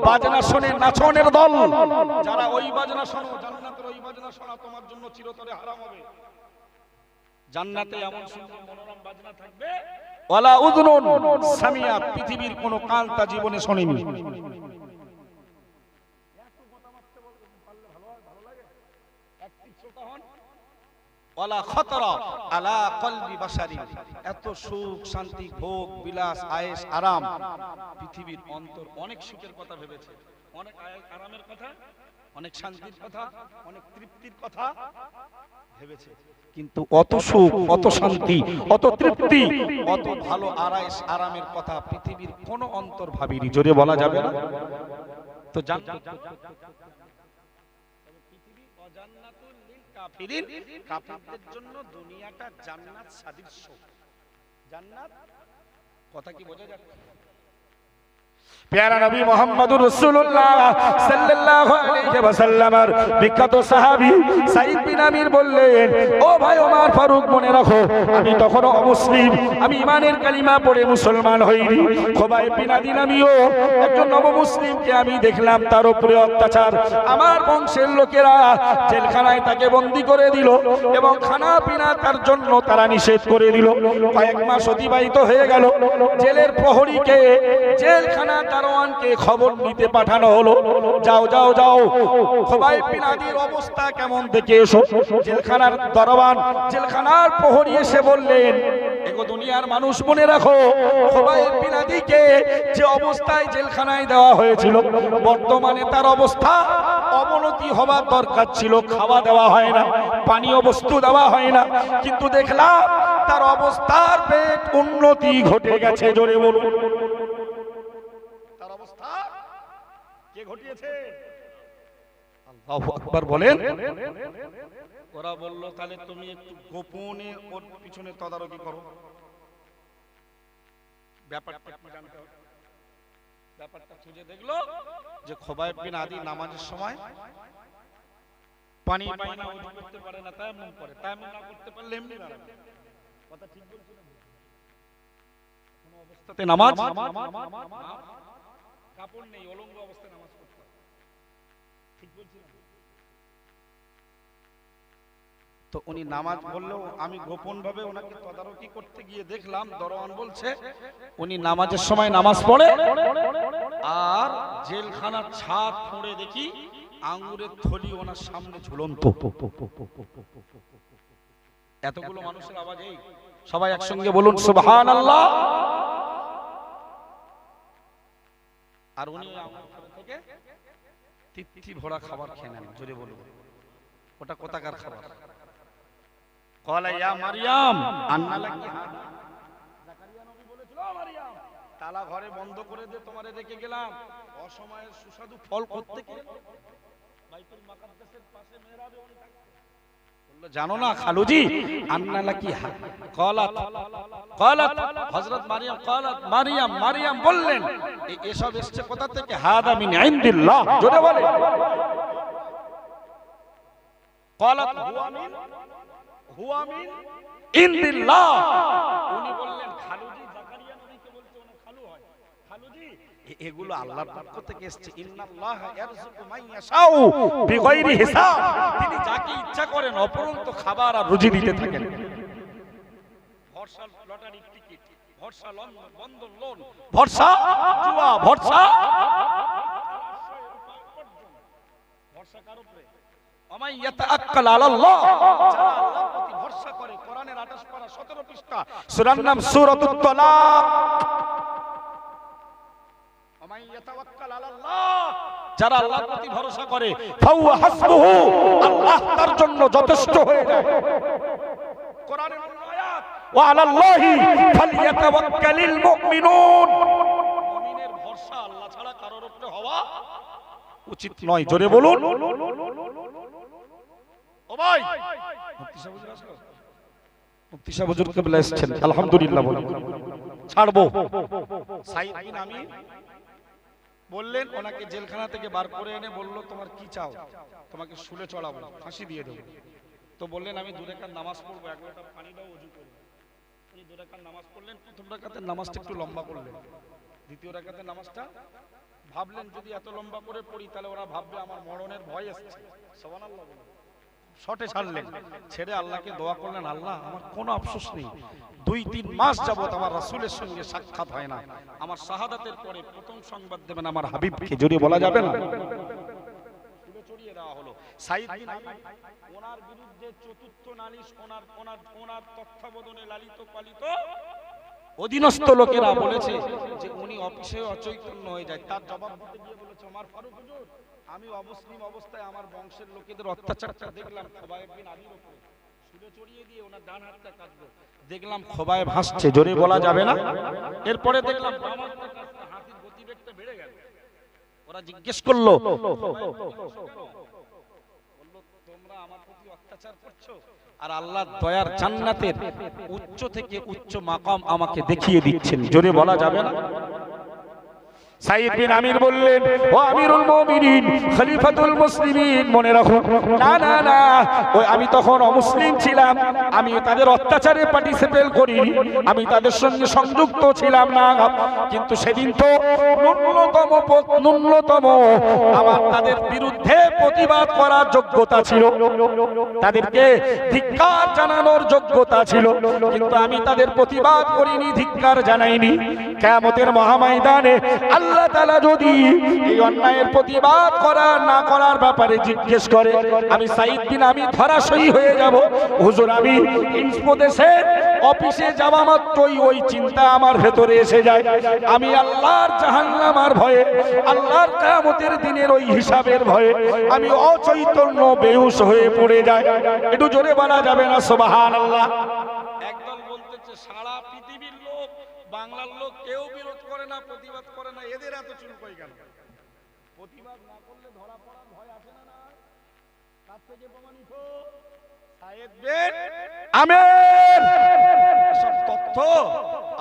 S1: বাজনা শোনে নাচনের দল, যারা ওই বাজনা শোনো, জান্নাতের ওই বাজনা শোনা তোমার জন্য চিরতরে হারাম হবে। জান্নাতে এমন সুন্দর মনোরম বাজনা থাকবে, ওয়ালা উযুনুন সামিয়াত, পৃথিবীর কোন কান তা জীবনে শোনেনি। ওয়ালা খাতরা আলা কলবি বাশারি, এত সুখ শান্তি ভোগ বিলাস আয়েশ আরাম, পৃথিবীর অন্তর অনেক সুখের কথা ভেবেছে, অনেক আরামের কথা, অনেক শান্তির কথা, অনেক তৃপ্তির কথা ভেবেছে, কিন্তু অত সুখ, অত শান্তি, অত তৃপ্তি, অত ভালো আরাইশ আরামের কথা পৃথিবীর কোন অন্তর ভাবিনি। জোরে বলা যাবে না? তো পৃথিবী অজান্নাতুল লিল কাফিরিন, কাফিরদের জন্য দুনিয়াটা জান্নাত সাদৃশ্য। জান্নাত কথা কি বোঝা যাচ্ছে? প্যারা নবী মুহাম্মদুর রাসূলুল্লাহ সাল্লাল্লাহু আলাইহি ওয়াসাল্লামের বিখ্যাত সাহাবী সাঈদ বিন আমির বললেন, ও ভাই ওমর ফারুক, মনে রাখো, আমি তখনও অমুসলিম, আমি ঈমানের কালিমা পড়ে মুসলমান হইনি। খোবাইব বিন আদি নামীয় একজন নবমুসলিমকে আমি দেখলাম, তার উপরে অত্যাচার। আমার বংশের লোকেরা জেলখানায় তাকে বন্দী করে দিল এবং খানা পিনা তার জন্য তারা নিষেধ করে দিল। কয়েক মাস অতিবাহিত হয়ে গেল। জেলের প্রহরীকে, জেলখানা দারোয়ানকে খবর নিতে পাঠানো হলো, যাও যাও যাও, খোবাইব বিন আদির অবস্থা কেমন দেখে এসো। জেলখানার দারোয়ান, জেলখানার প্রহরী এসে বললেন, এগো দুনিয়ার মানুষ, মনে রাখো, খোবাইব বিন আদিকে যে অবস্থায় জেলখানায় দেওয়া হয়েছিল, বর্তমানে তার অবস্থা অবনতি হবার দরকার ছিল। খাওয়া দেওয়া হয় না, পানীয় বস্তু দেওয়া হয় না, কিন্তু দেখলাম তার অবস্থার বেশ উন্নতি ঘটে গেছে। জোরে বলুন, তার অবস্থা কে ঘটিয়েছে? আল্লাহু আকবার বলেন। ওরা বলল, তাহলে তুমি একটু গোপনে ওর পিছনে তদারকি করো, ব্যাপারটা কি জানতে হবে। ব্যাপারটা খুঁজে দেখলো যে খোবাইব বিন আদি নামাজের সময় পানি পায় না, ওযু করতে পারে না, তায়াম্মুম করে, তায়াম্মুম না করতে পারলে এমনি দাঁড়াবে। কথা ঠিক বলছেন? কোন অবস্থাতে নামাজ, কাপড় নেই, অলঙ্গ অবস্থায় নামাজ পড়তে হবে। ঠিক বলছেন? তো উনি নামাজ পড়লেও আমি গোপন ভাবে ওনাকে তদারকি করতে গিয়ে দেখলাম, দরওয়ান বলছে উনি নামাজের সময় নামাজ পড়ে আর জেলখানার ছাদ ফুঁড়ে দেখি আঙ্গুরের থলি ওনার সামনে ঝুলন্ত। এতগুলো মানুষের আওয়াজ, এই সবাই একসঙ্গে বলুন সুবহানাল্লাহ। আর উনি আঙ্গুর থেকে তৃপ্তি ভরা খাবার খেয়ে নেন। জোরে বলুন, ওটা কোথাকার খাবার? ক্বালা ইয়া মারইয়াম আন্না লাকি হাদা। জাকারিয়া নবী বলেছিল, ও মারইয়াম তালা ঘরে বন্ধ করে দে, তোমারে রেখে গেলাম, অসময়ের সুস্বাদু ফল করতে কে? বাইতুল মুকাদ্দাসের পাশে মেহরাবে উনি থাকতেন। বলল, জানো না খালুজি আন্না লাকি হাদা? ক্বালাত হযরত মারইয়াম ক্বালাত মারইয়াম বললেন, এসব এসেছে কোথা থেকে? হাদা মিন ইনদিল্লাহ। জোরে বলে ক্বালাত হুয়া মিন ইনদিল্লাহ। উনি বললেন, খালুজি জাকারিয়া নবীকে বলতে ওনার খালু হয়, খালুজি এগুলো আল্লাহর পক্ষ থেকে এসেছে। ইন্নাল্লাহা ইয়ারযুকু মান ইয়াশাউ বিগাইরি হিসাব। তিনি যাকে ইচ্ছা করেন অপরন্ত খাবার আর রুজি দিতে থাকেন। ভরসা লটারি টিকিট, ভরসা বন্ধন লোন, ভরসা জুয়া, ভরসা কার উপরে? আমায় ইয়াতাআক্কাল আলাল্লাহ, যারা আল্লাহর প্রতি ভরসা করে। কোরআনের 28 পারা 17 পৃষ্ঠা, সূরার নাম সূরাতুত তালাক। আমায় ইয়াতাওয়াক্কাল আলাল্লাহ, যারা আল্লাহর প্রতি ভরসা করে, ফাহুয়া হাসবুহু, আল্লাহ তার জন্য যথেষ্ট হয়ে যায়। কোরআনের আয়াত, ওয়া আলাল্লাহি ফালইয়াতাওয়াক্কালিল মুমিনুন। মুমিনের ভরসা আল্লাহ ছাড়া কারোর উপরে হওয়া উচিত নয়। জোরে বলুন। ও ভাই, মুফতি সাহেব হুজুর কেবলা এসেছেন, আলহামদুলিল্লাহ বলুন। ছাড়বো। সাইদ বিন আমির বললেন, ওনাকে জেলখানা থেকে বার করে এনে বলল, তোমার কি চাও? তোমাকে শুলে চড়াবো, ফাঁসি দিয়ে দেবো। তো বললেন, আমি 2 রাকাত নামাজ পড়বো, 1 লোটা পানি দাও, ওযু করব। উনি 2 রাকাত নামাজ পড়লেন। প্রথম রাকাতের নামাজটা একটু লম্বা করলেন, দ্বিতীয় রাকাতের নামাজটা ভাবলেন যদি এত লম্বা করে পড়ি তাহলে ওরা ভাববে আমার মরণের ভয় আসছে। সুবহানাল্লাহ বলুন। শর্টে ছাড়লেন, ছেড়ে আল্লাহকে দোয়া করলেন, আল্লাহ আমার কোনো আফসোস নেই, 2-3 মাস যাবত আমার রাসূলের সঙ্গে সাক্ষাৎ হয় না। আমার শাহাদাতের পরে প্রথম সংবাদ দেবেন আমার হাবিবকে। যদি বলা যাবে না, তুলে চড়িয়ে দেওয়া হলো। সাইদ বিন আমির ওনার বিরুদ্ধে চতুর্থ নালিশ, ওনার তত্ত্বাবধানে লালিত পালিত অধীনস্থ লোকেরা বলেছে যে উনি অফিসে অচৈতন্য হয়ে যায়। তার জবাব দিতে গিয়ে বলেছে, ওমর ফারুক হুজুর, আমি অমুসলিম অবস্থায় আমার বংশের লোকেদের অত্যাচারটা দেখলাম খোবায়েব বিন আদির উপরে, শুলে চড়িয়ে দিয়ে ওনার ডান হাতটা কাটলো, দেখলাম খোবায়েব হাসছে। জোরে বলা যাবে না। এরপরে দেখলাম বাম হাতটা কাটতে হাতির গতিবেগটা বেড়ে গেল। ওরা জিজ্ঞেস করলো, তোমরা আমার প্রতি অত্যাচার করছো আর আল্লাহর দয়ার জান্নাতের উচ্চ থেকে উচ্চ মাকাম আমাকে দেখিয়ে দিচ্ছেন। জোরে বলা যাবে না। সাইদ বিন আমির বললেন, ও আমিরুল মুমিনিন, খলিফাতুল মুসলিমিন, মনে রাখো, না না না, ওই আমি তখন অমুসলিম ছিলাম, আমি তাদের অত্যাচারে পার্টিসিপেট করিনি, আমি তাদের সঙ্গে সংযুক্ত ছিলাম না। কিন্তু সেদিন তো ন্যূনতম আমার তাদের বিরুদ্ধে প্রতিবাদ করার যোগ্যতা ছিল, তাদেরকে ধিক্কার জানানোর যোগ্যতা ছিল, কিন্তু আমি তাদের প্রতিবাদ করিনি, ধিক্কার জানাইনি। কিয়ামতের মহাময়দানে আল্লাহ তাআলা যদি এই অন্যায়ের প্রতিবাদ করার না করার ব্যাপারে জিজ্ঞেস করে, আমি সাইদ বিন আমির ধরাশয়ী হয়ে যাব। হুজুর, আমি ইনস্পোদেশের অফিসে যাওয়া মাত্রই ওই চিন্তা আমার ভেতরে এসে যায়, আমি আল্লাহর জাহান্নামের ভয়ে, আল্লাহর কিয়ামতের দিনের ওই হিসাবের ভয়ে আমি অচৈতন্য বেহুশ হয়ে পড়ে যাই। একটু জোরে বলা যাবে না সুবহানাল্লাহ? একদল বলতেছে সারা পৃথিবীর লোক, বাংলার লোক কেউ বিরোধ করে না, প্রতিবাদ করে না, এদের এত চুল কই গেল? প্রতিবাদ না করলে ধরা পড়ার ভয় আছে না? না, কার থেকে প্রমাণিত? সাইদ বিন আমির। সব তথ্য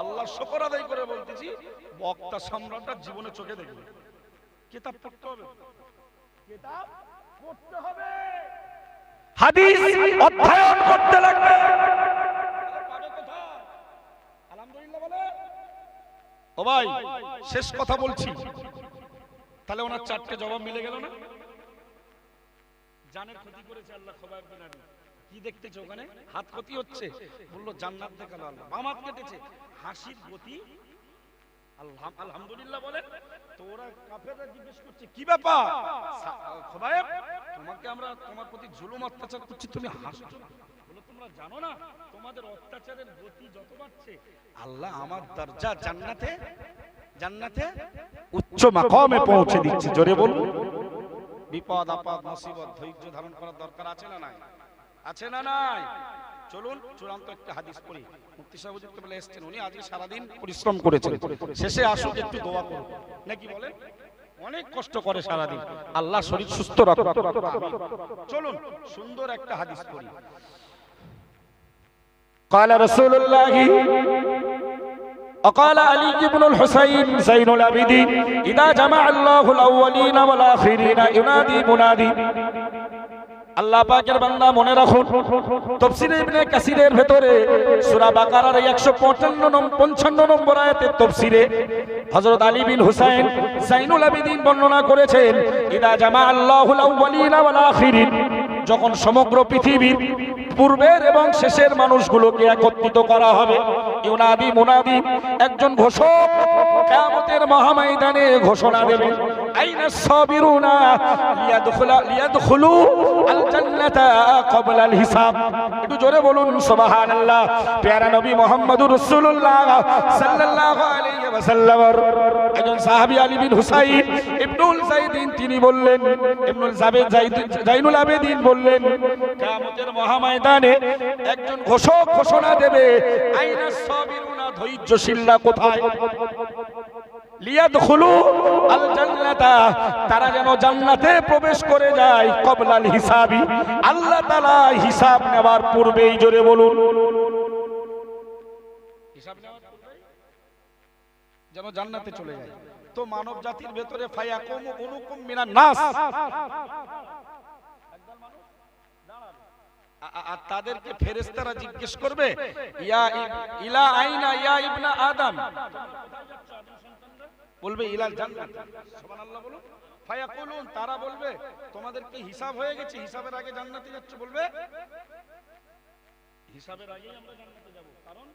S1: আল্লাহ শুকর আদায় করে বলতেছি, বক্তা সম্রাটটা জীবনে চোখে দেখবে। কিতাব পড়তে হবে, কিতাব পড়তে হবে, হাদিস অধ্যয়ন করতে লাগবে। আলহামদুলিল্লাহ বলে। ও ভাই, শেষ কথা বলছি, তাহলে ওনার 4টে জবাব মিলে গেল না? জানের ক্ষতি করেছে আল্লাহ খোবায়েব বিন আমির, কি দেখতেছো ওখানে? হাত ক্ষতি হচ্ছে, বললো জান্নাত দেখালো আল্লাহ। বাম হাত কেটেছে, হাসির গতি আল্লাহ আলহামদুলিল্লাহ বলেন। তো ওরা কাফেররা জিজ্ঞেস করছে কি ব্যাপার খোবায়েব, তোমাকে আমরা তোমার প্রতি জুলুম অত্যাচার করছি, তুমি হাসছো? বলো তোমরা জানো না তোমাদের অত্যাচারের গতি যত বাড়ছে আল্লাহ আমার দরজা জান্নাতে জান্নাতে উচ্চ মাকামে পৌঁছে দিচ্ছে। জোরে বলুন। বিপদ আপদ মুসিবত ধৈর্য ধারণ করার দরকার আছে না নাই? আছে না নাই? চলুন চূড়ান্ত একটা হাদিস পড়ি। মুফতি সাহেব হুজুর কেবল এসেছেন, উনি আজকে সারাদিন পরিশ্রম করেছেন, শেষে আসুক একটু দোয়া করুন নাকি বলেন? অনেক কষ্ট করে সারাদিন, আল্লাহ শরীর সুস্থ রাখুন। চলুন সুন্দর একটা হাদিস পড়ি। قال رسول الله وقال علي بن الحسين زين العابدين إذا جمع الله الأولين والآخرين ينادي منادي। আল্লাহ পাকের বান্দা মনে রাখুন, তাফসীরে ইবনে কাসিরের ভেতরে সূরা বাকারার 155 নম্বর আয়াতের তাফসীরে হযরত আলী বিন হুসাইন যাইনুল আবেদিন বর্ণনা করেছেন, ইদা জামা আল্লাহুল আউয়ালিনা ওয়াল আখিরিন, যখন সমগ্র পৃথিবীর পূর্বের এবং শেষের মানুষগুলোকে একত্রিত করা হবে, ইউনাদি মুনাদি, একজন ঘোষক কিয়ামতের মহাময়দানে ঘোষণা দেবেন, আইনাস সাবিরুনা লিয়াদখুলু আল জান্নাতা ক্বাবলা আল হিসাব। একটু জোরে বলুন সুবহানাল্লাহ। প্যারা নবী মুহাম্মদুর রাসূলুল্লাহ সাল্লাল্লাহু আলাইহি ওয়াসাল্লামের একজন সাহাবী আলী বিন হুসাইন ইবনুল যাইদিন তিনি বললেন, ইবনুল যাইনুল আবেদিন বললেন, কিয়ামতের মহাময়দানে একজন ঘোষক ঘোষণা দেবে, আইনাস সাবিরুনা, ধৈর্যশীলরা কোথায়? লিয়াদখুলু আল জান্নাতা, তারা যেন জান্নাতে প্রবেশ করে যায়, ক্বাবলাল হিসাবি, আল্লাহ তাআলা হিসাব নেওয়ার পূর্বেই। জোরে বলুন, হিসাব নেওয়ার পূর্বেই যেন জান্নাতে চলে যায়। তো মানব জাতির ভেতরে ফায়াকুমু উনুকুম মিনান নাস, আর তাদেরকে ফেরেশতারা জিজ্ঞেস করবে, ইয়া ইলা আইনা ইয়া ইবনা আদম, বলবে ইলাল জান্নাত। সুবহানাল্লাহ বলুন। ফায়াকুলুন, তারা বলবে তোমাদের কি হিসাব হয়ে গেছে, হিসাবের আগে জান্নাতে যাচ্ছ? বলবে হিসাবের আগেই আমরা জান্নাতে যাব, কারণ